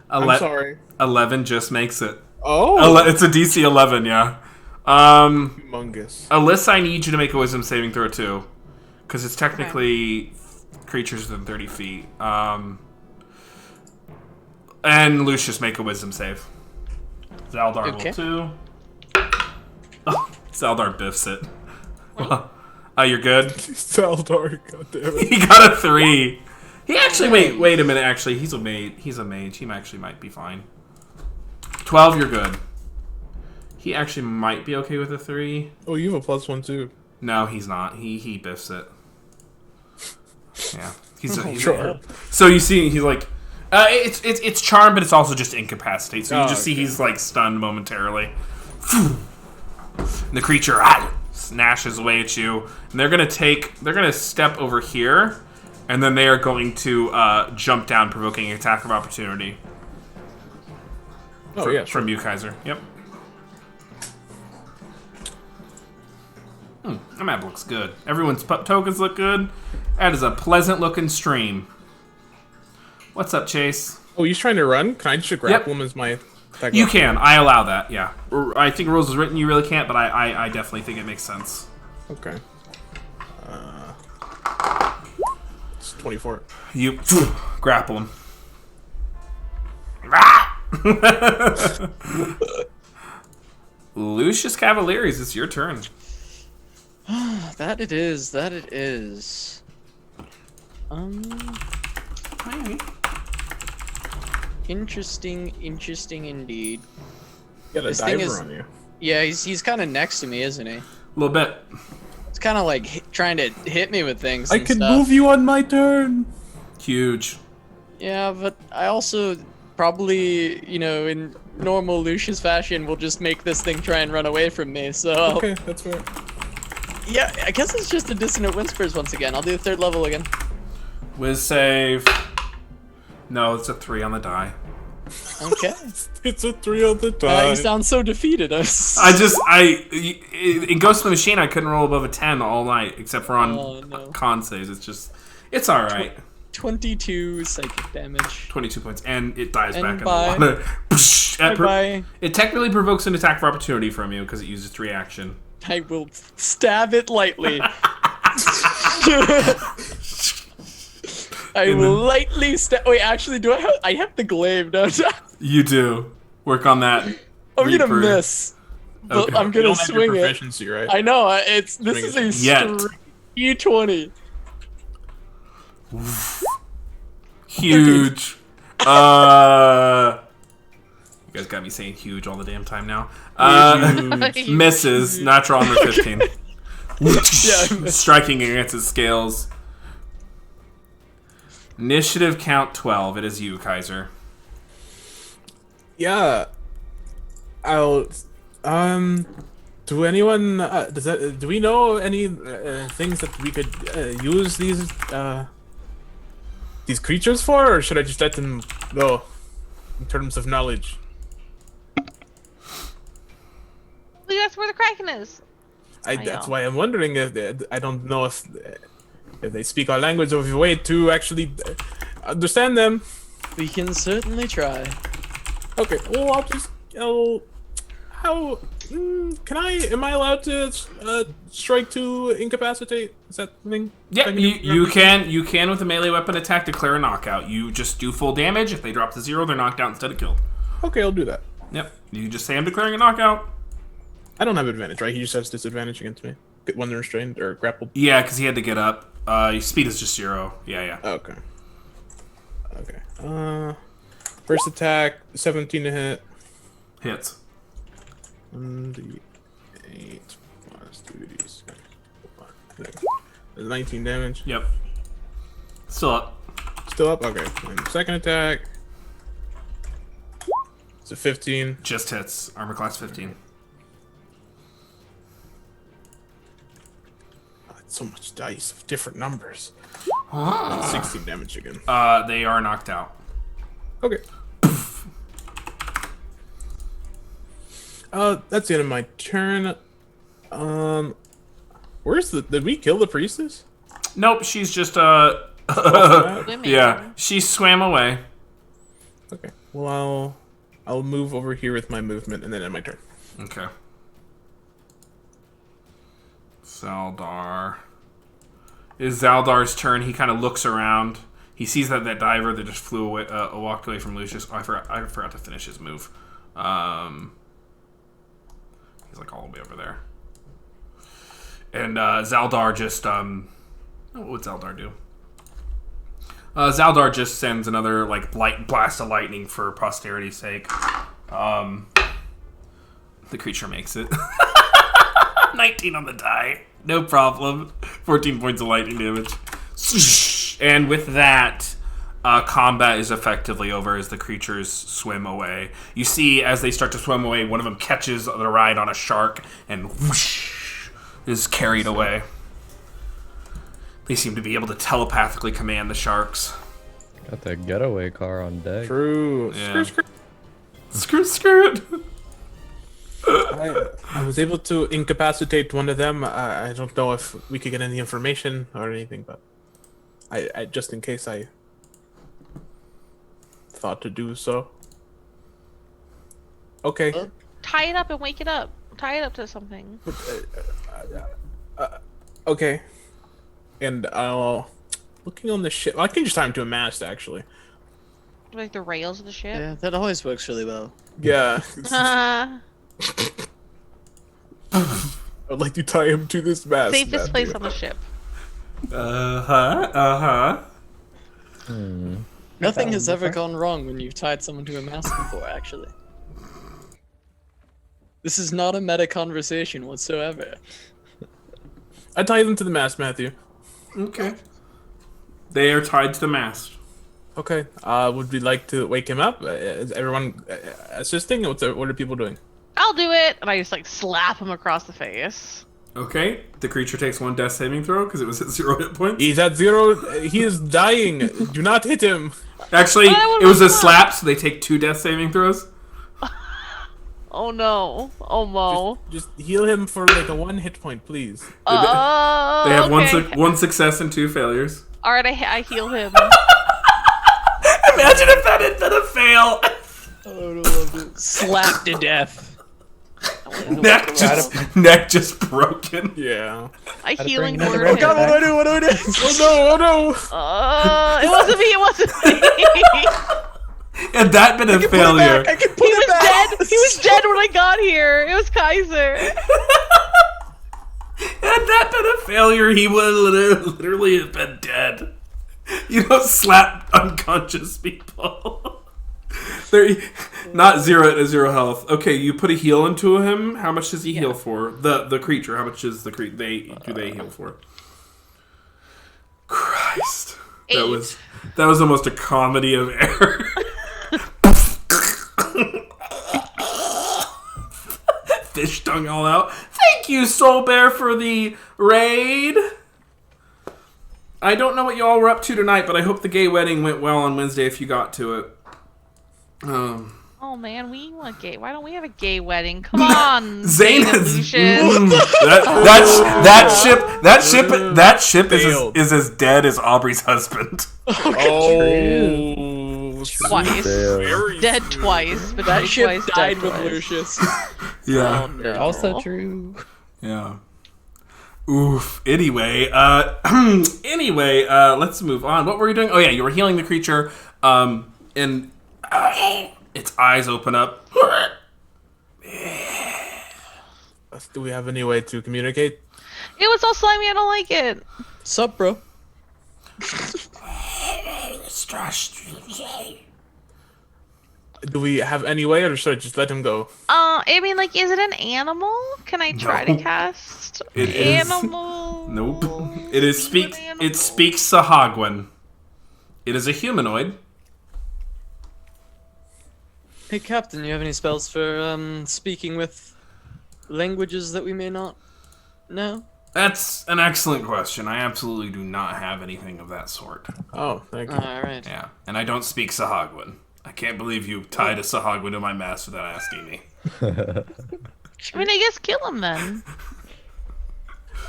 I'm sorry. 11 just makes it. Oh! It's a DC 11, yeah. Humongous. Alyssa, I need you to make a wisdom saving throw, too. Because it's technically creatures within 30 feet. And Lucius, make a wisdom save. Zaldar will, too. Oh, Zaldar biffs it. You're good? Zaldar, goddammit. He got a 3. He actually, wait a minute, actually, he's a mage. He actually might be fine. 12, you're good. He actually might be okay with a 3. Oh, you have a +1 too. No, he's not. He biffs it. Yeah. He's Sure. So you see, he's like, it's charm, but it's also just incapacitate. So you just see he's like stunned momentarily. And the creature snashes away at you, and they're gonna step over here, and then they are going to jump down, provoking an attack of opportunity. From you, Kaiser. Yep. The map looks good. Everyone's tokens look good. That is a pleasant looking stream. What's up, Chase? Oh, he's trying to run? Can I just grapple him as my attack? You can. I allow that, yeah. I think rules is written you really can't, but I definitely think it makes sense. Okay. It's 24. You grapple him. Lucius Cavaliers, it's your turn. That it is. Interesting indeed. You got a diver on you. Yeah, he's kind of next to me, isn't he? A little bit. It's kind of like trying to hit me with things. I can move you on my turn. Huge. Yeah, but I also probably, in normal Lucius fashion, will just make this thing try and run away from me. So okay, that's fair. Yeah, I guess it's just a dissonant whispers once again. I'll do the 3rd level again. Whiz save. No, it's a 3 on the die. Okay. It's a 3 on the die. You sound so defeated. In Ghost of the Machine, I couldn't roll above a 10 all night, except for on con saves. It's all right. 22 psychic damage. 22 points, and it dies back in the bye. water. Bye. It technically provokes an attack of opportunity from you because it uses 3 action. I will stab it lightly. I will lightly stab. Wait, actually, do I have the glaive, don't I? You do. Work on that. I'm gonna miss. But Okay. I'm gonna You don't have your swing it. proficiency, right? I know. This is a straight E20. Huge. You guys got me saying huge all the damn time now. Misses. Natural armor 15. Striking against its scales. Initiative count 12. It is you, Kaiser. Yeah. I'll. Do anyone? Do we know any things that we could use these creatures for, or should I just let them go in terms of knowledge? Well, that's where the Kraken is. That's why I'm wondering if I don't know if they speak our language or if we wait to actually understand them. We can certainly try. Okay. Well, How can I? Am I allowed to strike to incapacitate? Is that the thing? Yeah, you can with a melee weapon attack declare a knockout. You just do full damage. If they drop to 0, they're knocked out instead of killed. Okay, I'll do that. Yep. You just say I'm declaring a knockout. I don't have advantage, right? He just has disadvantage against me when they're restrained or grappled. Yeah, because he had to get up. Your speed is just 0. Yeah. Okay. Okay. First attack, 17 to hit. Hits. 1d8 plus 2d6. 19 damage. Yep. Still up. Still up? Okay. And second attack. It's a 15. Just hits. Armor class 15. Oh, that's so much dice of different numbers. 16 damage again. They are knocked out. Okay. That's the end of my turn. Where's did we kill the priestess? Nope, she's just Swimming. yeah, she swam away. Okay. Well, I'll move over here with my movement and then end my turn. Okay. Zaldar. It's Zaldar's turn. He kind of looks around. He sees that diver that just flew away, walked away from Lucius. Oh, I forgot to finish his move. He's like all the way over there. And Zaldar just what would Zaldar do? Zaldar just sends another like blast of lightning for posterity's sake. The creature makes it. 19 on the die. No problem. 14 points of lightning damage. And with that, combat is effectively over as the creatures swim away. You see, as they start to swim away, one of them catches the ride on a shark and whoosh, is carried away. They seem to be able to telepathically command the sharks. Got that getaway car on deck. True. Yeah. Screw it. I was able to incapacitate one of them. I don't know if we could get any information or anything, but I just in case I thought to do so. Okay. Tie it up and wake it up. Tie it up to something. Okay. And looking on the ship, I can just tie him to a mast actually. Like the rails of the ship. Yeah, that always works really well. Yeah. Uh, I'd like to tie him to this mast. safest place on the ship. Nothing has ever gone wrong when you've tied someone to a mast before, actually. This is not a meta conversation whatsoever. I tie them to the mast, Matthew. Okay. They are tied to the mast. Okay. Would we like to wake him up? Is everyone assisting? What are people doing? I'll do it, and I just like slap him across the face. Okay. The creature takes 1 death saving throw because it was at 0 hit points. He's at 0. He is dying. Do not hit him. Actually, it was a slap, so they take 2 death saving throws. Oh no. Oh Mo. Just heal him for like a 1 hit point, please. They have okay. one success and 2 failures. Alright, I heal him. Imagine if that had been a fail. Oh, I love it. Slapped to death. Neck just broken. Yeah. I Gotta healing bring word another him. God, what do I do? What do I do? Oh no! It wasn't me, it wasn't me. Had that been a failure? I can put He it was back. dead. He was dead when I got here. It was Kaiser. Had that been a failure, he would literally have been dead. You don't slap unconscious people. They're not 0 health. Okay, you put a heal into him. How much does he heal for? The creature. How much does they heal for? Christ, 8. that was almost a comedy of error. Fish tongue all out. Thank you, Soul Bear, for the raid. I don't know what y'all were up to tonight, but I hope the gay wedding went well on Wednesday if you got to it. Oh man, we want gay. Why don't we have a gay wedding? Come on, Zane Zane and is Lucius. that ship Failed. is as dead as Aubrey's husband. Oh, Twice. very Dead twice, but That not ship twice died dead with twice. Lucius. Yeah. Oh, no. Also true. Yeah. Oof. Anyway, let's move on. What were you doing? Oh yeah, you were healing the creature. And its eyes open up. Do we have any way to communicate? It was all slimy. I don't like it. Sup, bro? Do we have any way, or should I just let him go? I mean, like, is it an animal? Can I try to No. cast It is- animal? Nope. It is Human It animal? speaks Sahagwan. It is a humanoid. Hey, Captain, you have any spells for speaking with languages that we may not know? That's an excellent question. I absolutely do not have anything of that sort. Oh, thank you. All right. Yeah, and I don't speak Sahagwan. I can't believe you tied a Sahagwan to my mask without asking me. I mean, I guess kill him then.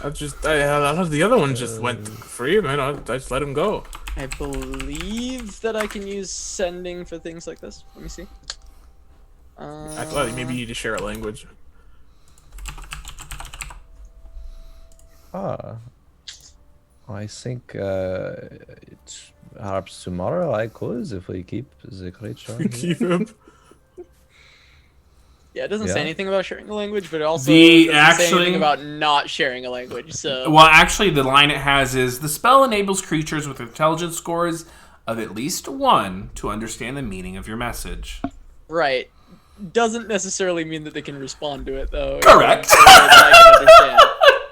A lot of the other ones just went free, man. I just let him go. I believe that I can use sending for things like this. Let me see. I thought maybe you need to share a language. I think it's perhaps tomorrow I could if we keep the creature. Keep him. Yeah, it doesn't Yeah. say anything about sharing a language, but it also The doesn't say actually- anything about not sharing a language. So Well, actually, the line it has is the spell enables creatures with intelligence scores of at least 1 to understand the meaning of your message. right, doesn't necessarily mean that they can respond to it though. Correct. in a way that I can understand.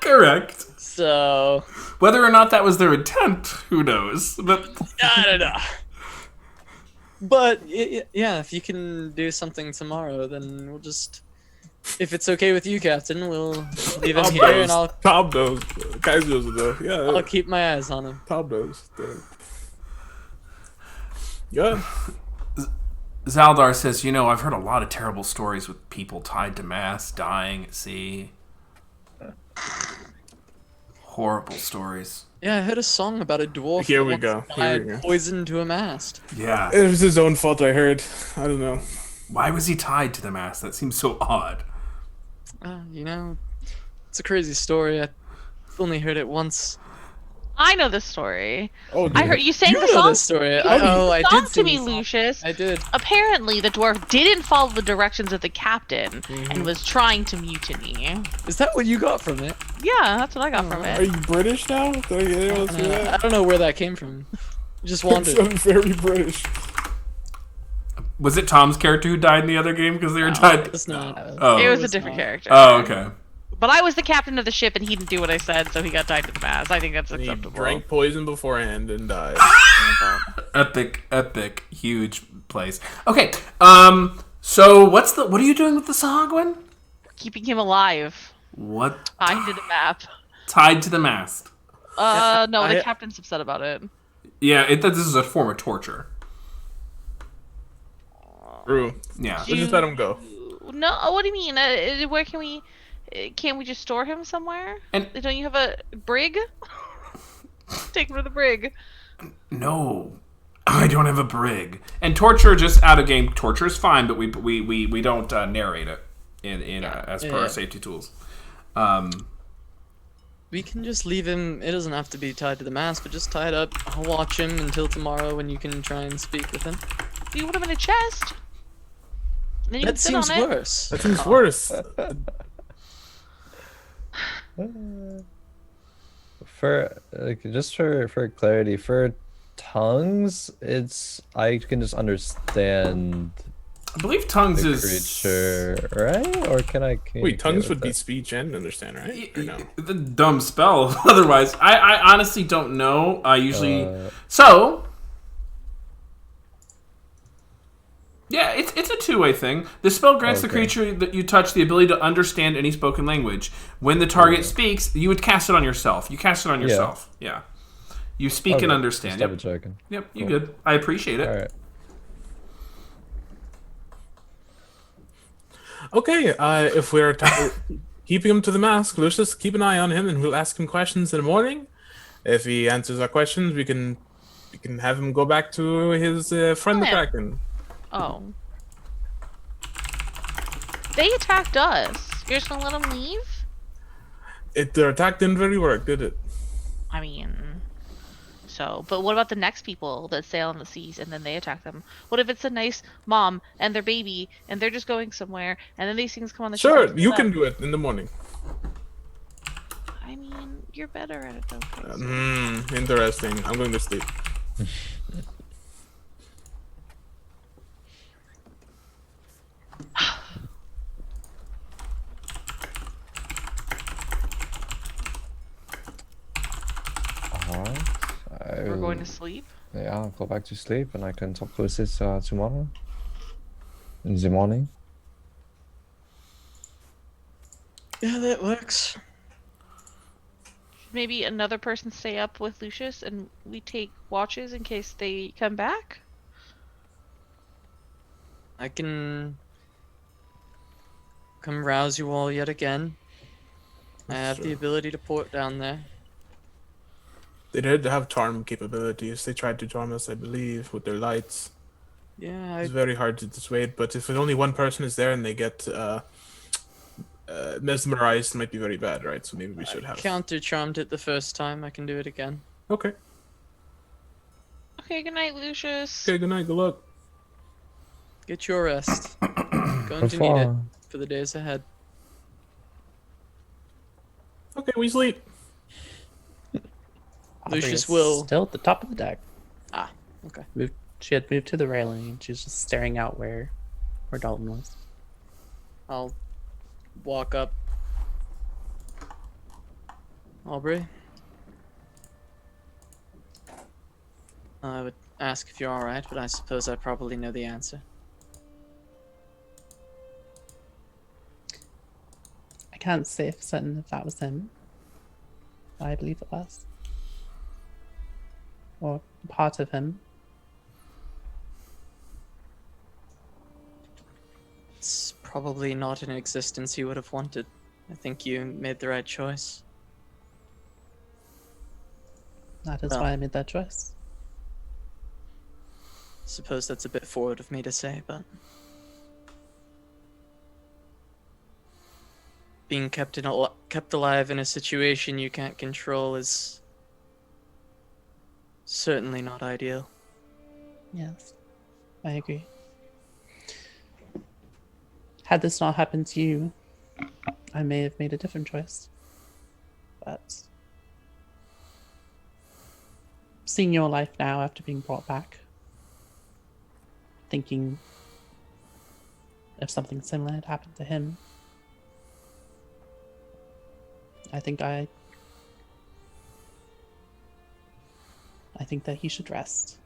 Correct. So Whether or not that was their intent, who knows? But I don't know. But yeah, if you can do something tomorrow, then we'll just. If it's okay with you, Captain, we'll leave him here, and I'll Top those. Kaiser's though. Yeah. I'll keep my eyes on him. Top those. Yeah. Zaldar says, I've heard a lot of terrible stories with people tied to masts, dying at sea. Horrible stories. Yeah, I heard a song about a dwarf. Here that we once go. Here we died go. poisoned to a mast. Yeah. It was his own fault, I heard. I don't know. Why was he tied to the mast? That seems so odd. It's a crazy story. I've only heard it once. I know this story. Oh, I heard you sang You the know song. this story. You I sang did to sing me, the song. Lucius. I did. Apparently, the dwarf didn't follow the directions of the captain Mm-hmm. and was trying to mutiny. Is that what you got from it? Yeah, that's what I got from Are it. you British now? Did I get able to see I that? don't know where that came from. It just It wandered. sounded very British. Was it Tom's character who died in the other game because they were tied? It's not. Oh. It was a was different not. character. Oh, okay. But I was the captain of the ship, and he didn't do what I said, so he got tied to the mast. I think that's He acceptable. drank poison beforehand and died. Epic, huge place. Okay, so what are you doing with the Sahagwan? Keeping him alive. What? Tied to the map. Tied to the mast. No, the I- captain's upset about it. Yeah, this is a form of torture. True. Yeah. Let's just let him go. No, what do you mean? Where can we? Can't we just store him somewhere? And- Don't you have a brig? Take him to the brig. No, I don't have a brig. And torture, just out of game, torture is fine, but we don't narrate it in as per our Yeah. safety tools. We can just leave him. It doesn't have to be tied to the mast, but just tie it up. I'll watch him until tomorrow when you can try and speak with him. You put him in a chest. Then you can That sit seems on it. worse. That seems worse. Just for clarity, for tongues, I can just understand I believe tongues the is creature, right? Or can I communicate Wait, tongues with would be it? speech and understand, right? Or no? the dumb spell. Otherwise, I honestly don't know. I usually Uh, so. Yeah, it's a two-way thing. The spell grants the Okay. creature that you touch the ability to understand any spoken language. When the target speaks, you would cast it on yourself. You cast it on yourself. Yeah. You speak and Okay, understand. Just Yep. double checking. Yep, you Cool. good. I appreciate it. All right. Okay, if we're keeping him to the mask, let's just keep an eye on him, and we'll ask him questions in the morning. If he answers our questions, we can have him go back to his friend the Yeah. Kraken. Oh. They attacked us. You're just gonna let them leave? Their attack didn't really work, did it? I mean, so, but what about the next people that sail on the seas and then they attack them? What if it's a nice mom and their baby and they're just going somewhere and then these things come on the ship and Sure, kill you can them? do it in the morning. I mean, you're better at it though, Kaiser. Interesting. I'm going to sleep. Alright. We're going to sleep? Yeah, I'll go back to sleep and I can talk to sis tomorrow. In the morning. Yeah, that works. Maybe another person stay up with Lucius and we take watches in case they come back? I can come rouse you all yet again. I have the Sure. ability to port down there. They did have charm capabilities. They tried to charm us, I believe, with their lights. Yeah, It's very hard to dissuade, but if only one person is there and they get mesmerized, it might be very bad, right? So maybe we should have. counter charmed it the first time. I can do it again. Okay. Okay, good night, Lucius. Okay, good night, good luck. Get your rest. Going Au to need it revoir. for the days ahead. Okay, we sleep. Aubrey Lucius is will- still at the top of the deck. Ah, okay. She had moved to the railing and she's just staring out where Dalton was. I'll walk up. Aubrey? I would ask if you're alright, but I suppose I probably know the answer. I can't say for certain if that was him. But I believe it was. Or part of him. It's probably not an existence you would have wanted. I think you made the right choice. That is Well. why I made that choice. Suppose that's a bit forward of me to say, but being kept alive in a situation you can't control is certainly not ideal. Yes, I agree. Had this not happened to you, I may have made a different choice. But seeing your life now after being brought back, thinking if something similar had happened to him, I think that he should rest.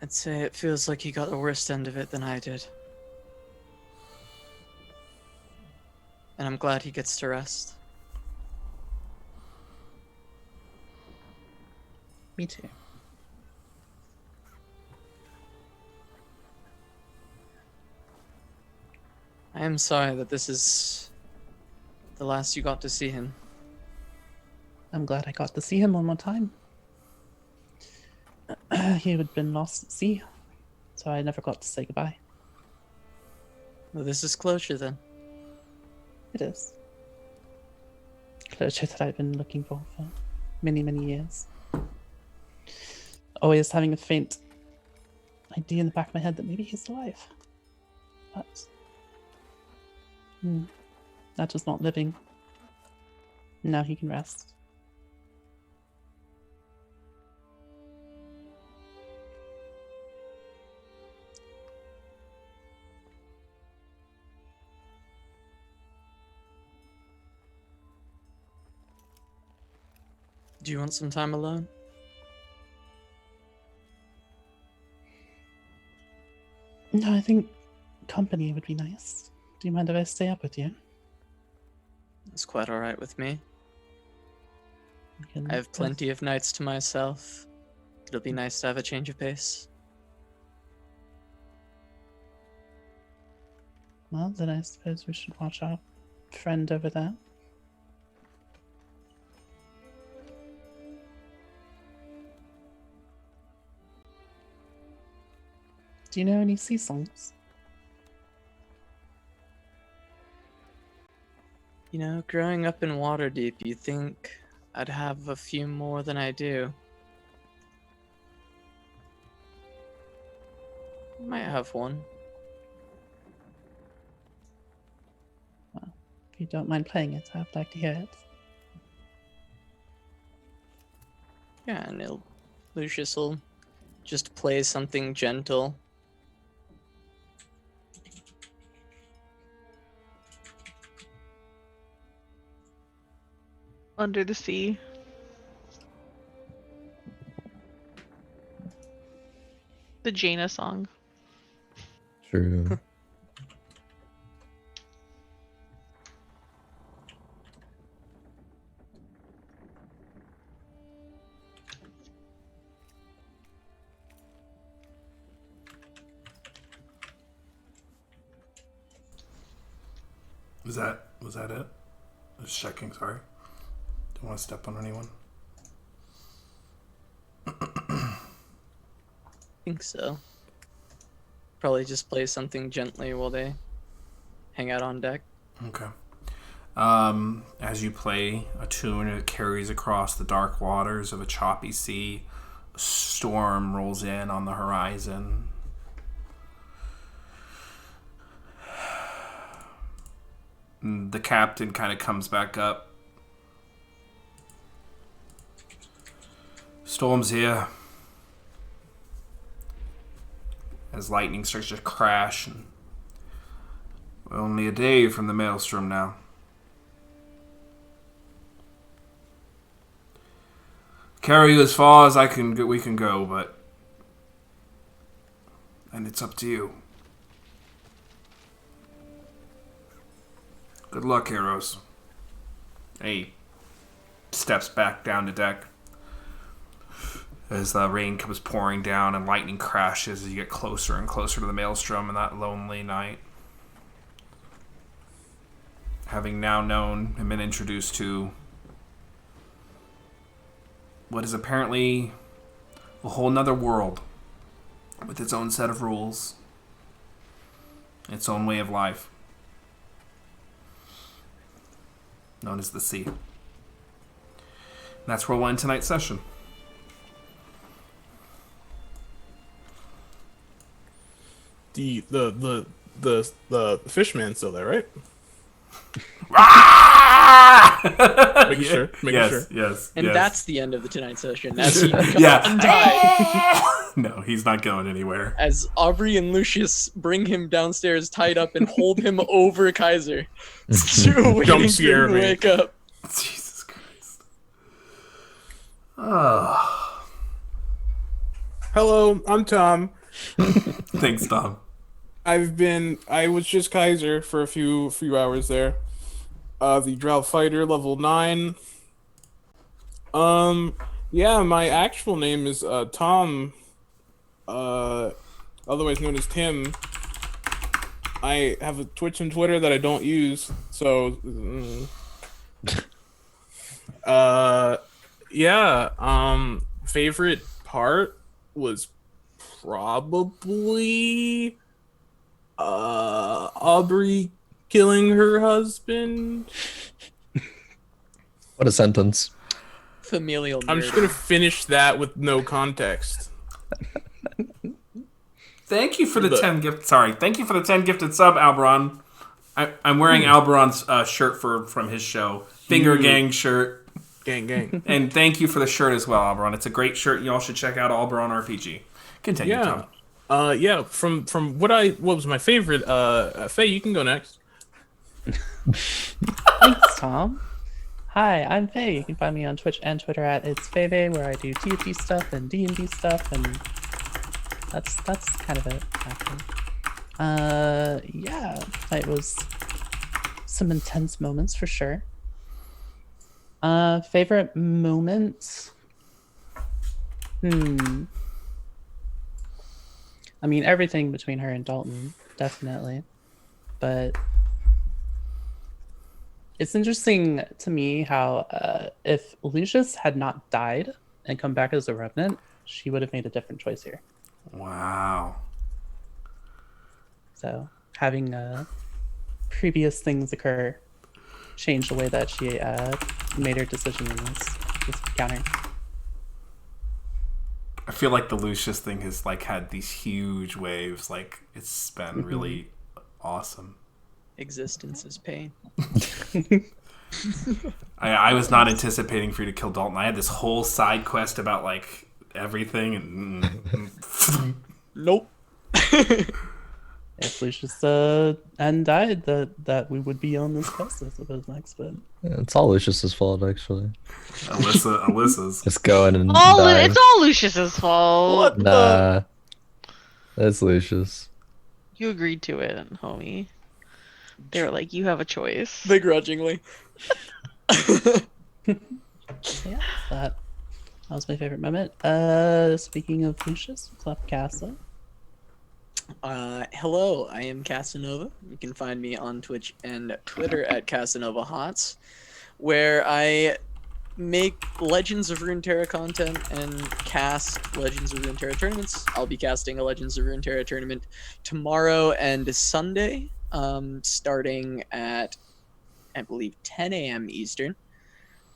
I'd say it feels like he got the worst end of it than I did. And I'm glad he gets to rest. Me too. I am sorry that this is the last you got to see him. I'm glad I got to see him one more time. He had been lost at sea, so I never got to say goodbye. Well, this is closure then. It is. Closure that I've been looking for many, many years. Always having a faint idea in the back of my head that maybe he's alive. But that was not living. Now he can rest. Do you want some time alone? No, I think company would be nice. Do you mind if I stay up with you? It's quite alright with me. We can I have both- plenty of nights to myself. It'll be nice to have a change of pace. Well, then I suppose we should watch our friend over there. Do Do you know any sea songs? You know, growing up in Waterdeep, you'd think I'd have a few more than I do. Might have one. If you don't mind playing it, I'd like to hear it. Yeah, and Lucius will just play something gentle. Under the Sea. The Jaina song. True. Was that it? Just checking, sorry. Don't want to step on anyone. Think so. Probably just play something gently while they hang out on deck. Okay. As you play a tune, it carries across the dark waters of a choppy sea. A storm rolls in on the horizon. The captain kind of comes back up. Storm's here. As lightning starts to crash. And we're only a day from the maelstrom now. Carry you as far as we can go, but... And it's up to you. Good luck, heroes. He steps back down to deck. As the rain comes pouring down and lightning crashes as you get closer and closer to the maelstrom in that lonely night. Having now known and been introduced to what is apparently a whole nother world with its own set of rules, its own way of life, known as the sea. And that's where we'll end tonight's session. The fishman's still there, right? Making sure. Yes. And yes. that's the end of the tonight session. As he becomes Yeah. untied. No, he's not going anywhere. As Aubrey and Lucius bring him downstairs tied up and hold him over Kaiser. Still waiting for scare him to me. wake up. Jesus Christ. Oh. Hello, I'm Tom. Thanks, Tom. I was just Kaiser for a few hours there. The Drow Fighter, level 9. Yeah, my actual name is Tom, otherwise known as Tim. I have a Twitch and Twitter that I don't use, so yeah, favorite part was probably Aubrey killing her husband. What a sentence. Familial I'm just murder. gonna finish that with no context. Thank you for the But- 10 gift. Sorry, thank you for the 10 gifted sub, Alberon. I'm wearing Alberon's shirt from his show, Finger Huge. Gang shirt, Gang. and thank you for the shirt as well, Alberon. It's a great shirt. Y'all should check out Alberon RPG. Continue, Yeah. Tom. Yeah, from what was my favorite, Faye, you can go next. Thanks, Tom. Hi, I'm Faye. You can find me on Twitch and Twitter at It's Faye, where I do TFT stuff and D&D stuff, and that's kind of it, actually. Yeah, it was some intense moments for sure. Favorite moments? I mean, everything between her and Dalton, definitely. But it's interesting to me how if Lucius had not died and come back as a revenant, she would have made a different choice here. Wow. So having previous things occur changed the way that she made her decision in this encounter. I feel like the Lucius thing has like had these huge waves. Like it's been really awesome. Existence is pain. I was not anticipating for you to kill Dalton. I had this whole side quest about like everything, and Nope. If Lucius hadn't died, that we would be on this quest, I suppose, next. But Yeah, it's all Lucius's fault, actually. Alyssa's. Just going and dying. It's all Lucius's fault. What Nah, that's Lucius. You agreed to it, homie. They were like, you have a choice. Begrudgingly. yeah, that was my favorite moment. Speaking of Lucius, what's up, Casa? Hello, I am Casanova. You can find me on Twitch and Twitter at Casanova Hots, where I make Legends of Runeterra content and cast Legends of Runeterra tournaments. I'll be casting a Legends of Runeterra tournament tomorrow and Sunday, starting at, I believe, 10 a.m. Eastern.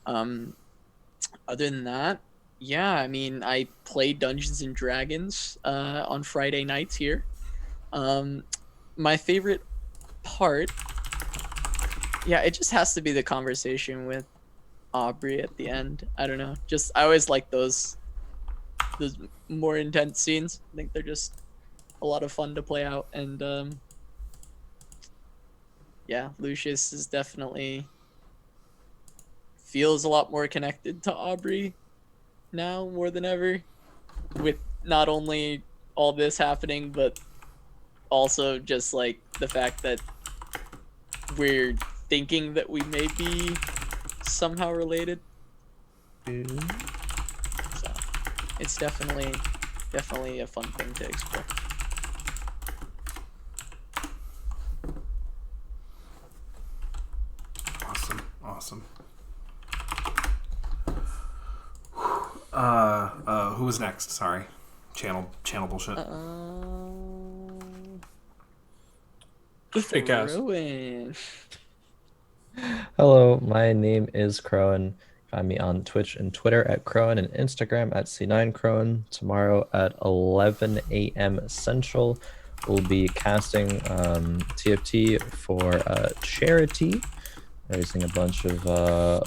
Other than that, yeah, I mean, I play Dungeons and Dragons on Friday nights here. My favorite part, yeah, it just has to be the conversation with Aubrey at the end. I don't know, just I always like those more intense scenes. I think they're just a lot of fun to play out, and yeah, Lucius is definitely feels a lot more connected to Aubrey now more than ever, with not only all this happening, but also just like the fact that we're thinking that we may be somehow related. So it's definitely a fun thing to explore. Awesome. Who was next? Sorry. Channel bullshit. Hey, Cass. Rowan. Hello, my name is Crowan. Find me on Twitch and Twitter at Crowan and Instagram at C9Crowan. Tomorrow at 11 a.m. Central, we'll be casting TFT for charity, raising a bunch of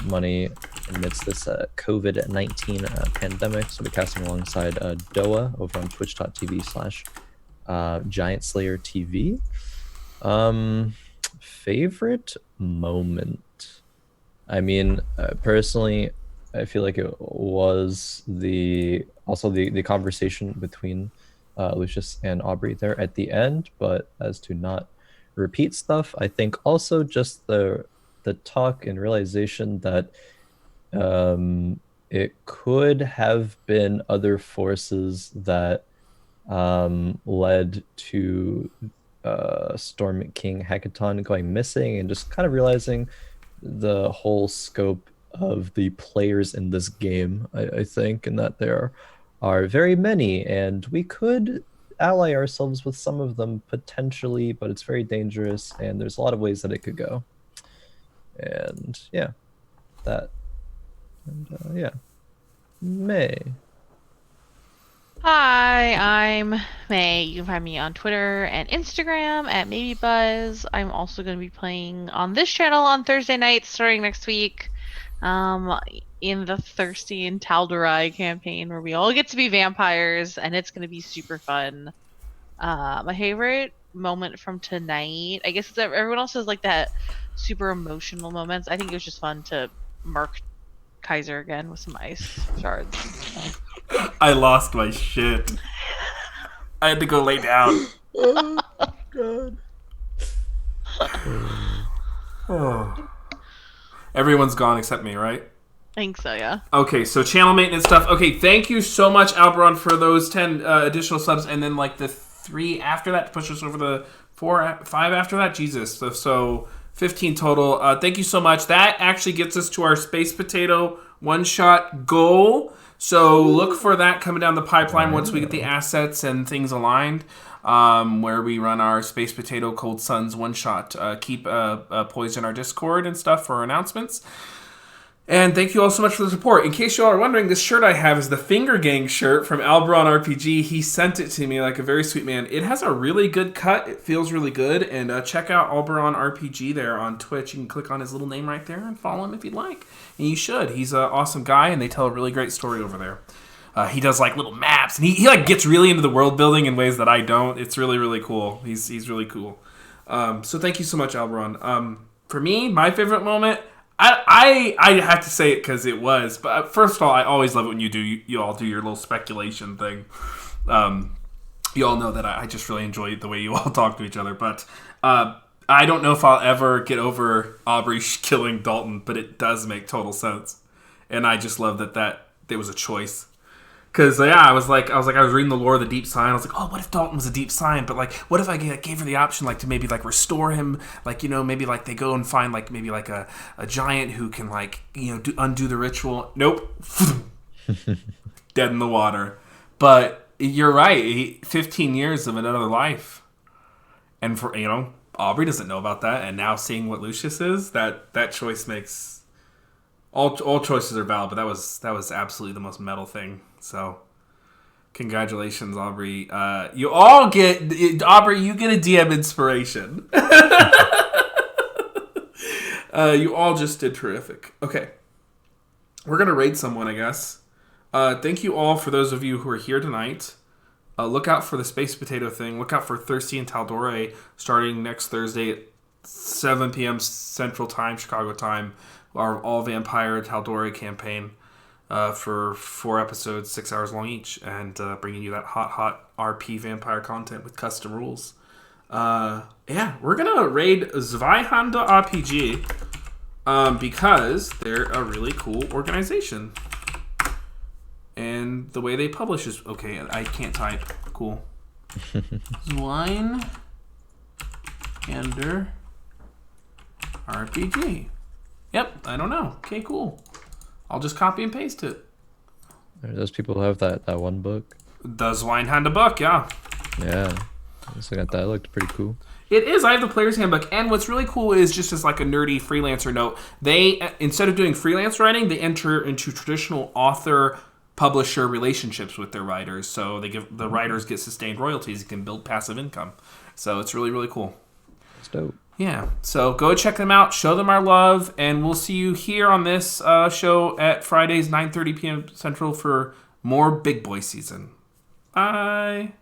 money amidst this COVID-19 pandemic. So we'll be casting alongside Doa over on twitch.tv/GiantSlayerTV. Favorite moment? I mean, personally, I feel like it was the conversation between Lucius and Aubrey there at the end. But as to not repeat stuff, I think also just the talk and realization that it could have been other forces that led to Storm King Hackathon going missing, and just kind of realizing the whole scope of the players in this game, I think, and that there are very many, and we could ally ourselves with some of them potentially, but it's very dangerous, and there's a lot of ways that it could go. And yeah, that. And yeah. May. Hi, I'm May. You can find me on Twitter and Instagram at MaybeBuzz. I'm also going to be playing on this channel on Thursday nights starting next week, in the Thirsty and Tal'Darai campaign, where we all get to be vampires, and it's going to be super fun. My favorite moment from tonight, I guess, everyone else has like that super emotional moments. I think it was just fun to mark Kaiser again with some ice shards. I lost my shit. I had to go lay down. Oh god. Oh. Everyone's gone except me, right? I think so, yeah. Okay, so channel maintenance stuff. Okay, thank you so much, Alberon, for those 10 additional subs, and then like the 3 after that to push us over the 5 after that. Jesus, so 15 total. Thank you so much. That actually gets us to our Space Potato one-shot goal. So look for that coming down the pipeline once we get the assets and things aligned. where we run our Space Potato Cold Suns one-shot. Keep poised in our Discord and stuff for announcements. And thank you all so much for the support. In case you all are wondering, this shirt I have is the Finger Gang shirt from Alberon RPG. He sent it to me like a very sweet man. It has a really good cut. It feels really good. And check out Alberon RPG there on Twitch. You can click on his little name right there and follow him if you'd like. And you should. He's an awesome guy, and they tell a really great story over there. He does like little maps, and he like gets really into the world building in ways that I don't. It's really, really cool. He's really cool. So thank you so much, Alberon. For me, my favorite moment... I have to say it because it was. But first of all, I always love it when you all do your little speculation thing. You all know that I just really enjoy the way you all talk to each other. But I don't know if I'll ever get over Aubrey killing Dalton, but it does make total sense. And I just love that it was a choice. Because, yeah, I was reading the lore of the Deep Sign. I was like, oh, what if Dalton was a Deep Sign? But, like, what if I gave her the option, like, to maybe, like, restore him? Like, you know, maybe, like, they go and find, like, maybe, like, a giant who can, like, you know, undo the ritual. Nope. Dead in the water. But you're right. 15 years of another life. And, for you know, Aubrey doesn't know about that. And now seeing what Lucius is, that choice makes... All choices are valid, but that was absolutely the most metal thing. So, congratulations, Aubrey. You all get Aubrey. You get a DM inspiration. You all just did terrific. Okay, we're gonna raid someone, I guess. Thank you all for those of you who are here tonight. Look out for the Space Potato thing. Look out for Thirsty and Taldore starting next Thursday at 7 p.m. Central Time, Chicago time. Our All Vampire Taldore campaign for 4 episodes, 6 hours long each, and bringing you that hot RP vampire content with custom rules. Yeah, we're gonna raid Zweihanda RPG because they're a really cool organization, and the way they publish is okay. I can't type. Cool. Zweihanda RPG. Yep, I don't know. Okay, cool. I'll just copy and paste it. Those people have that one book. The Zweinhanda book, yeah. Yeah. I was looking at that. It looked pretty cool. It is. I have the player's handbook. And what's really cool is, just as like a nerdy freelancer note, they, instead of doing freelance writing, they enter into traditional author-publisher relationships with their writers. So the writers get sustained royalties. You can build passive income. So it's really, really cool. It's dope. Yeah, so go check them out, show them our love, and we'll see you here on this show at Fridays, 9:30 p.m. Central for more Big Boy season. Bye.